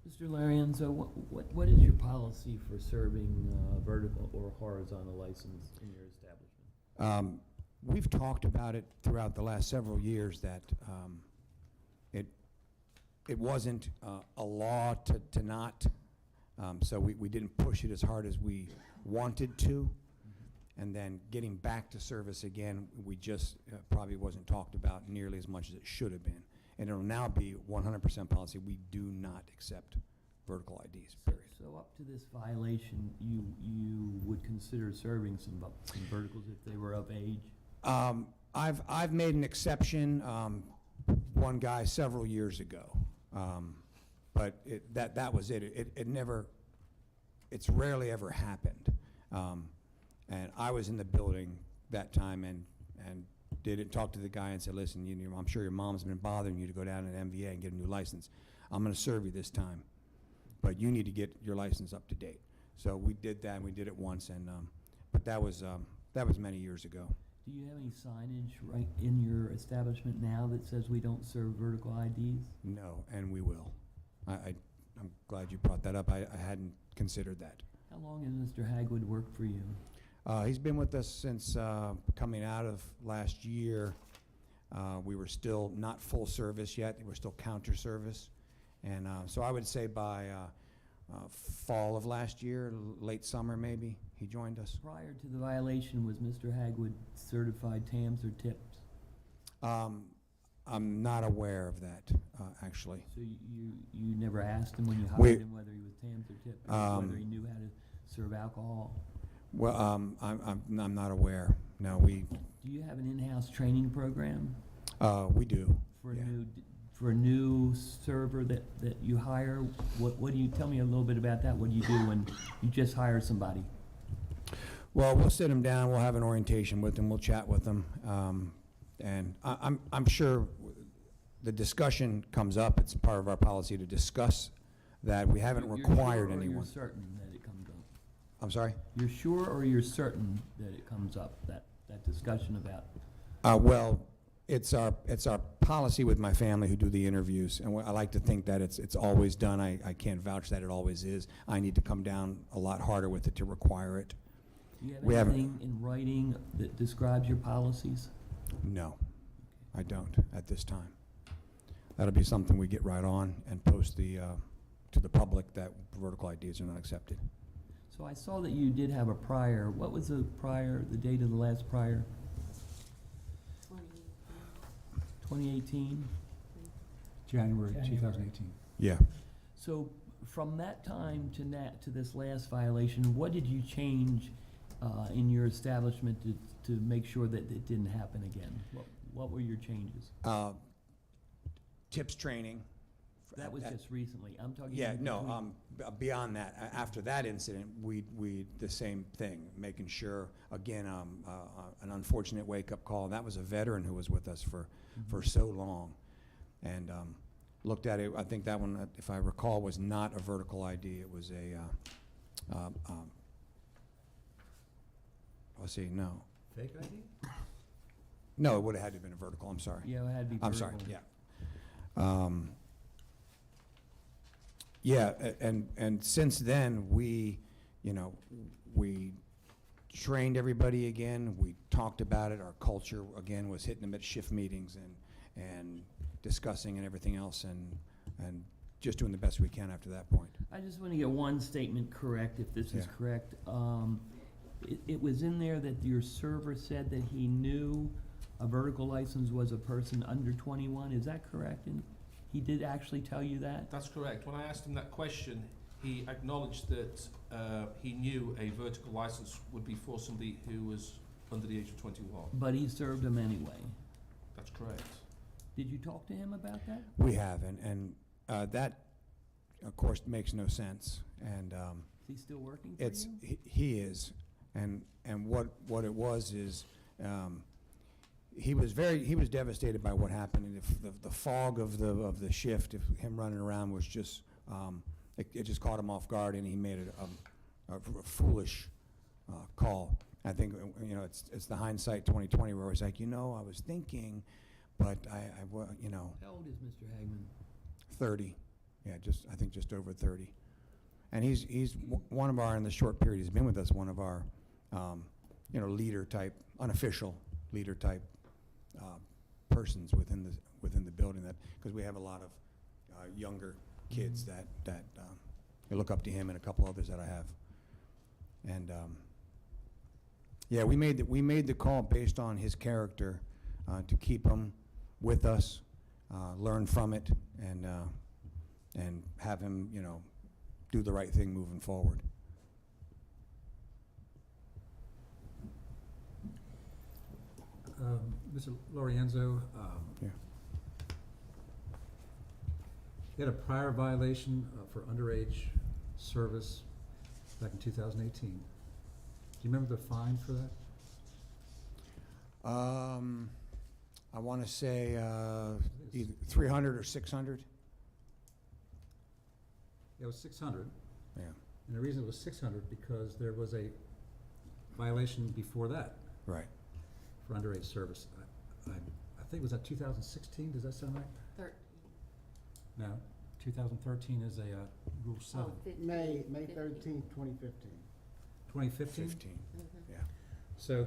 Mr. Lorenzo, what is your policy for serving vertical or horizontal license in your establishment? We've talked about it throughout the last several years that it wasn't a law to not, so we didn't push it as hard as we wanted to. And then getting back to service again, we just probably wasn't talked about nearly as much as it should have been. And it'll now be 100% policy. We do not accept vertical IDs, period. So up to this violation, you would consider serving some verticals if they were of age? I've made an exception, one guy several years ago, but that was it. It never, it's rarely ever happened. And I was in the building that time and did talk to the guy and said, listen, I'm sure your mom's been bothering you to go down to an MVA and get a new license. I'm going to serve you this time, but you need to get your license up to date. So we did that, and we did it once, and but that was many years ago. Do you have any signage right in your establishment now that says we don't serve vertical IDs? No, and we will. I'm glad you brought that up. I hadn't considered that. How long has Mr. Hagwood worked for you? He's been with us since coming out of last year. We were still not full service yet. We were still counter service. And so I would say by fall of last year, late summer maybe, he joined us. Prior to the violation, was Mr. Hagwood certified TAMS or TIPS? I'm not aware of that, actually. So you never asked him when you We- hired him whether he was TAMS or TIPS, or whether he knew how to serve alcohol? Well, I'm not aware. No, we Do you have an in-house training program we do. for Yeah. a new server that you hire? What do you, tell me a little bit about that. What do you do when you just hire somebody? Well, we'll sit them down. We'll have an orientation with them. We'll chat with them, and I'm sure the discussion comes up. It's part of our policy to discuss that. We haven't You're required sure or anyone. You're certain that it comes up? I'm sorry? You're sure or you're certain that it comes up, that discussion about? Well, it's our policy with my family who do the interviews, and I like to think that it's always done. I can't vouch that it always is. I need to come down a lot harder with it to require it. Do you have We haven't- anything in writing that describes your policies? No, I don't at this time. That'll be something we get right on and post to the public that vertical IDs are not accepted. So I saw that you did have a prior. What was the prior, the date of the last prior? 2018? January January. 2018. Yeah. So from that time to this last violation, what did you change in your establishment to make sure that it didn't happen again? What were your changes? Tips training. That was just recently. I'm talking. Yeah, in no, between. beyond that, after that incident, we the same thing, making sure, again, an unfortunate wake-up call. And that was a veteran who was with us for so long. And looked at it, I think that one, if I recall, was not a vertical ID. It was a, let's see, no. Fake ID? No, it would have had to have been a vertical, I'm sorry. Yeah, it had to be I'm sorry, vertical. yeah. Yeah, and since then, we trained everybody again. We talked about it. Our culture, again, was hitting them at shift meetings and discussing and everything else, and just doing the best we can after that point. I just want to get one statement correct, if this is Yeah. correct. It was in there that your server said that he knew a vertical license was a person under 21. Is that correct? And he did actually tell you that? That's correct. When I asked him that question, he acknowledged that he knew a vertical license would be for somebody who was under the age of 21. But he served him anyway. That's correct. Did you talk to him about that? We have, and that, of course, makes no sense. And Is he still working for it's you? he is, and what it was is. He was devastated by what happened, and if the fog of the shift, if him running around was just, it just caught him off guard, and he made a foolish call. I think it's the hindsight 2020 where it's like, I was thinking, but How old is Mr. Hagman? 30, yeah, I think just over 30, and he's one of our, in the short period he's been with us, one of our leader type, unofficial leader type persons within the building, that because we have a lot of younger kids that look up to him, and a couple others that I have. And yeah, we made the call based on his character to keep him with us, learn from it, and have him do the right thing moving forward. Mr. Lorenzo, Yeah. you had a prior violation for underage service back in 2018. Do you remember the fine for that? I want to say either 300 or 600. It was 600. Yeah. And the reason it was 600 because there was a violation before that Right. for underage service. I think it was that 2016. Does that sound right? 13. No, 2013 is a Rule 7. May 13th, 2015. 2015? 15, yeah. So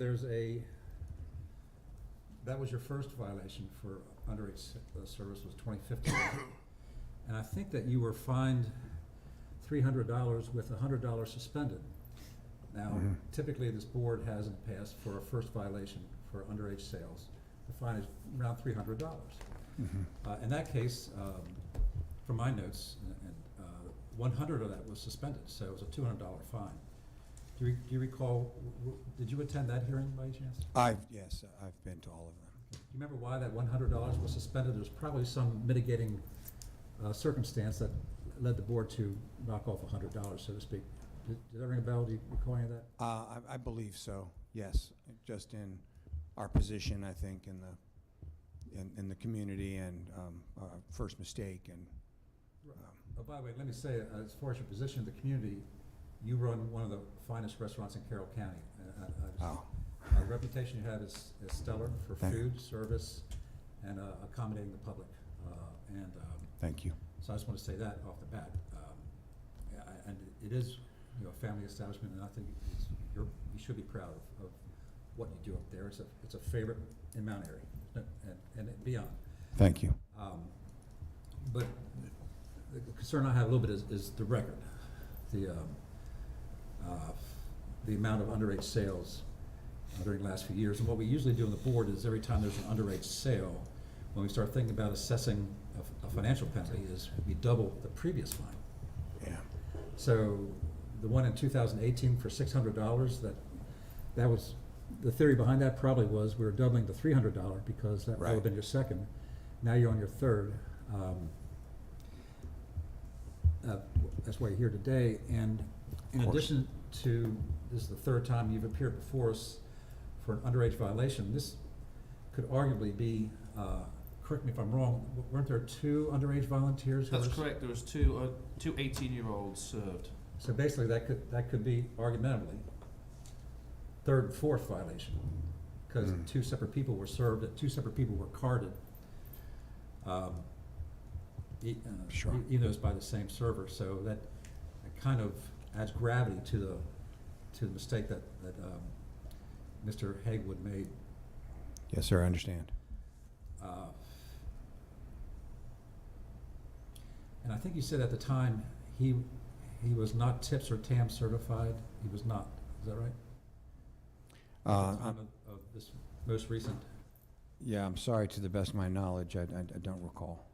that was your first violation for underage service was 2015. And I think that you were fined $300 with $100 suspended. Now, typically this board has in the past for a first violation for underage sales, the fine is around $300. In that case, from my notes, 100 of that was suspended, so it was a $200 fine. Do you recall, did you attend that hearing by any chance? Yes, I've been to all of them. Do you remember why that $100 was suspended? There's probably some mitigating circumstance that led the board to knock off $100, so to speak. Did that ring a bell? Do you recall any of that? I believe so, yes. Just in our position, I think, in the community and first mistake. And Oh, by the way, let me say, as far as your position in the community, you run one of the finest restaurants in Carroll County. The reputation you have is stellar for food, service, and accommodating the public. Thank you. So I just want to say that off the bat. And it is, a family establishment, and I think you should be proud of what you do up there. It's a favorite in Mount Airy and beyond. Thank you. But the concern I have a little bit is the record, the amount of underage sales during the last few years. And what we usually do on the board is every time there's an underage sale, when we start thinking about assessing a financial penalty, is we double the previous fine. Yeah. So the one in 2018 for $600, that was, the theory behind that probably was we were doubling the $300 because that would have been your second. Now you're on your third. That's why you're here today. And in addition to, this is the third time you've appeared before us for an underage violation, this could arguably be, correct me if I'm wrong, weren't there 2 underage volunteers? That's correct. There was two 18-year-olds served. So basically, that could be argumentably third and fourth violation, because 2 separate people were served, and 2 separate people were carded. Sure. Even though it's by the same server, so that kind of adds gravity to the mistake that Mr. Hagwood made. Yes, sir, I understand. And I think you said at the time he was not TIPS or TAM certified. He was not. Is that right? At the time of this most recent. Yeah, I'm sorry. To the best of my knowledge, I don't recall.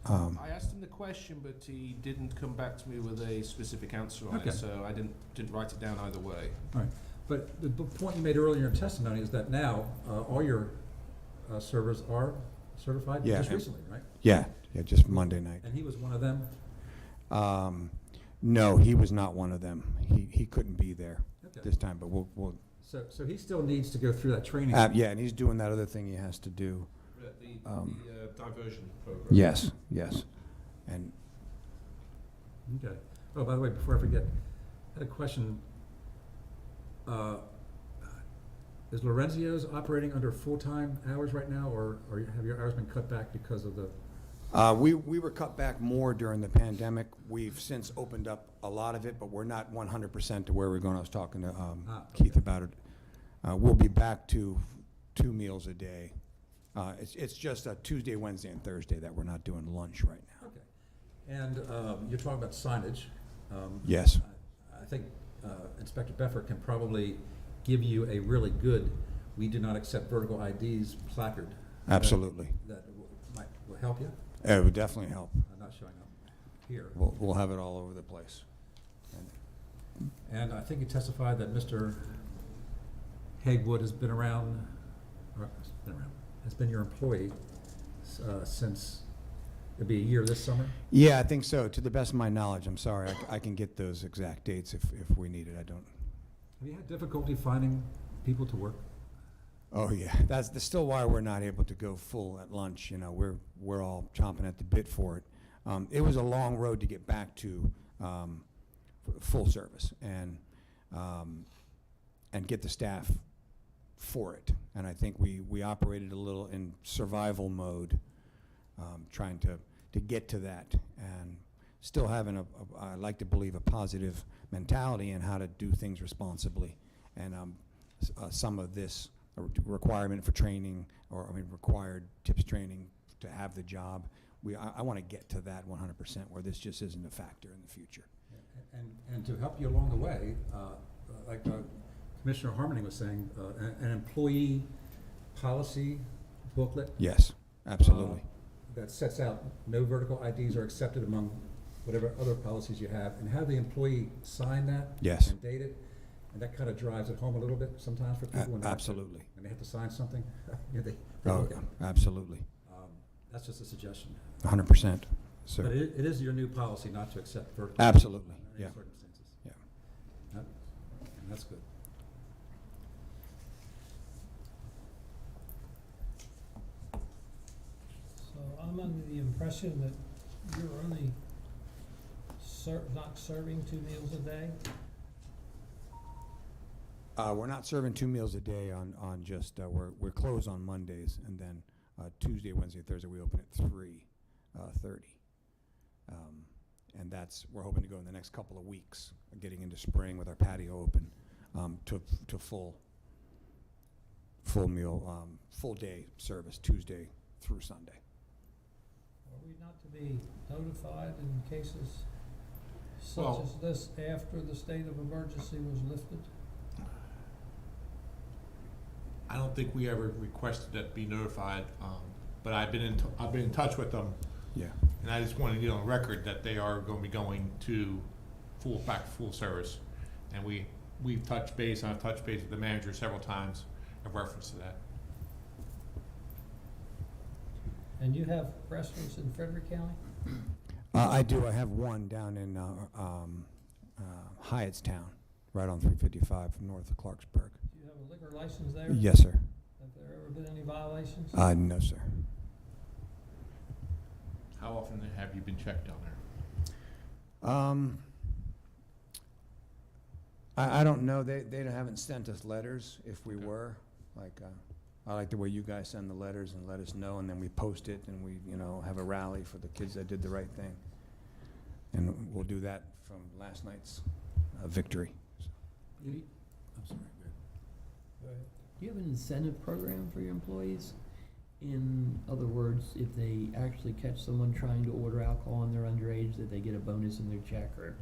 I asked him the question, but he didn't come back to me with a specific answer on it, so I didn't write it down either way. All right. But the point you made earlier in your testimony is that now all your servers are certified just recently, right? Yeah, just Monday night. And he was one of them? No, he was not one of them. He couldn't be there this time, but we'll So he still needs to go through that training? yeah, and he's doing that other thing he has to do. The diversion program. Yes. And Okay. Oh, by the way, before I forget, I had a question. Is Lorenzio's operating under full-time hours right now, or have your hours been cut back because of the? we were cut back more during the pandemic. We've since opened up a lot of it, but we're not 100% to where we're going. I was talking to Keith about it. We'll be back to 2 meals a day. It's just a Tuesday, Wednesday, and Thursday that we're not doing lunch right now. Okay. And you're talking about signage. Yes. I think Inspector Beffer can probably give you a really good, we do not accept vertical IDs placard. Absolutely. That will help you? It would definitely help. I'm not showing up here. We'll have it all over the place. And I think you testified that Mr. Hagwood has been around, has been your employee since, it'll be a year this summer? Yeah, I think so. To the best of my knowledge, I'm sorry, I can get those exact dates if we need it. I don't. Have you had difficulty finding people to work? Oh yeah, that's still why we're not able to go full at lunch. We're all chomping at the bit for it. It was a long road to get back to full service and get the staff for it. And I think we operated a little in survival mode, trying to to get to that, and still having I like to believe, a positive mentality in how to do things responsibly. And some of this requirement for training, required tips training to have the job, I want to get to that 100% where this just isn't a factor in the future. And to help you along the way, like Commissioner Harmony was saying, an employee policy booklet. Yes, absolutely. That sets out no vertical IDs are accepted among whatever other policies you have, and have the employee sign that. Yes. And date it, and that kind of drives it home a little bit sometimes for people. Absolutely. When they have to sign something, they Oh, look at it. absolutely. That's just a suggestion. 100%, sir. But it is your new policy not to accept vertical. Absolutely, under any yeah. circumstances. Yeah. That's good. So I'm under the impression that you're only not serving 2 meals a day? We're not serving 2 meals a day on just, we're closed on Mondays, and then Tuesday, Wednesday, Thursday, we open at 3:30. And we're hoping to go in the next couple of weeks, getting into spring with our patio open, to full meal, full day service, Tuesday through Sunday. Are we not to be notified in cases such Well- as this after the state of emergency was lifted? I don't think we ever requested that be notified, but I've been in touch with them. Yeah. And I just want to get on record that they are going to be going to back to full service. And we've touched base, and I've touched base with the manager several times in reference to that. And you have restaurants in Frederick County? I do. I have one down in Hyattstown, right on 355 north of Clarksburg. Do you have a liquor license there? Yes, sir. Have there ever been any violations? No, sir. How often have you been checked down there? I don't know. They haven't sent us letters. If we were, I like the way you guys send the letters and let us know, and then we post it, and we have a rally for the kids that did the right thing. And we'll do that from last night's victory. I'm sorry, Greg. Go ahead. Do you have an incentive program for your employees? In other words, if they actually catch someone trying to order alcohol and they're underage, that they get a bonus in their check, or?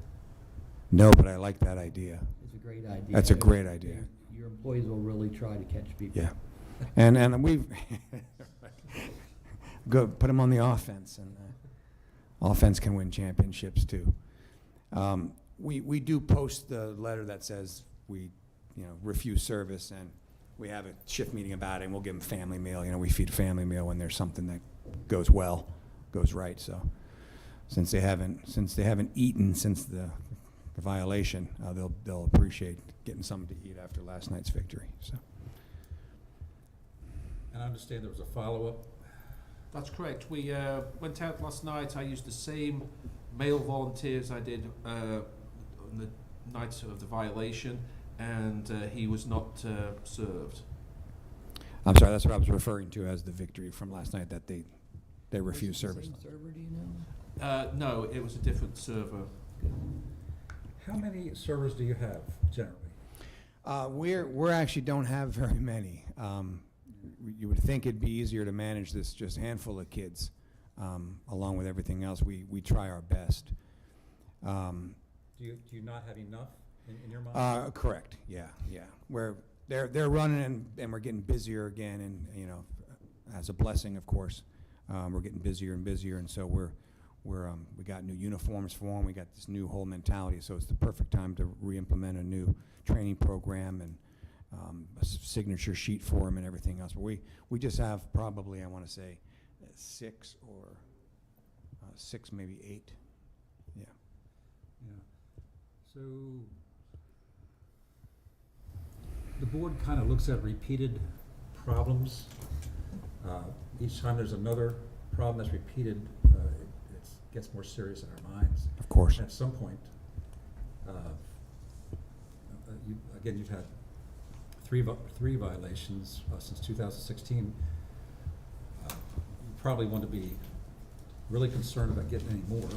No, but I like that idea. It's a great idea. That's a great idea. Your employees will really try to catch people. Yeah. And we've go put them on the offense, and offense can win championships too. We do post the letter that says we refuse service, and we have a shift meeting about it, and we'll give them family meal. We feed family meal when there's something that goes right. So since they haven't eaten since the violation, they'll appreciate getting something to eat after last night's victory. So. And I understand there was a follow-up. That's correct. We went out last night. I used the same male volunteers I did on the night of the violation, and he was not served. I'm sorry, that's what I was referring to as the victory from last night, that they refused service. Same server, do you know? No, it was a different server. How many servers do you have generally? We actually don't have very many. You would think it'd be easier to manage this just handful of kids, along with everything else. We try our best. Do you not have enough in your mind? Correct. Yeah. They're running, and we're getting busier again, and as a blessing, of course, we're getting busier and busier, and so we got new uniforms for them. We got this new whole mentality, so it's the perfect time to re-implement a new training program and a signature sheet for them and everything else. But we just have probably, I want to say, 6, maybe 8. Yeah. So the board kind of looks at repeated problems. Each time there's another problem that's repeated, it gets more serious in our minds. Of course. At some point, you've had three violations since 2016. You probably want to be really concerned about getting any more.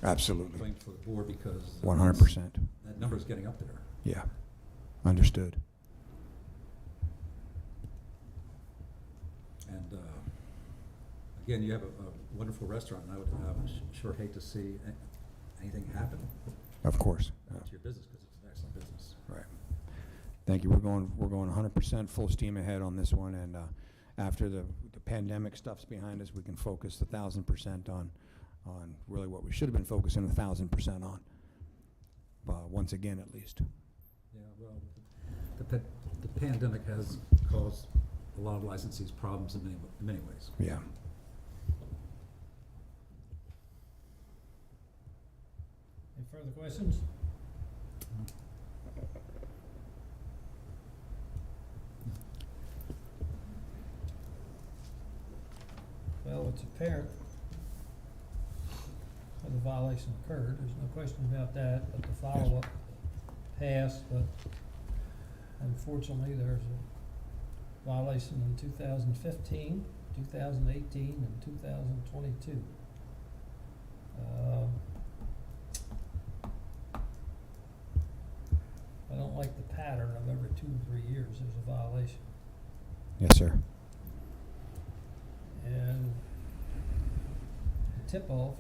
Absolutely. Claim for the board because. 100%. That number's getting up there. Yeah, understood. And, again, you have a wonderful restaurant, and I would sure hate to see anything happen Of course. to your business, because it's an excellent business. Right. Thank you. We're going 100% full steam ahead on this one, and after the pandemic stuff's behind us, we can focus 1,000% on really what we should have been focusing 1,000% on. Once again, at least. Yeah, well, the pandemic has caused a lot of licensees problems in many ways. Yeah. Any further questions? Well, it's apparent that the violation occurred, there's no question about that, but the follow-up passed, but unfortunately, there's a violation in 2015, 2018, and 2022. I don't like the pattern of every 2 or 3 years there's a violation. Yes, sir. And the tip-off,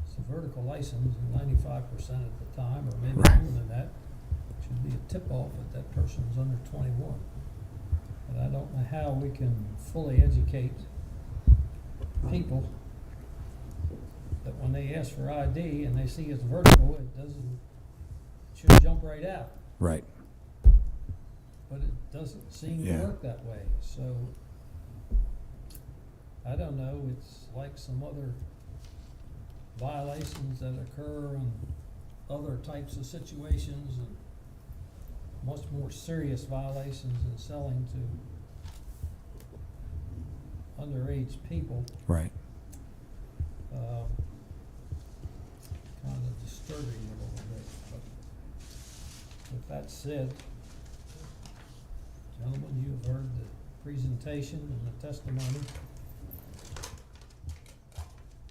it's a vertical license, and 95% of the time, or maybe Right. more than that, should be a tip-off that that person's under 21. And I don't know how we can fully educate people that when they ask for ID and they see it's vertical, it should jump right out. Right. But it doesn't seem to Yeah. work that way, so I don't know, it's like some other violations that occur in other types of situations, and much more serious violations than selling to underage people. Right. Kind of disturbing a little bit, but with that said, gentlemen, you have heard the presentation and the testimony.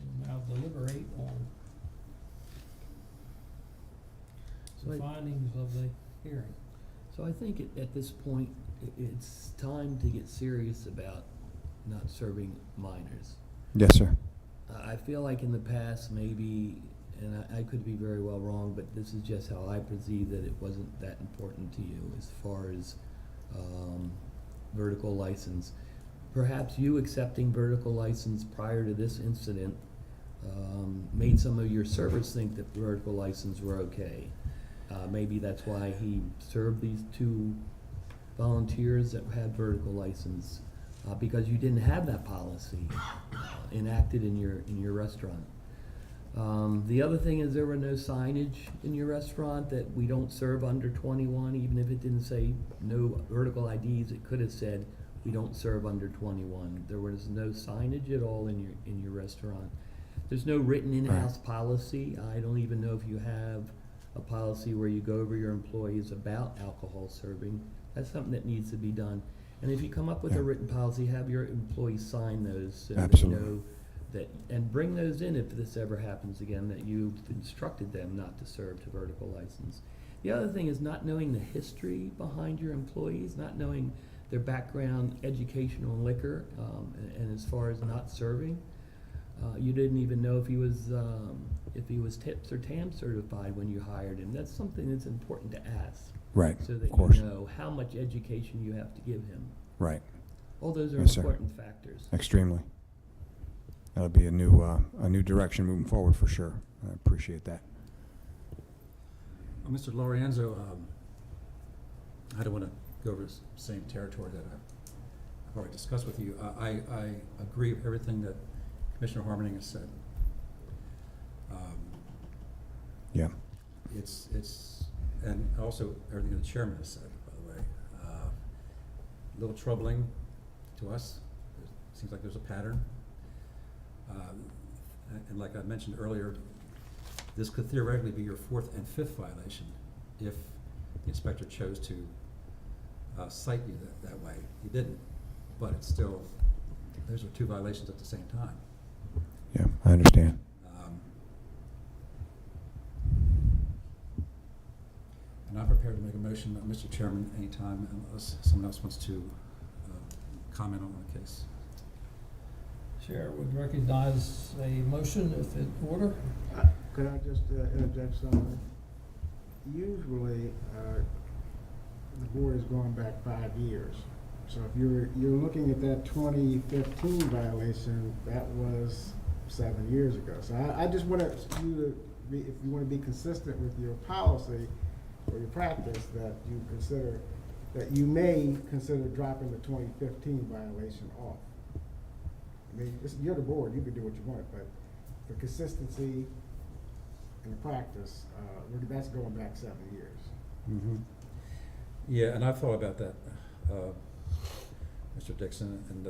We'll now deliberate on So the findings of the hearing. So I think at this point, it's time to get serious about not serving minors. Yes, sir. I feel like in the past, maybe, and I could be very well wrong, but this is just how I perceive that it wasn't that important to you as far as vertical license. Perhaps you accepting vertical license prior to this incident made some of your servers think that vertical license were okay. Maybe that's why he served these 2 volunteers that had vertical license, because you didn't have that policy enacted in your restaurant. The other thing is there were no signage in your restaurant that we don't serve under 21, even if it didn't say no vertical IDs, it could have said we don't serve under 21. There was no signage at all in your restaurant. There's no written in-house policy. I don't even know if you have a policy where you go over your employees about alcohol serving. That's something that needs to be done. And if you come up with a written policy, have your employees sign those so they know that, and bring those in if this ever happens again, that you've instructed them not to serve to vertical license. The other thing is not knowing the history behind your employees, not knowing their background, educational in liquor, and as far as not serving. You didn't even know if he was TIPS or TAM certified when you hired him. That's something that's important to ask. Right, So that of course. you know how much education you have to give him. Right. All those are Yes, sir. important factors. Extremely. That'll be a new direction moving forward for sure. I appreciate that. Mr. Lorenzo, I don't want to go over the same territory that I've already discussed with you. I agree with everything that Commissioner Harmoning has said. Yeah. It's, and also everything the chairman has said, by the way. A little troubling to us. It seems like there's a pattern. And like I mentioned earlier, this could theoretically be your 4th and 5th violation if the inspector chose to cite you that way. He didn't, but it's still, those are 2 violations at the same time. Yeah, I understand. And I'm prepared to make a motion, Mr. Chairman, anytime, unless someone else wants to comment on the case. Chair would recognize a motion if in order. Could I just interject something? Usually, the board is going back 5 years. So if you're looking at that 2015 violation, that was 7 years ago. So I just wanted you to be, if you want to be consistent with your policy or your practice, that you consider, that you may consider dropping the 2015 violation off. I mean, you're the board, you can do what you want, but for consistency in the practice, that's going back 7 years. Mm-hmm. Yeah, and I've thought about that, Mr. Dixon, and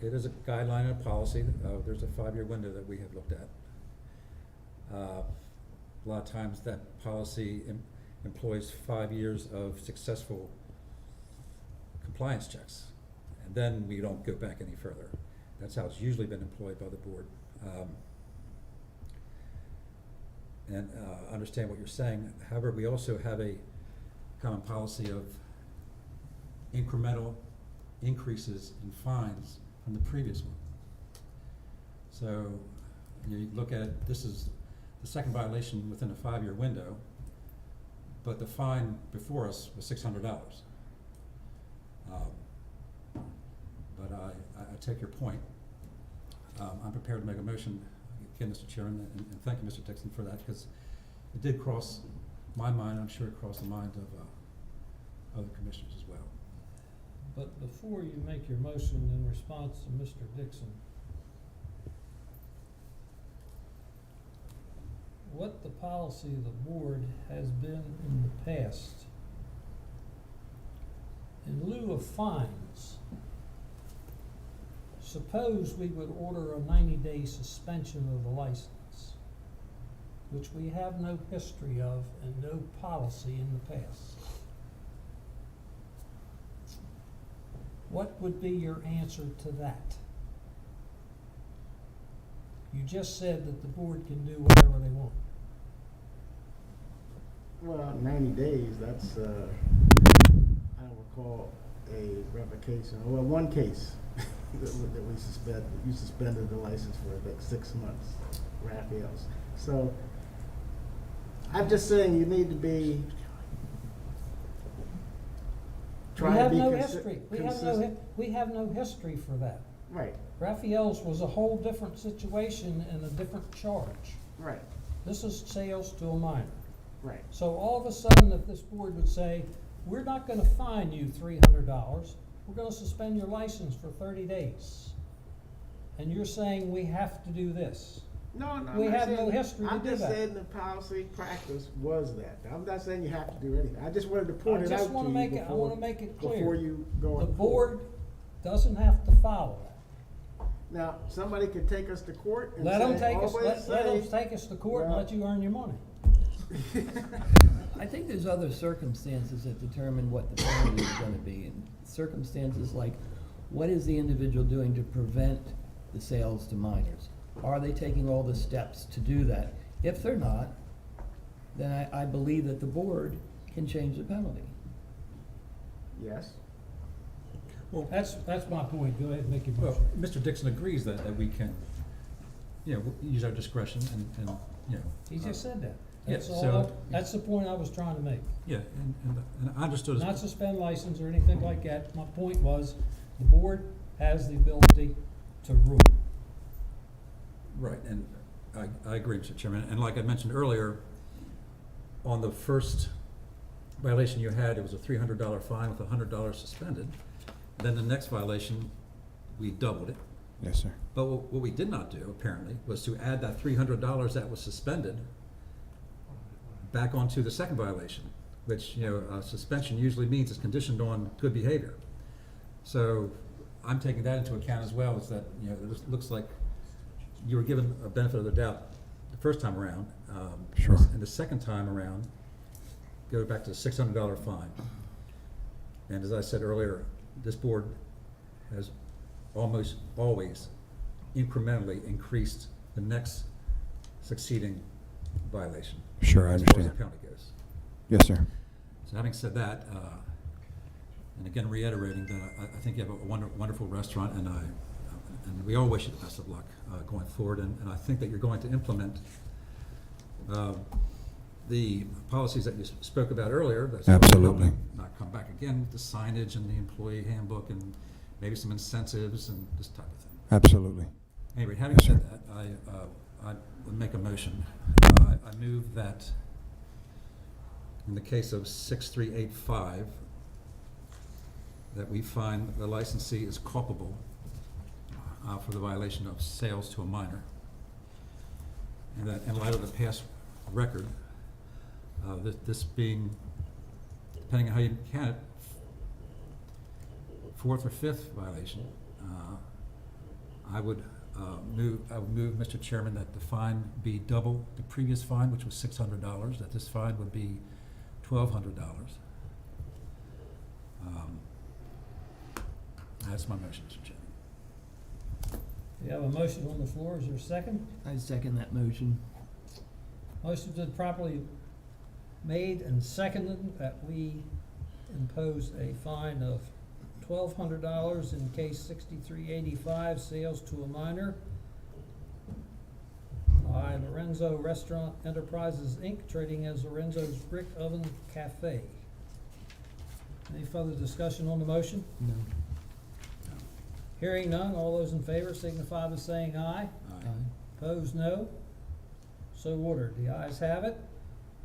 it is a guideline and a policy. There's a 5-year window that we have looked at. A lot of times that policy employs 5 years of successful compliance checks, and then we don't go back any further. That's how it's usually been employed by the board. And understand what you're saying. However, we also have a common policy of incremental increases in fines from the previous one. So you look at, this is the second violation within a 5-year window, but the fine before us was $600. But I take your point. I'm prepared to make a motion, again, Mr. Chairman, and thank you, Mr. Dixon, for that, because it did cross my mind, I'm sure it crossed the mind of other commissioners as well. But before you make your motion in response to Mr. Dixon, what the policy of the board has been in the past, in lieu of fines, suppose we would order a 90-day suspension of the license, which we have no history of and no policy in the past. What would be your answer to that? You just said that the board can do whatever they want. Well, 90 days, that's, I don't recall a revocation, well, one case that we suspended, you suspended the license for like 6 months, Raphael's. So, I'm just saying you need to be, We have no history. We have no history for that. Right. Raphael's was a whole different situation and a different charge. Right. This is sales to a minor. Right. So all of a sudden, if this board would say, we're not gonna fine you $300, we're gonna suspend your license for 30 days. And you're saying we have to do this. No, We have no history to do I'm just that. saying the policy practice was that. I'm not saying you have to do anything. I just wanted to point I it out just to wanna you make before, it, I wanna make it clear. before you go The on board doesn't have to follow that. Now, somebody could take us to court and Let them say, take us, always let them say, take us to court and well- let you earn your money. I think there's other circumstances that determine what the penalty is gonna be, and circumstances like, what is the individual doing to prevent the sales to minors? Are they taking all the steps to do that? If they're not, then I believe that the board can change the penalty. Yes. Well, That's my point. Go ahead and make your well, motion. Mr. Dixon agrees that we can, use our discretion and He just said that. Yeah, That's all, so- that's the point I was trying to make. Yeah, and I understood. Not suspend license or anything like that. My point was, the board has the ability to rule. Right, and I agree, Mr. Chairman, and like I mentioned earlier, on the first violation you had, it was a $300 fine with $100 suspended. Then the next violation, we doubled it. Yes, sir. But what we did not do, apparently, was to add that $300 that was suspended back onto the second violation, which, suspension usually means it's conditioned on good behavior. So I'm taking that into account as well, is that, it looks like you were given a benefit of the doubt the first time around. Sure. And the second time around, go back to the $600 fine. And as I said earlier, this board has almost always incrementally increased the next succeeding violation. Sure, I as far as the understand. penalty goes. Yes, sir. So having said that, and again reiterating that I think you have a wonderful restaurant, and we all wish you the best of luck going forward, and I think that you're going to implement the policies that you spoke about earlier. That's Absolutely. not come back again, the signage and the employee handbook and maybe some incentives and this type of thing. Absolutely. Anyway, having Yes, said sir. that, I would make a motion. I move that in the case of 6385, that we find the licensee is culpable for the violation of sales to a minor. And that in light of the past record, this being, depending on how you count it, fourth or fifth violation, I would move, Mr. Chairman, that the fine be double the previous fine, which was $600, that this fine would be $1,200. That's my motion, Mr. Chairman. We have a motion on the floor. Is there a second? I second that motion. Motion's been properly made and seconded that we impose a fine of $1,200 in case 6385, sales to a minor, by Lorenzo Restaurant Enterprises, Inc., trading as Lorenzo's Brick Oven Cafe. Any further discussion on the motion? No. Hearing none, all those in favor signify by saying aye. Aye. Opposed, no. So ordered. The ayes have it.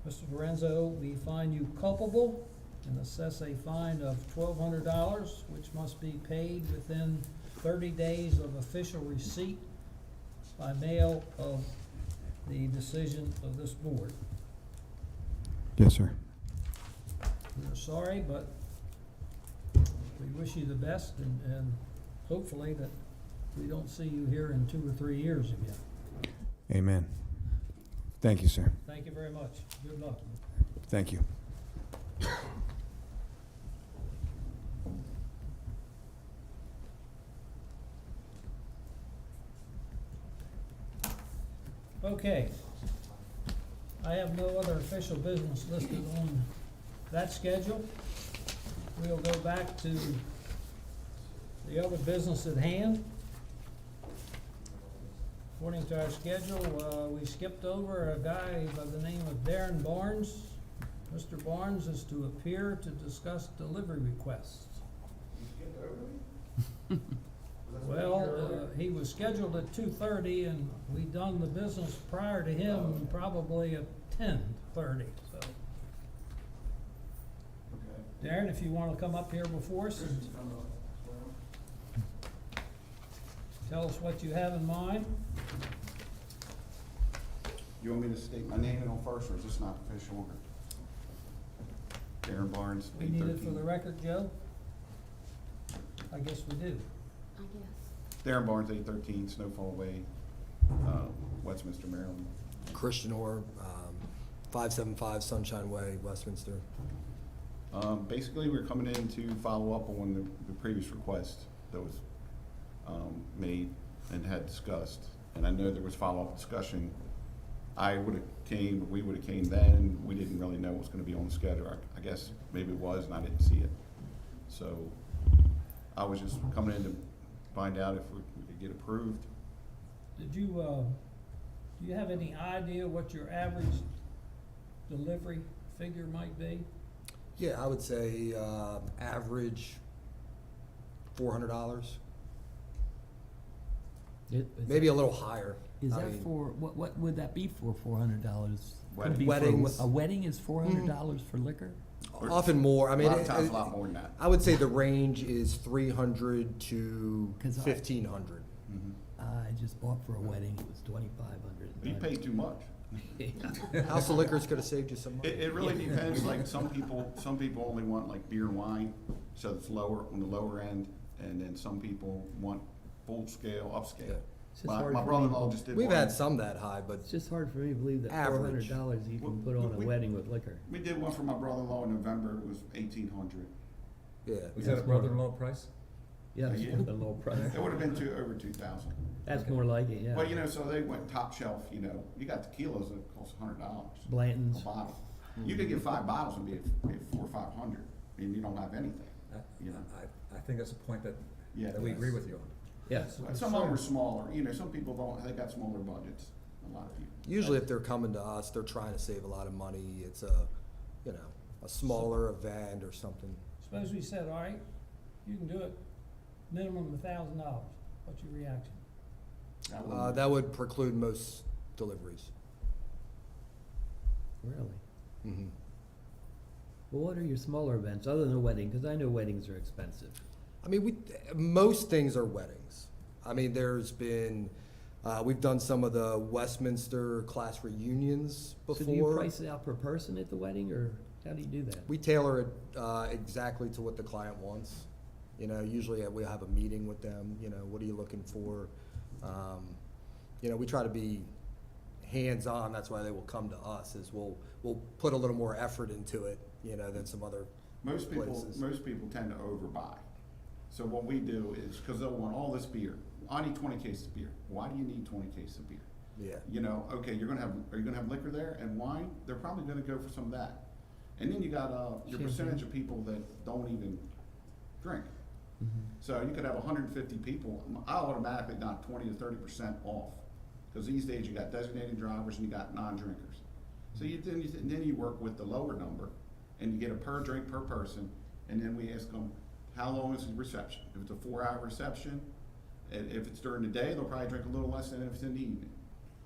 Mr. Lorenzo, we find you culpable and assess a fine of $1,200, which must be paid within 30 days of official receipt by mail of the decision of this board. Yes, sir. We're sorry, but we wish you the best, and hopefully that we don't see you here in 2 or 3 years again. Amen. Thank you, sir. Thank you very much. Good luck. Thank you. Okay. I have no other official business listed on that schedule. We'll go back to the other business at hand. According to our schedule, we skipped over a guy by the name of Darren Barnes. Mr. Barnes is to appear to discuss delivery requests. Well, he was scheduled at 2:30, and we done the business prior to him probably at 10:30, so. Darren, if you wanna come up here before us and tell us what you have in mind. You want me to state my name on first, or is this not official? Darren Barnes, We need it for the record, Joe? I guess we do. I guess. Darren Barnes, 813 Snowfall Way, Westminster, Maryland. Christian Orr, 575 Sunshine Way, Westminster. Basically, we're coming in to follow up on the previous request that was made and had discussed. And I know there was follow-up discussion. We would've came then. We didn't really know what was gonna be on the schedule. I guess maybe it was, and I didn't see it. So I was just coming in to find out if we could get approved. Did you, do you have any idea what your average delivery figure might be? Yeah, I would say average $400. Maybe a little higher. Is I that mean, for, what would that be for $400? Wedding. Could be for a Weddings. a wedding is $400 for liquor? Often more. I mean, A lot of times, a lot more than that. I would say the range is 300 to 'Cause 1,500. I just bought for a wedding, it was $2,500. You paid too much. House of Liquors could have saved you some money. It really depends, like some people only want like beer and wine, so it's lower, on the lower end, and then some people want full scale, upscale. Yeah. It's just My hard for me. brother-in-law just did one. We've had some that high, but It's just hard for me to believe that Average. $400 you can put on a We- wedding with liquor. We did one for my brother-in-law in November, it was 1,800. yeah. Was that a brother-in-law price? Yeah, a it's year. a little price. It would have been over 2,000. That's more like it, yeah. But, you know, so they went top shelf, you know, you got tequilas that cost $100. Blanton's. A bottle. You could get 5 bottles and be at 400 or 500, and you don't have anything, you know. I think that's a point that, Yeah, that we agree with you on. Yes. But some of them are smaller, you know, some people don't, they got smaller budgets, a lot of people. Usually if they're coming to us, they're trying to save a lot of money. It's a, you know, a smaller event or something. Suppose we said, all right, you can do it, minimum $1,000. What's your reaction? That would preclude most deliveries. Really? Mm-hmm. Well, what are your smaller events, other than a wedding? Because I know weddings are expensive. I mean, most things are weddings. I mean, there's been, we've done some of the Westminster class reunions before. So do you price it out per person at the wedding, or how do you do that? We tailor it exactly to what the client wants. You know, usually we have a meeting with them, you know, what are you looking for? You know, we try to be hands-on, that's why they will come to us, is we'll put a little more effort into it, you know, than some other Most places. people tend to overbuy. So what we do is, because they'll want all this beer, I need 20 cases of beer. Why do you need 20 cases of beer? Yeah. You know, okay, are you gonna have liquor there and wine? They're probably gonna go for some of that. And then you got, your percentage of people that don't even drink. So you could have 150 people, I automatically knock 20 to 30% off. Because these days you got designated drivers and you got non-drinkers. So then you work with the lower number and you get a per drink per person, and then we ask them, how long is the reception? If it's a 4-hour reception, and if it's during the day, they'll probably drink a little less than if it's in the evening.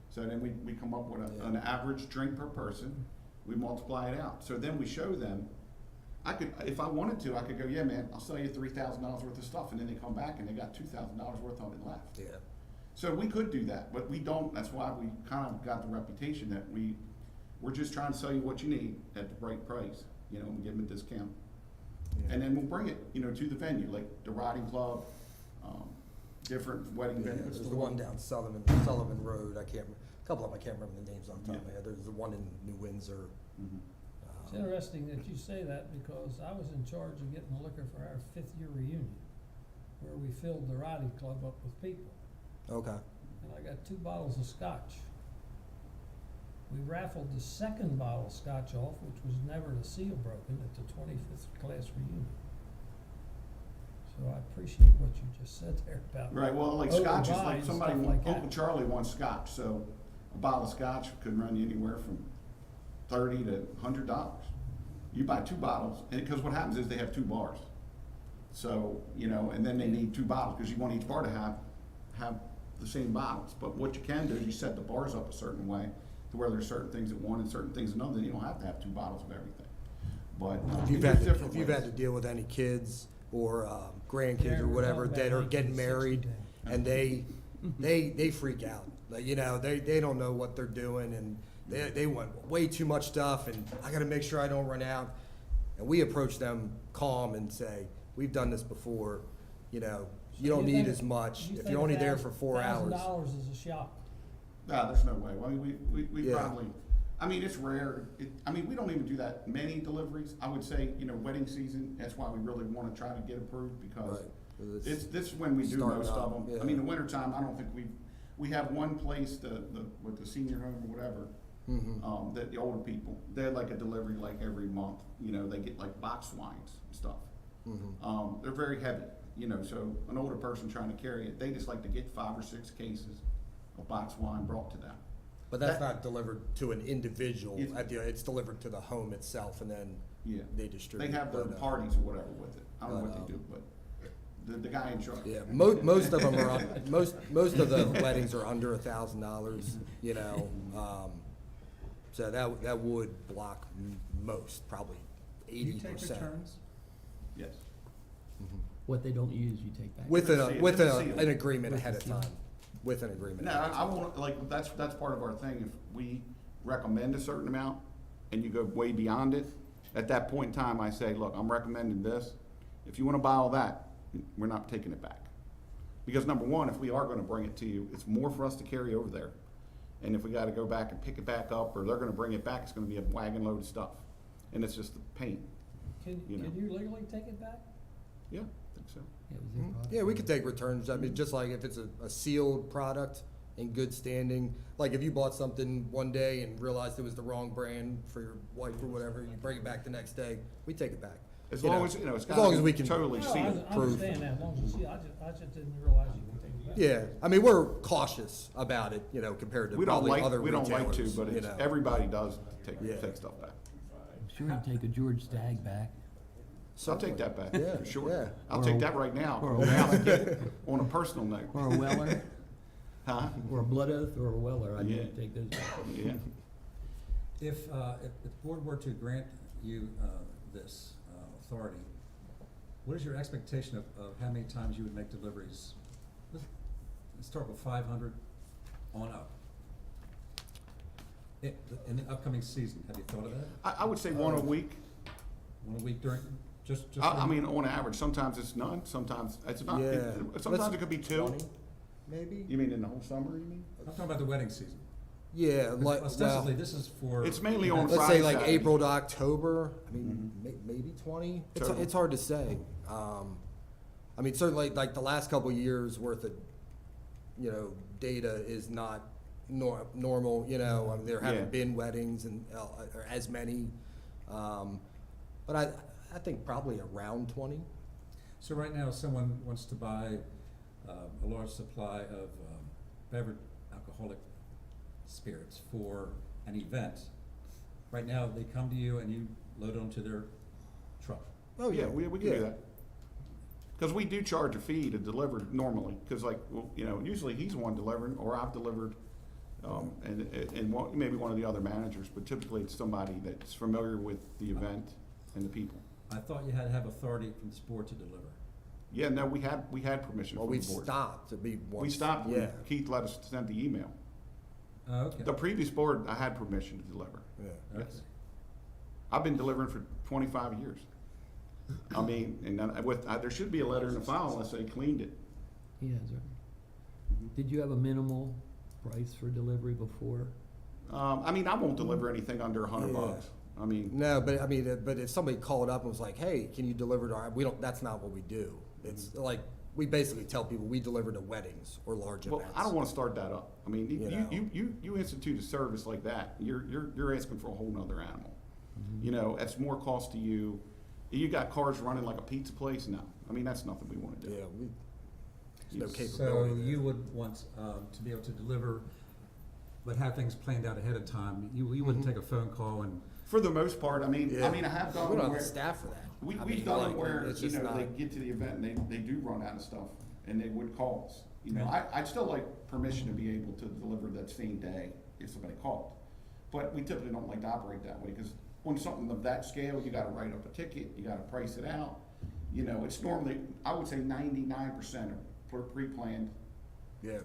So then we come up with an average drink per person, we multiply it out. So then we show them, if I wanted to, I could go, yeah man, I'll sell you $3,000 worth of stuff, and then they come back and they got $2,000 worth of it left. Yeah. So we could do that, but we don't. That's why we kind of got the reputation that we're just trying to sell you what you need at the right price, you know, and give them a discount. Yeah. And then we'll bring it, you know, to the venue, like the Riding Club, different wedding Yeah, venues. there's the one down Sullivan Road, a couple of them, I can't remember the names on top of my head. There's the one in New Windsor. It's interesting that you say that, because I was in charge of getting the liquor for our 5th-year reunion, where we filled the Riding Club up with people. Okay. And I got 2 bottles of scotch. We raffled the 2nd bottle of scotch off, which was never the seal broken, at the 25th class reunion. So I appreciate what you just said there about. Right, well, like scotch is overbuying like and somebody, stuff like that. Uncle Charlie wants scotch, so a bottle of scotch could run you anywhere from $30 to $100. You buy 2 bottles, and because what happens is they have 2 bars. So, you know, and then they need 2 bottles, because you want each bar to have the same bottles. But what you can do is you set the bars up a certain way to where there's certain things at one and certain things at another, then you don't have to have 2 bottles of everything. But If you've there's had, different if you've ways. had to deal with any kids or grandkids Yeah, or we're whatever talking that about are getting 1960 married, then. and they freak out. Like, you know, they don't know what they're doing, and they want way too much stuff, and I gotta make sure I don't run out. And we approach them calm and say, we've done this before, you know, you don't need as much if you're only there for 4 hours. $1,000 is a shock. No, there's no way. Well, we Yeah. probably, I mean, it's rare. We don't even do that many deliveries. I would say, you know, wedding season, that's why we really want to try to get approved, because Right. 'Cause this is when we do starting most of up, them. yeah. I mean, the wintertime, I don't think we have one place, with the senior home or whatever, that the older people, they're like a delivery like every month. You know, they get like box wines and stuff. They're very heavy, you know, so an older person trying to carry it, they just like to get 5 or 6 cases of box wine brought to them. But that's not delivered to an individual, it's delivered to the home itself, and then Yeah. they distribute. They have their but, parties or whatever with it. I don't know what they do, but the guy in charge. Yeah, most of them are, most of the weddings are under $1,000, you know, so that would block most, probably 80%. Yes. What they don't use, you take back. With With the seal. an agreement With ahead the of seal. time, with an agreement. No, ahead of I time. won't, like, that's part of our thing. If we recommend a certain amount and you go way beyond it, at that point in time, I say, look, I'm recommending this. If you wanna buy all that, we're not taking it back. Because number one, if we are gonna bring it to you, it's more for us to carry over there. And if we gotta go back and pick it back up, or they're gonna bring it back, it's gonna be a wagon load of stuff. And it's just a pain. Can You know. you legally take it back? Yeah, think so. Yeah, it was their product. Yeah, we could take returns. I mean, just like if it's a sealed product in good standing, like if you bought something one day and realized it was the wrong brand for your wife or whatever, you bring it back the next day, we take it back. As You long know, as, you know, it's as gotta long be as we can totally No, sealed. I prove. understand that, as long as you see, I just didn't realize you could take it back. Yeah, I mean, we're cautious about it, you know, compared to We don't probably like, other we don't retailers. like to, but you it's, know. everybody does Yeah. take stuff back. I'm sure you'd take a George Stagg back. I'll take that back, Yeah, for sure. yeah. I'll Or take a- that right now. or a Now, Weller. on a personal note. Or a Weller, Huh? or a Blood Oath, or a Weller, I'd Yeah. take those back. Yeah. If the board were to grant you this authority, what is your expectation of how many times you would make deliveries? Let's start with 500 on up. In the upcoming season, have you thought of that? I would say one a week. One a week during, just. I mean, on average, sometimes it's none, sometimes it's not. Yeah. Sometimes it could be 2. 20, maybe? You mean in the whole summer, you mean? I'm talking about the wedding season. Yeah, like, Ostensibly, well, this is for. It's mainly on let's Friday, say like Saturday. April to October, I mean, maybe 20. Total. It's hard to say. I mean, certainly like the last couple of years worth of, you know, data is not normal, you know, I mean, there Yeah. haven't been weddings and, or as many. But I think probably around 20. So right now, if someone wants to buy a large supply of beverage alcoholic spirits for an event, right now, they come to you and you load it onto their truck. Oh, Yeah, we can yeah. do that. Because we do charge a fee to deliver normally, because like, well, you know, usually he's the one delivering, or I've delivered, and maybe one of the other managers, but typically it's somebody that's familiar with the event and the people. I thought you had to have authority from this board to deliver. Yeah, no, we had permission Well, from we the board. stopped to be We once. stopped when Yeah. Keith let us send the email. Okay. The previous board, I had permission to deliver. Yeah. Okay. Yes. I've been delivering for 25 years. I mean, and then there should be a letter in the file unless they cleaned it. He has, right? Did you have a minimal price for delivery before? I mean, I won't deliver anything under $100. Yeah. I mean, No, but I mean, but if somebody called up and was like, "Hey, can you deliver to our?" We don't. That's not what we do. It's like we basically tell people we deliver to weddings or large well, events. I don't want to start that up. I mean, You know. you institute a service like that, you're asking for a whole nother animal. Mm-hmm. You know, it's more cost to you. You got cars running like a pizza place? No. I mean, that's nothing we want to do. Yeah, there's no So capability. there. you would want to be able to deliver, but have things planned out ahead of time. You wouldn't take a phone call and. For the most part, I mean, Yeah. I have done We don't have where the staff for that. we've mean, done like, it where it's you just know they not- get to the event and they do run out of stuff and they would call us. You know, Yeah. I'd still like permission to be able to deliver that same day if somebody called, but we typically don't like to operate that way because on something of that scale, you got to write up a ticket, you got to price it out. You know, it's normally I would say 99% are pre-planned. Yeah.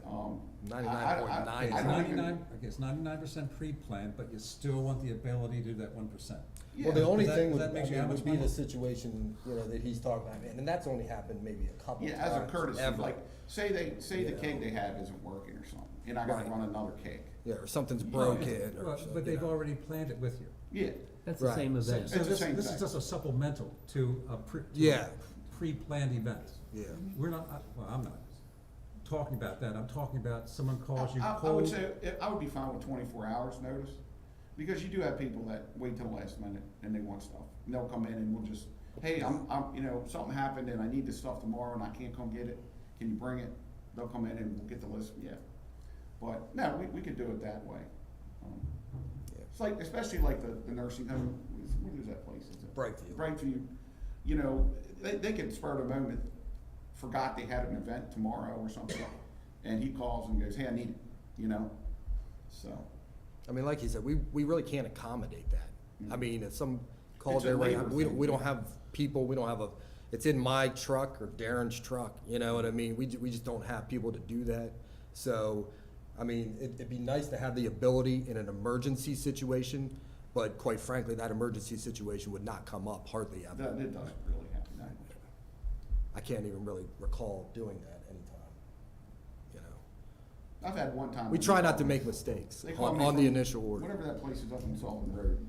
99.9. I It's don't even- 99, I guess 99% pre-planned, but you still want the ability to do that 1%. Well, the only That- thing that makes you how much would be money? the situation, you know, that he's talking about, and that's only happened maybe a couple Yeah, of times. as a courtesy, ever. like, say the Yeah. keg they have isn't working or something, and I gotta Right. run another keg. Yeah, or something's Yeah, broken or well, something. but they've you know. already planned it with you. Yeah. That's the Right. same So event. It's the this same this is thing. just a supplemental to a Yeah. pre-planned event. Yeah. We're not, well, I'm not talking about that. I'm talking about someone calls you I would cold. say, I would be fine with 24 hours notice, because you do have people that wait till the last minute and they want stuff. And they'll come in and we'll just, hey, I'm, you know, something happened and I need this stuff tomorrow and I can't come get it. Can you bring it? They'll come in and we'll get the list, yeah. But, no, we could do it that way. Yeah. It's like, especially like the nursing home, what is that place? Is it Brightview. Brightview, you know, they could spur the moment, forgot they had an event tomorrow or something, and he calls and goes, hey, I need it, you know, so. I mean, like you said, we really can't accommodate that. I mean, if some calls It's a there, labor we thing, don't yeah. have people, we don't have it's in my truck or Darren's truck, you know what I mean? We just don't have people to do that. So, I mean, it'd be nice to have the ability in an emergency situation, but quite frankly, that emergency situation would not come up hardly ever. That, it doesn't really happen that much. I can't even really recall doing that anytime, you know? I've had one time. We when try they not called to me- make mistakes they called on me the from initial order. Whatever that place is up in Sullivan Road,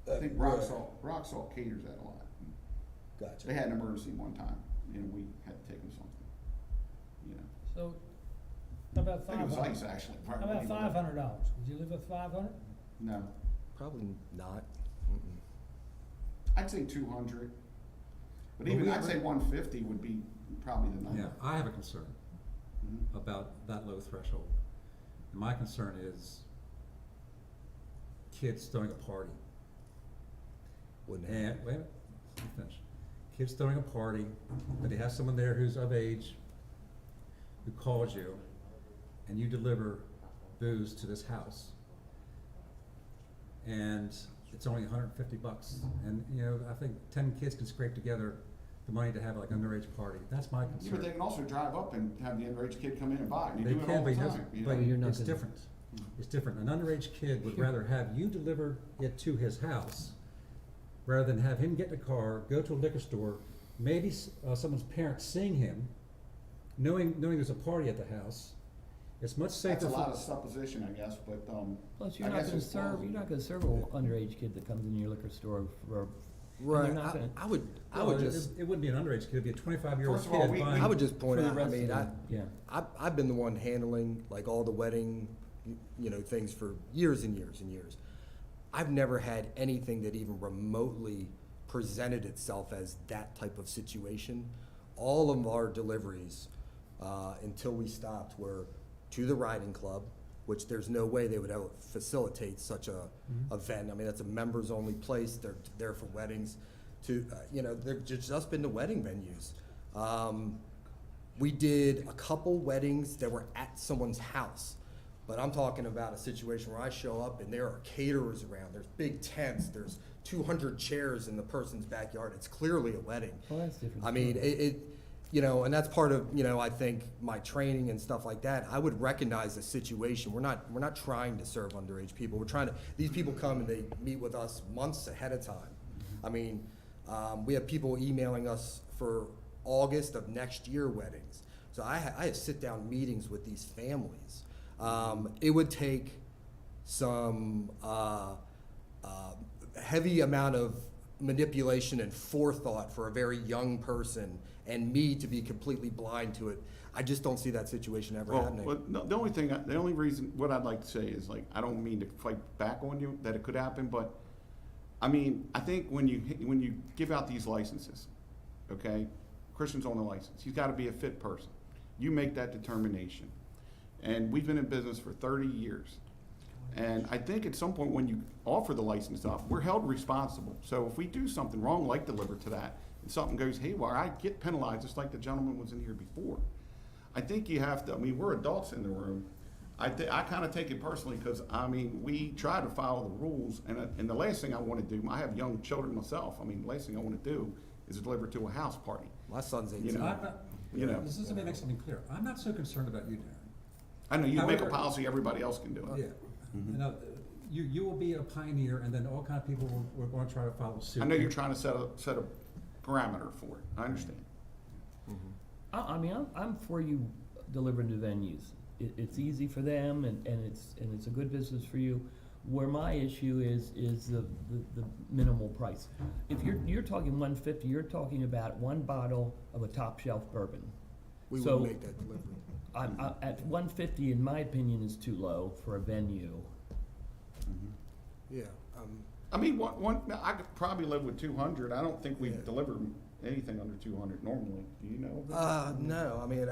I think Rock Salt caters that a lot. Gotcha. They had an emergency one time, you know, we had to take them something, you know. So, how about I think it was 500? ice, actually. How about $500? Would you live with 500? No, Probably not. I'd say 200, but Well, even we I'd were- say 150 would be probably the number. Yeah, I have a concern Mhm. about that low threshold. And my concern is kids throwing a party. Wouldn't And, happen. wait a minute, let me finish. Kids throwing a party, but they have someone there who's of age, who calls you, and you deliver booze to this house. And it's only $150. And, you know, I think 10 kids can scrape together the money to have like an underage party. That's my Yeah, but they concern. can also drive up and have the underage kid come in and buy. You They do it can, all but the it time. doesn't, you but know? you're not it's gonna- different. It's different. An underage kid would rather have you deliver it to his house rather than have him get in a car, go to a liquor store, maybe someone's parents seeing him, knowing there's a party at the house. It's much safer. That's a for- lot of supposition, I guess, but, Plus, I you're not guess gonna it's serve, plausible. you're not gonna serve an underage kid that comes in your liquor store for, Right, not gonna- I would Well, just, it wouldn't be an underage kid, it'd be a 25-year-old First of all, kid we- buying. I would just point for the out, I rest of mean, them, yeah. I've been the one handling like all the wedding, you know, things for years and years and years. I've never had anything that even remotely presented itself as that type of situation. All of our deliveries, until we stopped, were to the riding club, which there's no way they would ever facilitate such a event. I mean, that's a members-only place. They're there for weddings. To you know, they've just been to wedding venues. We did a couple weddings that were at someone's house, but I'm talking about a situation where I show up and there are caterers around. There's big tents. There's 200 chairs in the person's backyard. It's clearly a wedding. Well, that's different. I mean, you know, and that's part of, you know, I think my training and stuff like that. I would recognize the situation. We're not trying to serve underage people. We're trying to, these people come and they meet with us months ahead of time. I mean, we have people emailing us for August of next year weddings. So I have sit-down meetings with these families. It would take some heavy amount of manipulation and forethought for a very young person and me to be completely blind to it. I just don't see that situation ever happening. Well, no, the only reason, what I'd like to say is, like, I don't mean to fight back on you that it could happen, but, I mean, I think when you give out these licenses, okay, Christian's on the license, he's gotta be a fit person. You make that determination. And we've been in business for 30 years. And I think at some point when you offer the license stuff, we're held responsible. So if we do something wrong, like deliver to that, and something goes haywire, I get penalized, just like the gentleman was in here before. I think you have to, I mean, we're adults in the room. I kind of take it personally because, I mean, we try to follow the rules. And the last thing I want to do, I have young children myself. I mean, the last thing I want to do is deliver to a house party. My son's 18. You know, I'm not, you know. this is, let me make something clear. I'm not so concerned about you, Darren. I know you make a However- policy, everybody else can do it. Yeah. You know, you will be a pioneer, and then all kind of people will going to try to follow suit. I know you're trying to set a parameter for it. I understand. I mean, I'm for you delivering to venues. It's easy for them and it's a good business for you. Where my issue is the minimal price. If you're talking $150, you're talking about one bottle of a top shelf bourbon. We So, would make that delivery. at $150, in my opinion, is too low for a venue. Yeah. I mean, I could probably live with 200. I don't think we deliver anything under 200 normally. Do you know? No, I mean,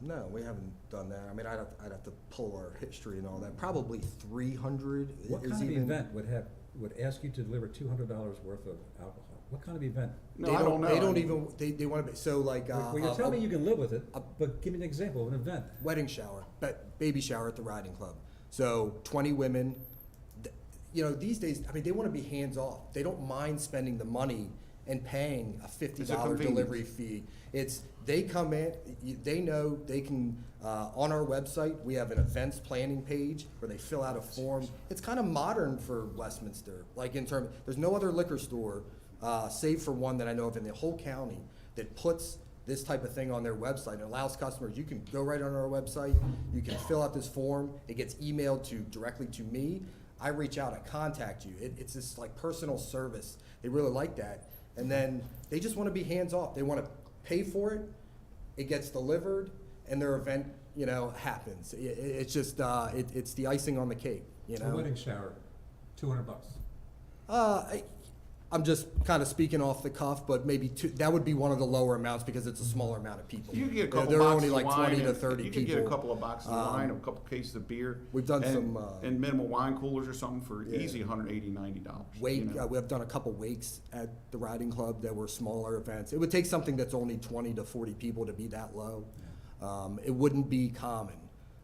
no, we haven't done that. I mean, I'd have to pull our history and all that. Probably 300 What is kind of even. event would ask you to deliver $200 worth of alcohol? What kind of event? No, I don't know. They don't even, they want to be, so like. Well, you're telling me you can live with it, but give me an example of an event. Wedding shower, but baby shower at the riding club. So 20 women, you know, these days, I mean, they want to be hands off. They don't mind spending the money and paying a $50 convenience. delivery fee. They come in, they know they can, on our website, we have an events planning page where they fill out a form. It's kind of modern for Westminster, like in terms, there's no other liquor store, save for one that I know of in the whole county, that puts this type of thing on their website and allows customers, you can go right on our website, you can fill out this form, it gets emailed directly to me. I reach out, I contact you. It's this like personal service. They really like that. And then they just wanna be hands-off. They wanna pay for it, it gets delivered, and their event, you know, happens. It's just, it's the icing on the cake, you know? A wedding shower, $200. I'm just kind of speaking off the cuff, but maybe that would be one of the lower amounts because it's a smaller amount of people. You can get a couple There are boxes only of like wine 20 to and- 30 You people. can get a couple of boxes of wine, a couple cases of beer. We've done and- some, and minimal wine coolers or something for yeah. easy $180, $90. Wake, you know? we have done a couple wakes at the riding club that were smaller events. It would take something that's only 20 to 40 people to be that low. It wouldn't be common.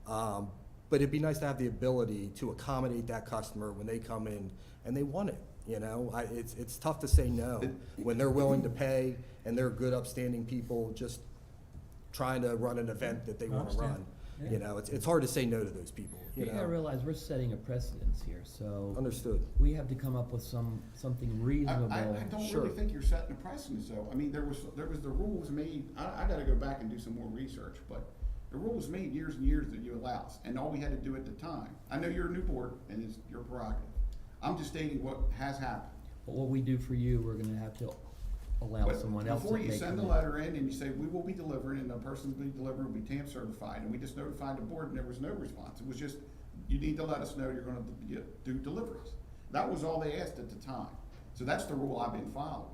But it'd be nice to have the ability to accommodate that customer when they come in and they want it. You know, it's tough to say no when they're willing to pay and they're good, upstanding people just trying to run an event that they want to run. Yeah. You know, it's hard to say no to those people. You gotta realize we're setting a precedence here, so. Understood. We have to come up with something reasonable. I don't really think you're setting a precedent, though. I mean, there was the rules made, I gotta go back and do some more research, but the rules made years and years that you allow, and all we had to do at the time. I know you're a new board, and it's your prerogative. I'm just stating what has happened. But what we do for you, we're gonna have to allow But someone else to before make. you send the them. letter in and you say, we will be delivering, and the person will be delivering will be TAMP certified, and we just notified the board and there was no response. It was just, you need to let us know you're gonna do deliveries. That was all they asked at the time. So that's the rule I've been following.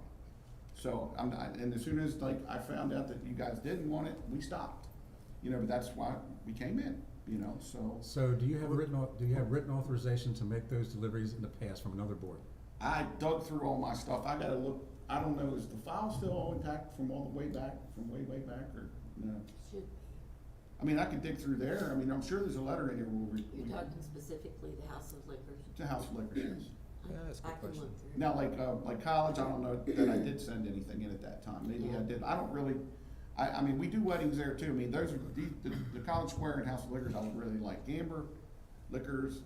So and as soon as I found out that you guys didn't want it, we stopped. You know, but that's why we came in, you know, so. So do you have written authorization to make those deliveries in the past from another board? I dug through all my stuff. I gotta look, I don't know, is the file still all intact from all the way back, way back, or no? Should, I mean, I could dig through there. I mean, I'm sure there's a letter in here where you're talking specifically the House of Liquors? to House of Liquors, yes. Yeah, that's a good I can question. look through. Now, like college, I don't know that I did send anything in at that time. Maybe I did. I don't really, I mean, we do weddings there too. I mean, those are, the College Square and House of Liquors, I really like. Gamber, Liquors.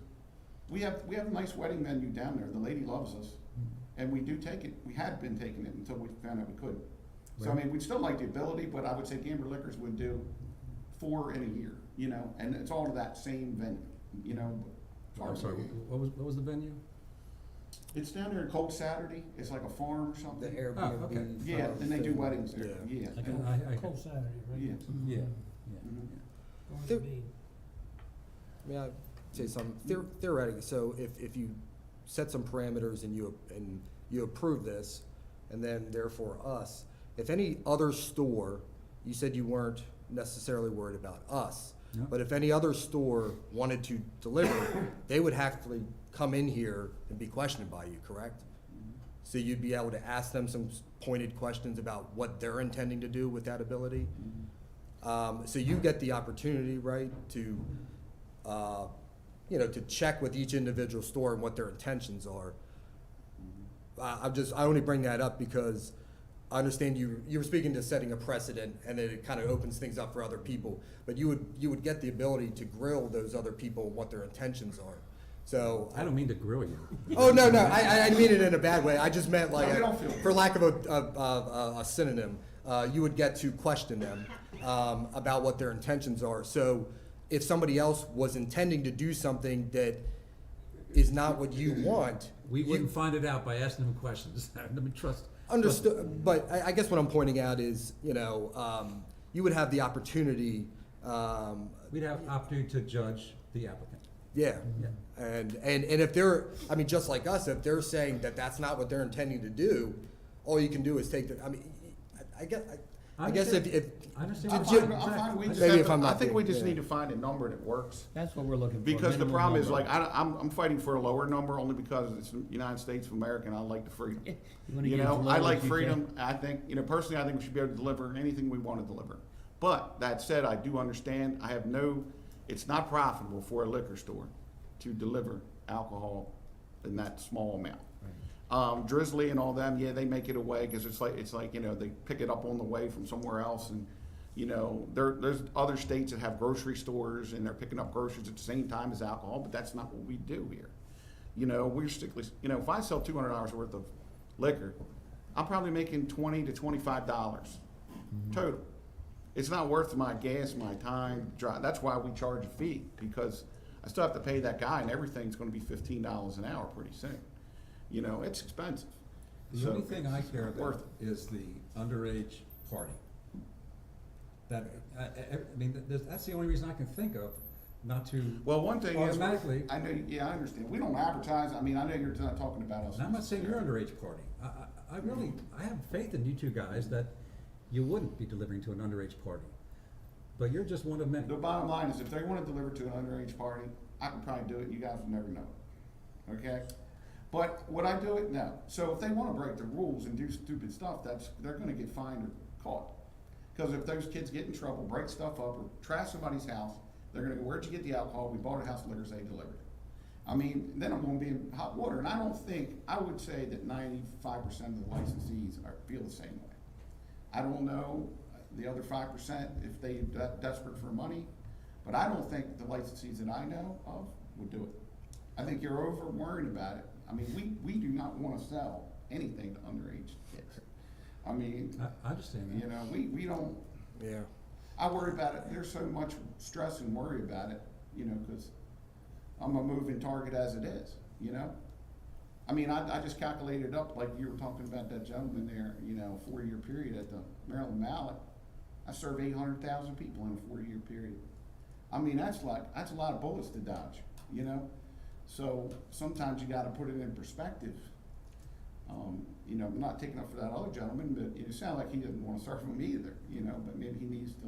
We have a nice wedding venue down there. The lady loves us. And we do take it. We had been taking it until we found out we couldn't. So, I mean, we'd still like the ability, but I would say Gamber Liquors would do 4 in a year, you know, and it's all to that same venue, you know. I'm sorry, what was the venue? It's down there in Cold Saturday. It's like a farm or something. The Airbnb. Oh, okay. Yeah, and they do weddings there, yeah. Cold Saturday, right? Yeah. Yeah. Mhm. There- May I say something? Theoretically, so if you set some parameters and you approve this, and then therefore us, if any other store, you said you weren't necessarily worried about us, No. but if any other store wanted to deliver, they would have to come in here and be questioned by you, correct? So you'd be able to ask them some pointed questions about what they're intending to do with that ability? So you get the opportunity, right, to, to check with each individual store and what their intentions are. I only bring that up because I understand you were speaking to setting a precedent, and then it kind of opens things up for other people. But you would get the ability to grill those other people and what their intentions are. So I don't mean to grill you. Oh, no, I mean it in a bad way. I just meant No, you don't feel it. for lack of a synonym, you would get to question them about what their intentions are. So if somebody else was intending to do something that is not what you want. We wouldn't find it out by asking them questions. Let me trust. Understood, but I guess what I'm pointing out is, you would have the opportunity. We'd have opportunity to judge the applicant. Yeah, and if they're, I mean, just like us, if they're saying that that's not what they're intending to do, all you can do is take the, I mean, I guess if. I understand. I think we just need to find a number that works. That's what we're looking for. Because the minimum problem is, number. like, I'm fighting for a lower number only because it's the United States of America and I like the freedom. wanna You get as know, low I as like you freedom. I think, personally, I think we should be able to deliver anything we want to deliver. But that said, I do understand, it's not profitable for a liquor store to deliver alcohol in that small amount. Drizzly and all them, they make it away because it's like, they pick it up on the way from somewhere else, and, there's other states that have grocery stores and they're picking up groceries at the same time as alcohol, but that's not what we do here. We're strictly, if I sell $200 worth of liquor, I'm probably making $20 to $25 total. It's not worth my gas, my time, drive. That's why we charge a fee, because I still have to pay that guy, and everything's gonna be $15 an hour pretty soon. It's expensive. The only thing I care about is the underage party. That, I mean, that's the only reason I can think of not to Well, one thing is, automatically. I know, yeah, I understand. We don't advertise, I mean, I know you're not talking about us. And I'm not saying you're underage party. I really, I have faith in you two guys that you wouldn't be delivering to an underage party. But you're just one of many. The bottom line is, if they wanna deliver to an underage party, I can probably do it, you guys will never know it, okay? But would I do it? No. So if they wanna break the rules and do stupid stuff, they're gonna get fined or caught. Cause if those kids get in trouble, break stuff up, or trash somebody's house, they're gonna go, where'd you get the alcohol? We bought a house of liquor, they delivered it. I mean, then I'm gonna be in hot water, and I would say that 95% of the licensees feel the same way. I don't know the other 5% if they desperate for money, but I don't think the licensees that I know of would do it. I think you're over worried about it. I mean, we do not wanna sell anything to underage kids. I mean, I understand that. you know, we don't, Yeah. I worry about it, there's so much stress and worry about it, you know, cause I'm a moving target as it is, you know? I mean, I just calculated up, like you were talking about that gentleman there, you know, 4-year period at the Maryland Mallet. I served 800,000 people in a 4-year period. I mean, that's a lot of bullets to dodge, you know? So sometimes you gotta put it in perspective. You know, I'm not taking up for that other gentleman, but it sounds like he doesn't wanna serve him either, you know, but maybe he needs to.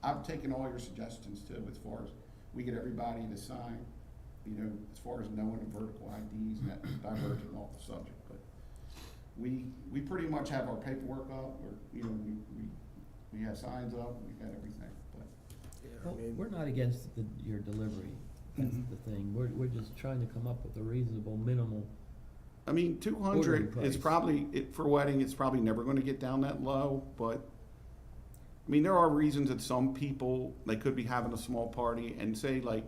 I've taken all your suggestions too, as far as we get everybody to sign, you know, as far as knowing the vertical IDs, and that diverging off the subject, but we pretty much have our paperwork up, or, you know, we have signs up, we got everything, but. Well, we're not against your delivery, that's the thing, we're just trying to come up with a reasonable minimal. I mean, 200 Ordering is price. probably, for wedding, it's probably never gonna get down that low, but, I mean, there are reasons that some people, they could be having a small party and say like,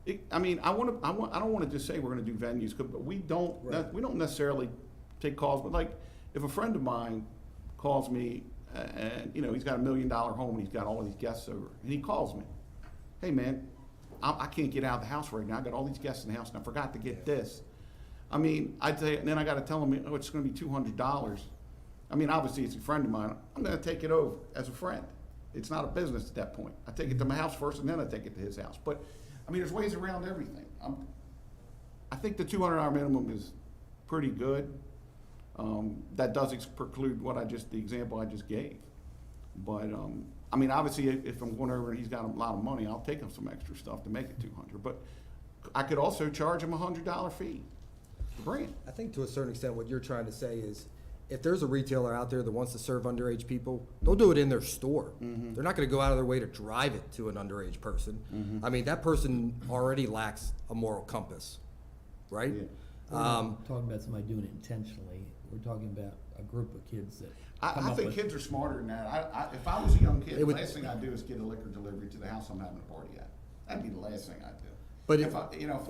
I don't wanna just say we're gonna do venues, but we don't, Right. we don't necessarily take calls, but like, if a friend of mine calls me, and, you know, he's got $1 million home and he's got all these guests over, and he calls me, hey man, I can't get out of the house right now, I got all these guests in the house and I forgot to get this. I mean, I'd say, and then I gotta tell him, oh, it's gonna be $200. I mean, obviously, it's a friend of mine, I'm gonna take it over as a friend. It's not a business at that point. I take it to my house first and then I take it to his house. But, I mean, there's ways around everything. I think the $200 minimum is pretty good. That does preclude the example I just gave. But, I mean, obviously, if I'm going over and he's got a lot of money, I'll take him some extra stuff to make it 200. But I could also charge him a $100 fee to bring it. I think to a certain extent, what you're trying to say is, if there's a retailer out there that wants to serve underage people, they'll do it in their store. Mhm. They're not gonna go out of their way to drive it to an underage person. Mhm. I mean, that person already lacks a moral compass, right? Yeah. We're not talking about somebody doing it intentionally, we're talking about a group of kids that come I up think with. kids are smarter than that. If I was a young kid, It the would- last thing I'd do is get a liquor delivery to the house I'm having a party at. That'd be the last thing I'd do. But If I, you know,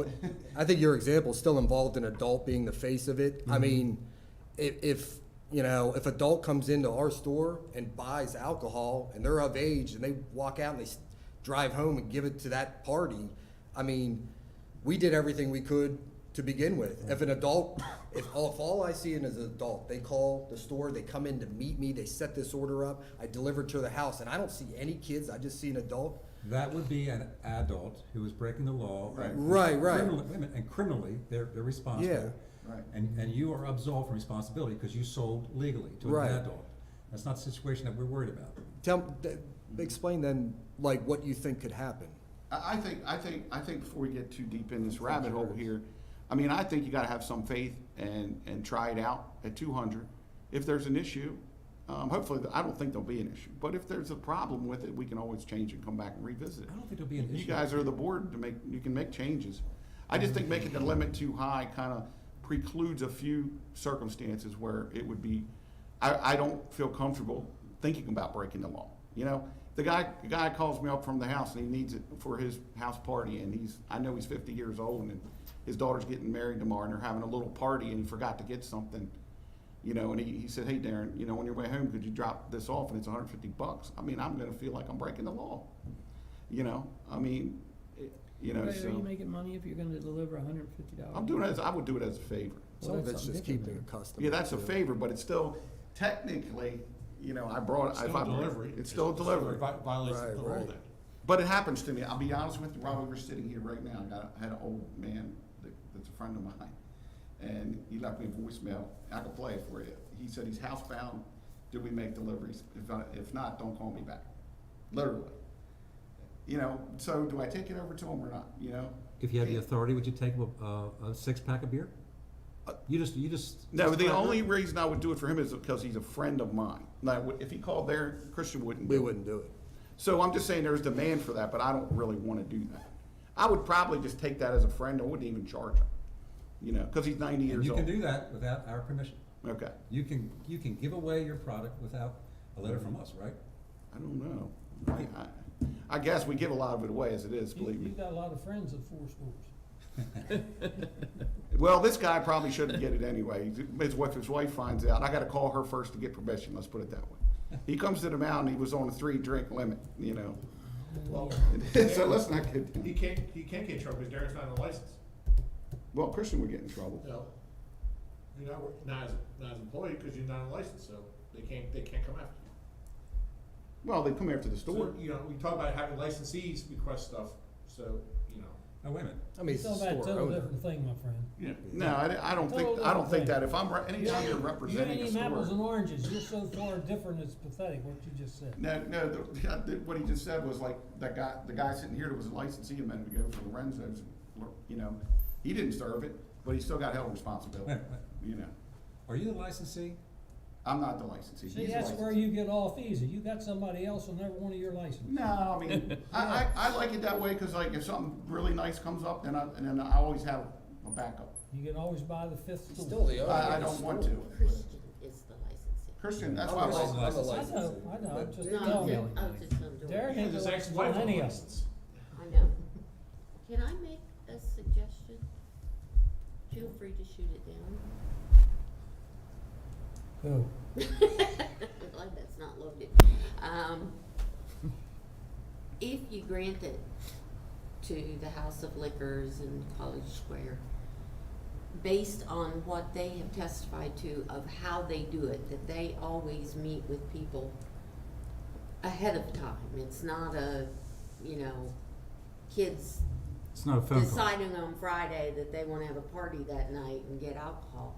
I think your example still involved an adult being the face of it. I mean, if you know, if adult comes into our store and buys alcohol and they're of age and they walk out and they drive home and give it to that party, I mean, we did everything we could to begin with. If an adult, if all I see in is an adult, they call the store, they come in to meet me, they set this order up, I deliver to the house, and I don't see any kids, I just see an adult. That would be an adult who is breaking the law. Right. Right. Criminally, wait a minute, and criminally, they're responsible. Yeah. Right. And you are absolved from responsibility because you sold legally to Right. an adult. That's not the situation that we're worried about. Explain then, like, what you think could happen. I think before we get too deep in this rabbit hole here, I mean, I think you gotta have some faith and try it out at 200. If there's an issue, hopefully, I don't think there'll be an issue, but if there's a problem with it, we can always change and come back and revisit it. I don't think there'll be an issue. You guys are the board you can make changes. I just think making the limit too high kinda precludes a few circumstances where it would be, I don't feel comfortable thinking about breaking the law, you know? The guy calls me up from the house and he needs it for his house party, and I know he's 50 years old and his daughter's getting married tomorrow and they're having a little party and he forgot to get something, you know, and he said, hey Darren, you know, on your way home, could you drop this off, and it's $150. I mean, I'm gonna feel like I'm breaking the law, you know? I mean, you know, Are so. you making money if you're gonna deliver $150? I would do it as a favor. Some of it's just keeping a customer. Yeah, that's a too. favor, but it's still technically, you know, I brought, It's if still I, delivery. it's still a delivery. Violation Right, of the rule right. then. But it happens to me. I'll be honest with you, while we were sitting here right now, I had an old man that's a friend of mine, and he left me a voicemail. I can play it for you. He said he's housebound. Do we make deliveries? If not, don't call me back. Literally. You know, so do I take it over to him or not, you know? If you had the authority, would you take a six-pack of beer? You just. No, the only reason I would do it for him is because he's a friend of mine. Now, if he called there, Christian wouldn't do We it. wouldn't do it. So I'm just saying there's demand for that, but I don't really want to do that. I would probably just take that as a friend. I wouldn't even charge him, you know, because he's 90 years And you old. can do that without our permission. Okay. You can give away your product without a letter from us, right? I don't know. I guess we give a lot of it away as it is, believe You me. got a lot of friends at 4 stores. Well, this guy probably shouldn't get it anyway. If his wife finds out, I got to call her first to get permission. Let's put it that way. He comes to the mountain. He was on a 3-drink limit, you know. Well, So let's not get. he can't get in trouble because Darren's not on a license. Well, Christian would get in trouble. No. You're not as an employee because you're not on a license, so they can't come after you. Well, they come after the store. So, you know, we talk about having licensees request stuff, so, you know. Oh, wait a minute. I mean, it's It's a about a store total owner. different thing, my friend. Yeah. No, I don't think that. If I'm anytime you're representing You a ain't even apples and store. oranges. You're so far different. It's pathetic what you just said. No, what he just said was like that guy, the guy sitting here that was a licensee a minute ago for Lorenzo's. You know, he didn't serve it, but he still got held responsibility. Wait. You know, Are you the licensee? I'm not the licensee. See, He's the that's where licensee. you get off easy. You got somebody else on every one of your licenses. No, I mean, I like it that way because like if something really nice comes up, then I always have a backup. You can always buy the 5th store. Still the owner. I of the don't want store. to. Christian is the licensee. Christian, that's I'm why. the I'm license- I'm the I licensee. know, I'm But- just No, telling you. I was just gonna do Derek it. ain't His the ex-wife license on on any a of them. license. I know. Can I make a suggestion? Feel free to shoot it down. Who? Glad that's not loaded. If you grant it to the House of Liquors in College Square, based on what they have testified to of how they do it, that they always meet with people ahead of time. It's not a, you know, kids It's not a phone call. deciding on Friday that they wanna have a party that night and get alcohol.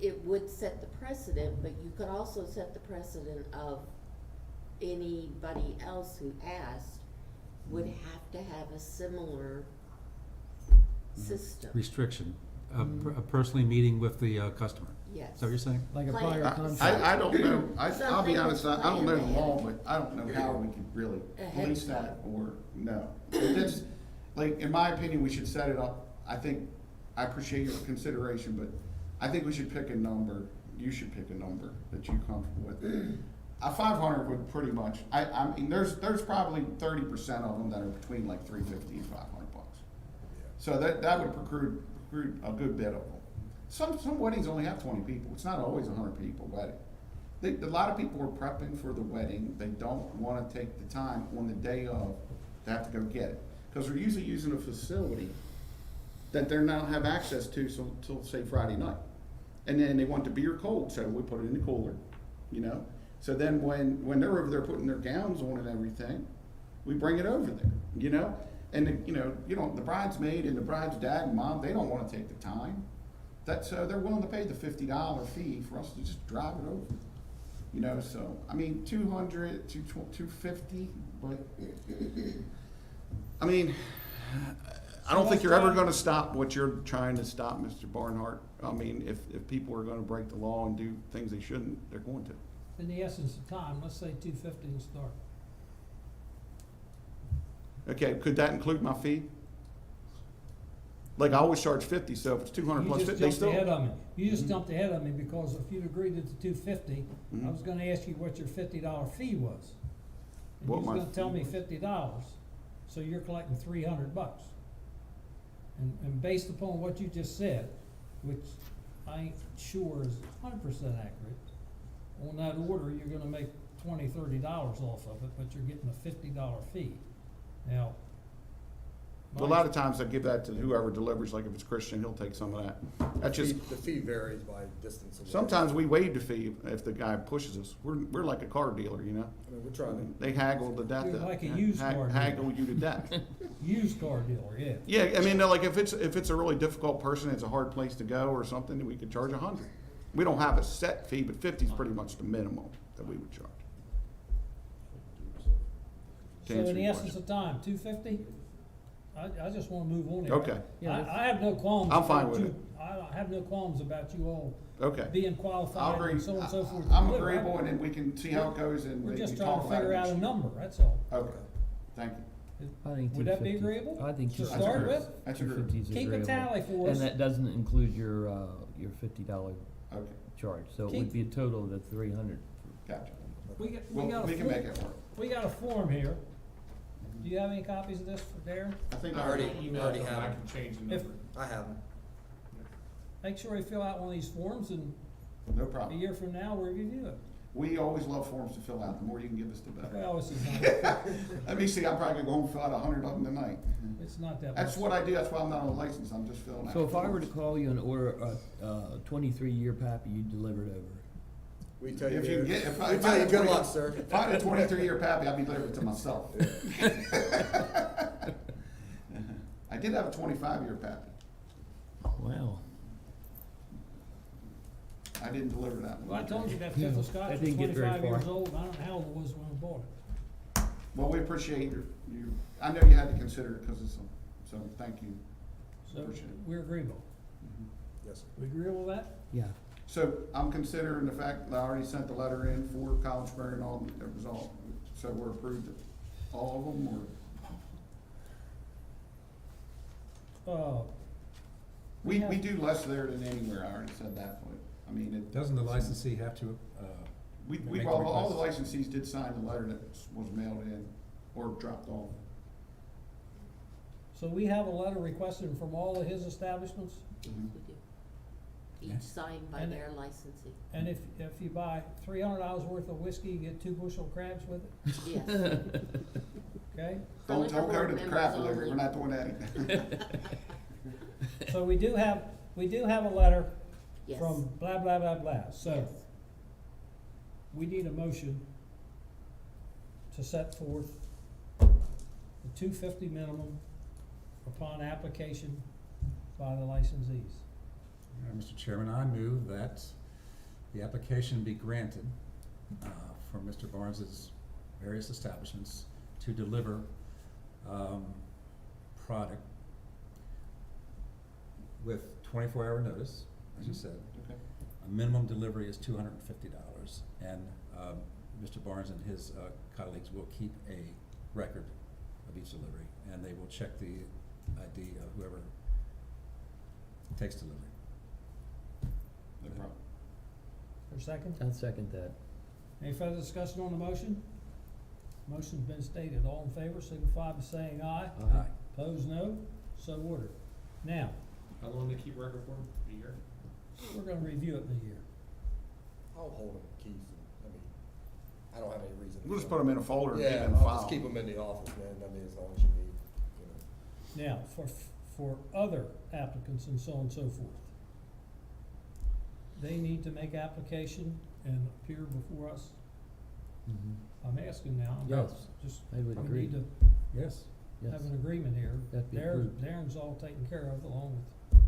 It would set the precedent, but you could also set the precedent of anybody else who asked would have to have a similar system. Restriction, personally meeting with the customer. Yes. Is that what you're saying? Like a Like- prior contract. I don't know, I'll be Something honest, I don't know the planned law, but I don't know how we could really Ahead police of that or, no. It's, like, in my opinion, we should set it up, I appreciate your consideration, but I think we should pick a number, you should pick a number that you're comfortable with. 500 would pretty much, I mean, there's probably 30% of them that are between like $350 and $500. So that would preclude a good bit of them. Some weddings only have 20 people. It's not always a 100 people wedding. A lot of people are prepping for the wedding. They don't want to take the time on the day of to have to go get it. Because they're usually using a facility that they're not have access to till say Friday night. And then they want the beer cold, so we put it in the cooler, you know? So then when they're over there putting their gowns on and everything, we bring it over there, you know? And the bridesmaid and the bride's dad and mom, they don't want to take the time. So they're willing to pay the $50 fee for us to just drive it over. You know, so I mean, 200, 250, but I mean, I don't think you're ever going to stop what you're trying to stop, Mr. Barnhart. I mean, if people are going to break the law and do things they shouldn't, they're going to. In the essence of time, let's say 250 and start. Okay, could that include my fee? Like I always charge 50, so if it's 200 plus 50, they You just still. jumped ahead of me. You just jumped ahead of me because if you'd agreed to the 250, I Mhm. was gonna ask you what your $50 fee was. And you What was my gonna tell fee me was. $50, so you're collecting $300. And based upon what you just said, which I ain't sure is 100% accurate, on that order, you're gonna make $20, $30 off of it, but you're getting a $50 fee. Now, But a lot of times I give that to whoever delivers, like if it's Christian, he'll take some of that. That's just, The fee varies by distance. away. sometimes we waive the fee if the guy pushes us. We're like a car dealer, you know? I mean, we're trying to. They haggle to death. You're like a used car dealer. Haggle you to death. Used car dealer, yeah. Yeah, I mean, they're like if it's a really difficult person, it's a hard place to go or something, we could charge 100. We don't have a set fee, but 50 is pretty much the minimum that we would charge. To So answer in the your essence of time, 250? I just wanna move on here. Okay. I have no qualms. I'm fine about with you- it. I have no qualms about you all Okay. being I'll qualified agree. and so on and so forth. I'm to deliver. agreeable, and then we can see how it goes and We're maybe just talk trying to about it figure out next a year. number, that's all. Okay, thank you. I think Would that be 250. agreeable? I think To 250. start with? That's 250 is Keep a agreeable. tally for us. And that doesn't include your $50 Okay, charge, so it Keep- would be a total of the 300. gotcha. We Well, got a we can form- make it work. We got a form here. Do you have any copies of this for Darren? I think I already have I them. can change the If- number. I have them. Make sure you fill out one of these forms and No a problem. year from now, we'll review it. We always love forms to fill out. The more you can give us, the better. Well, this is not, Let me see, I'm probably gonna go home and fill out 100 of them tonight. it's not that much. That's what I do, that's why I'm not on a license, I'm just filling out. So if I were to forms. call you and order a 23-year Pappy, you'd deliver it over? We tell you. If you can get, if I. We if I tell you had good 20 luck, sir. If I had a 23-year Pappy, I'd be delivering it to myself. I did have a 25-year Pappy. Wow. I didn't deliver that one. Well, I told you that Yeah, Fifth Scotch that was didn't get very 25 years far. old, and I don't know how old it was when I bought it. Well, we appreciate your, I know you had to consider it because it's, so thank you. So Appreciate it. we're agreeable. Yes, sir. We agreeable with that? Yeah. So I'm considering the fact that I already sent the letter in for College Spring and all, that was all, so we're approved of all of them, or? We do less there than anywhere, I already said that, but, I mean, it. Doesn't the licensee have to, We, make the all the request? licensees did sign the letter that was mailed in or dropped off. So we have a letter requested from all of his establishments, We do. Each signed by And- their licensee. and if you buy $300 worth of whiskey, you get 2 bushel of crabs with it, Yes. okay? Don't liquor go to board the members craft delivery, only. we're not doing that either. So we do have a letter Yes. from blah, blah, blah, blah, so Yes. we need a motion to set forth the $250 minimum upon application by the licensees. Mr. Chairman, I move that the application be granted for Mr. Barnes's various establishments to deliver product with 24-hour notice, as you said. Okay. A minimum delivery is $250, and Mr. Barnes and his colleagues will keep a record of each delivery, and they will check the ID of whoever takes delivery. No problem. For a second? I'll second that. Any further discussion on the motion? Motion's been stated. All in favor, signify by saying aye. Aye. Opposed, no. So ordered. Now, How long do they keep record for? A year? we're gonna review it in a year. I'll hold them keys. I mean, I don't have any reason. We'll just put them in a folder and keep Yeah, them in the I'll file. just keep them in the office, man. I mean, as long as you need, you know. Now, for other applicants and so on and so forth, they need to make application and appear before us. I'm asking now. Yes, Just, I would we agree. need to Yes. Yes. have an agreement here. That'd be Darren, approved. Darren's all taken care of along with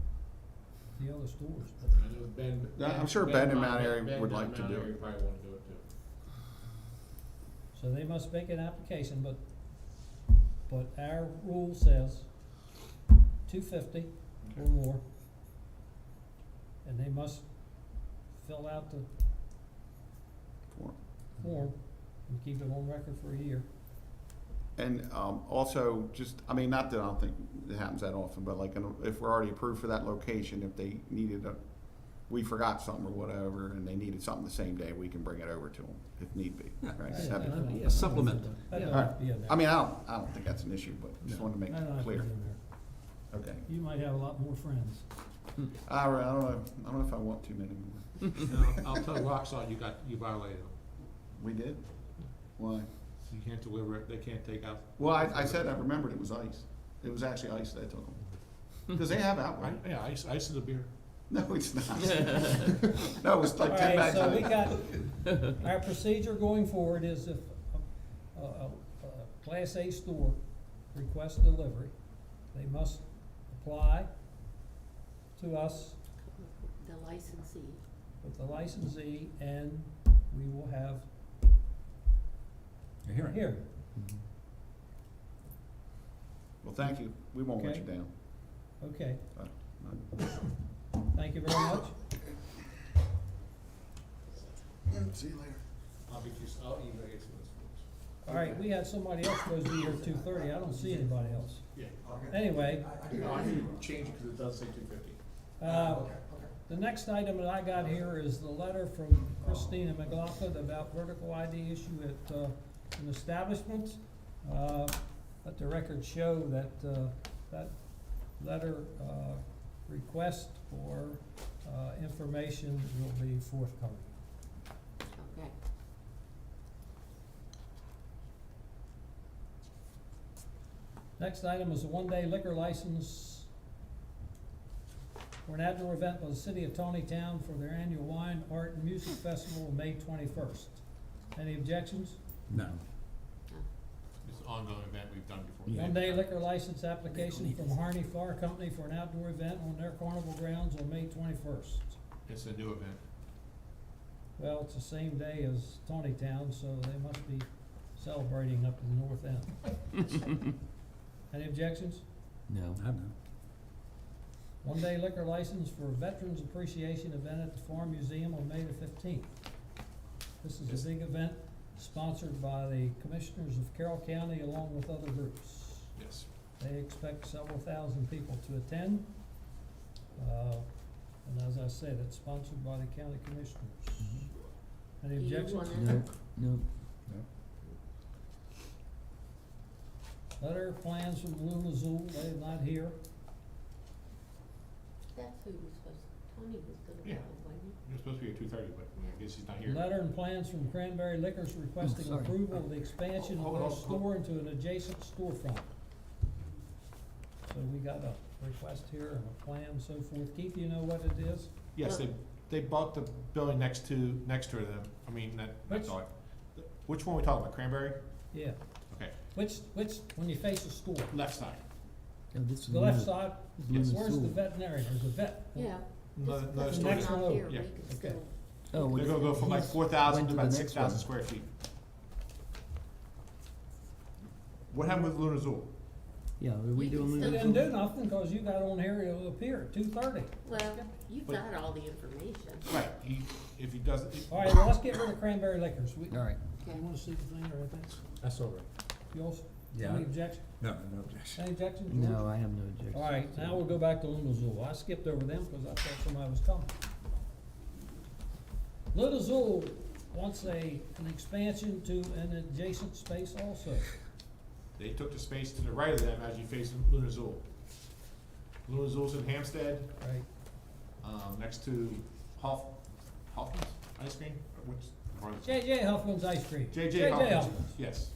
the other stores, but I know Ben. Yeah, I'm sure Ben in Mount Mount Airy Ben would down like to Mount do Airy it. Probably wanna do it too. so they must make an application, but our rule says $250 or more. And they must fill out the form and keep it on record for a year. And also, just, I mean, not that I don't think it happens that often, but like, if we're already approved for that location, if they needed we forgot something or whatever, and they needed something the same day, we can bring it over to them if need be, right? Yeah, That'd be I don't- fine. yeah, A supplement. That Yeah. doesn't have to be in there. I mean, I don't think that's an issue, but just wanted to make That don't it have to be clear. in there. Okay. You might have a lot more friends. I don't know if I want too many more. No, I'll tell Roxanne you violated them. We did? Why? You can't deliver it, they can't take out. Well, I said I remembered it was ice. It was actually ice that I took them. Because they have outright. Yeah, ice is a beer. No, it's not. No, it was like All 10 right, bags so of we it. got, our procedure going forward is if a Class A store requests delivery, they must apply to us The licensee. with the licensee, and we will have You're hearing. here. Well, thank you. We won't let Okay. you down. Okay, Uh, thank you very much. See you later. I'll email you some of those. All right, we had somebody else supposed to be here at 2:30. I don't see anybody else. Yeah. Anyway, No, I need to change it because it does say 2:50. the next item that I got here is the letter from Christina McLaughlin about vertical ID issue at, an establishment. Let the record show that, that letter, request for, information will be forthcoming. Okay. Next item is a one-day liquor license for an outdoor event by the city of Tonytown for their annual wine, art, and music festival on May 21st. Any objections? No. It's an ongoing event we've done before. Yeah. One-day liquor license application from Harney Flower Company for an outdoor event on their carnival grounds on May 21st. It's a new event. Well, it's the same day as Tonytown, so they must be celebrating up in the north end. Any objections? No. I have none. One-day liquor license for a Veterans Appreciation event at the Farm Museum on May the 15th. This is a big event sponsored by the Commissioners of Carroll County along with other groups. Yes. They expect several thousand people to attend. And as I said, it's sponsored by the county commissioners. Any Do you objections? wanna- No. Letter of plans from Blue Azul, they're not here. That's who was supposed, Tony was gonna Yeah. go, wasn't he? It was supposed to be at 2:30, but I guess he's not here. Letter and plans from Cranberry Liquors requesting sorry. approval of the expansion of Hold their on, store into an adjacent storefront. So we got a request here and a plan, so forth. Keith, you know what it is? Yes, they bought the building next to them. I mean, that's Which- all. Which one are we talking about, Cranberry? Yeah. Okay, Which, when you face the store? left side. No, this is The left Luna- side, Luna where's Zoo. the veterinarian, there's a vet? Yeah. No, This- no, this the is next not one here, over. we Yeah. can Okay. still- Oh, They're gonna go from like he's 4,000 went to the about next 6,000 one. square feet. What happened with Luna Zool? Yeah, are we You doing can We Luna didn't Zoo? do nothing, cause you got on here, it'll appear at 2:30. Well, you've But- got all the information. Right, if he does, All right, well, let's get rid of Cranberry Liquors. All right. Okay. You wanna see the thing or anything? That's over. You also, Yeah. any objection? No, no objection. Any objections, George? No, I have no objection. All right, now we'll go back to Luna Zool. I skipped over them because I thought somebody was coming. Luna Zool wants an expansion to an adjacent space also. they took the space to the right of them as you face Luna Zool. Luna Zool's in Hampstead, Right. next to Hoffman's Ice Cream, or which, or is- J.J. Huffman's Ice Cream. J.J. Hoffman's, yes.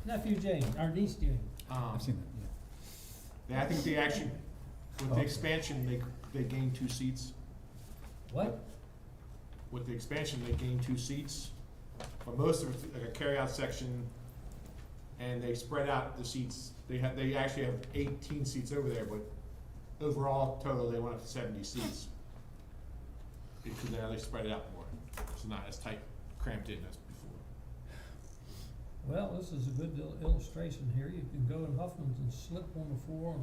Nephew Jane, or niece Jane. I've seen that, yeah. I think they actually, with the Okay. expansion, they gained 2 seats. What? With the expansion, they gained 2 seats. But most of it's like a carryout section, and they spread out the seats. They actually have 18 seats over there, but overall total, they went up to 70 seats. Because now they spread it out more. It's not as tight, cramped in as before. Well, this is a good illustration here. You can go in Huffman's and slip on the floor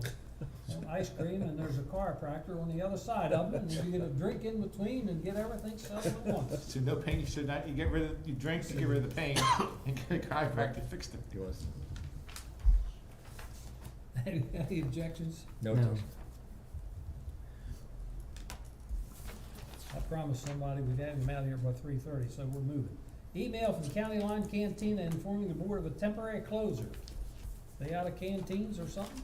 on ice cream, and there's a chiropractor on the other side of it, and you get a drink in between and get everything settled at once. So no pain, so now you get rid of, you drink to get rid of the pain, and get a chiropractor to fix it. Any objections? No No. objection. I promised somebody we'd have him out here by 3:30, so we're moving. Email from County Line Cantina informing the board of a temporary closure. They out of canteens or something?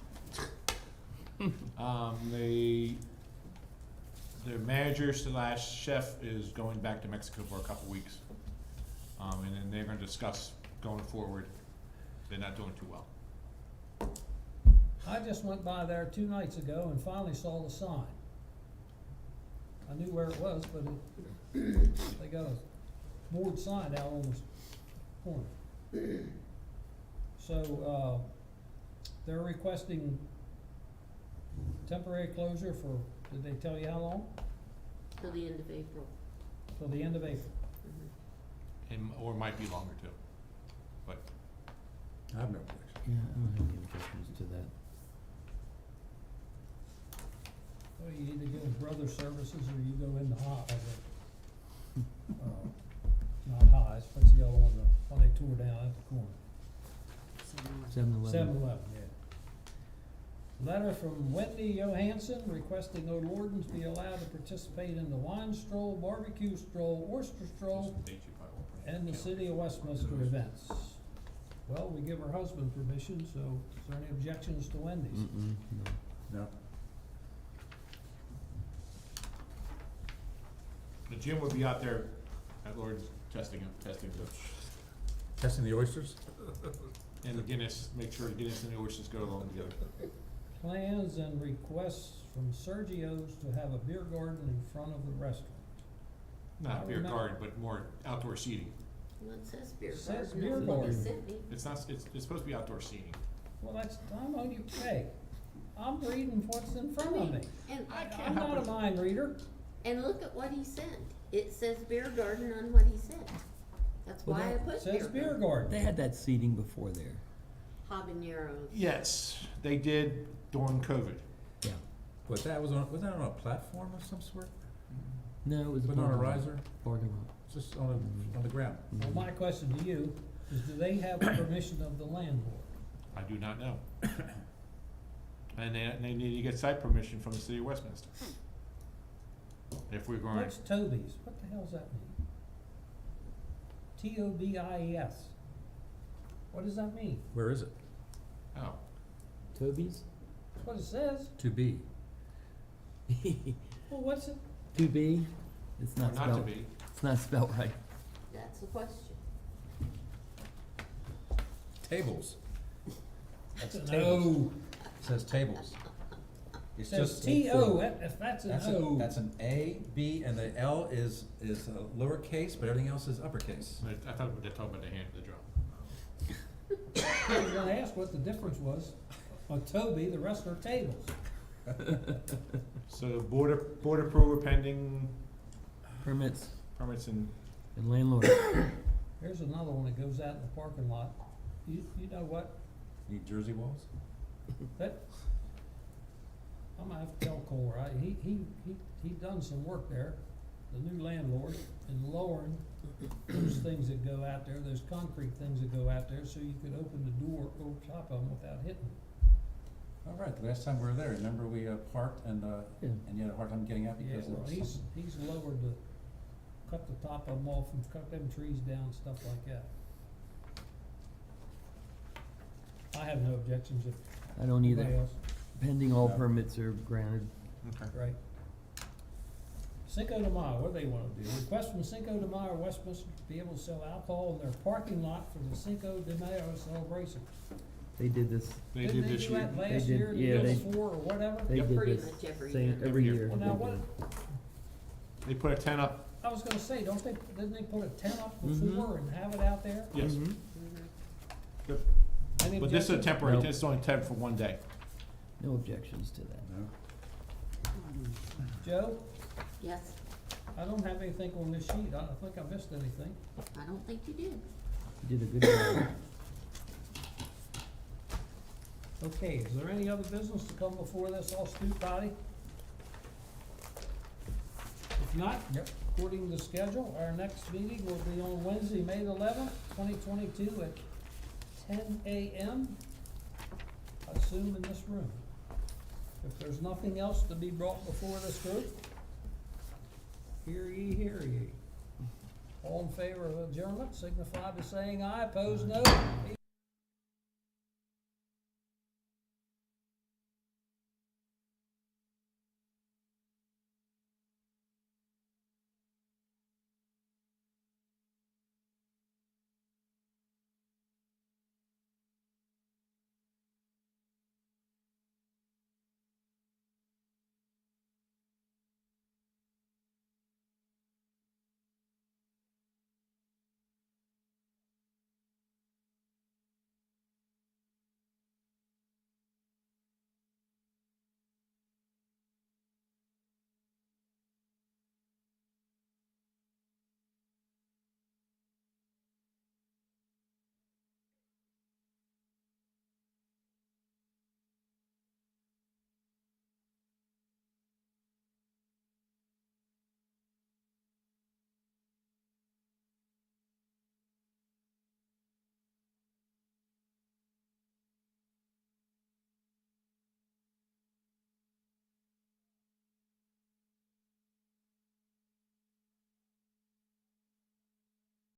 Their manager / chef is going back to Mexico for a couple weeks. And then they're gonna discuss going forward. They're not doing too well. I just went by there 2 nights ago and finally saw the sign. I knew where it was, but they got a board sign out on the corner. So, they're requesting temporary closure for, did they tell you how long? Till the end of April. Till the end of April. Or it might be longer too, but. I have no objection. Yeah, I don't have any objections to that. Well, you either go with Brother Services or you go into not Highs, what's the other one, the one they tore down at the corner? 7-Eleven. 7-Eleven, yeah. Letter from Wendy Johansson requesting O'Lordens be allowed to participate in the wine stroll, barbecue stroll, oyster stroll, and the City of Westminster events. Well, we give her husband permission, so is there any objections to Wendy's? Mm-mm, no. No? The gym would be out there at Lord's testing Testing the oysters? and the Guinness, make sure the Guinness and the oysters go along together. Plans and requests from Sergio's to have a beer garden in front of the restaurant. Not I a beer remember- garden, but more outdoor seating. Well, it says beer It says garden, beer that's what they garden. sent me. It's not, it's supposed to be outdoor seating. Well, that's, I'm on you, hey, I'm reading what's in front of me. And I'm not a mind reader. And look at what he sent. It says beer garden on what he sent. That's Well, why I that put Says beer garden. They had that seating before there. Habaneros. Yes, they did during COVID. Yeah. Was that on a platform of some sort? No, it was a Wasn't on a parking lot. riser? Parking lot. Just on the ground? Well, my question to you is, do they have permission of the landlord? I do not know. And they need to get site permission from the City of Westminster. If we're going, What's Toby's? What the hell's that mean? Tobies. What does that mean? Where is it? oh, Toby's? That's what it says. To be. Well, what's it? To be? It's or not not to spelled. be. It's not spelled right. That's the question. Tables. That's An tables. O. It says tables. It's Says just T-O, if that's an That's O. that's an A, B, and the L is lowercase, but everything else is uppercase. I thought they were talking about the hand of the drum. I was gonna ask what the difference was on Toby, the rest are tables. So board approval pending Permits permits and and landlord. Here's another one that goes out in the parking lot. You know what? Need Jersey walls? That, I'm gonna have to tell Cole, right, he done some work there, the new landlord, in lowering those things that go out there, those concrete things that go out there, so you could open the door over top of them without hitting. All right, the last time we were there, remember we parked and Yeah. you had a hard time getting out Yeah, because there well, was he's lowered cut the top of them off and cut them trees down, stuff like that. I have no objections if I don't either. anybody else, Pending all No. permits are granted. okay. right? Cinco de Mayo, what do they wanna do? Request from Cinco de Mayo Westminster to be able to sell alcohol in their parking lot for the Cinco de Mayo celebration. They did this. They Didn't did this do year. that last They did- year, the yeah, year they- before, or whatever? They They're did pretty this much every same year. every year. Well, they now do what, it. They put a tent up, I was gonna say, didn't they put a tent up Mhm. before and have it out there? yes. Mhm. Yep. Any But this is a objections? temporary, Nope. this is only temp for one day. No objections to that. no. Joe, Yes, I don't have anything on this sheet, I don't think I missed anything. I don't think you did. You did a good job. Okay, is there any other business to come before this all-stoop body? If not, Yep. according to the schedule, our next meeting will be on Wednesday, May the 11th, 2022 at 10 a.m., I assume in this room. If there's nothing else to be brought before this group, hear ye, hear ye. All in favor of adjournment, signify by saying aye, opposed no.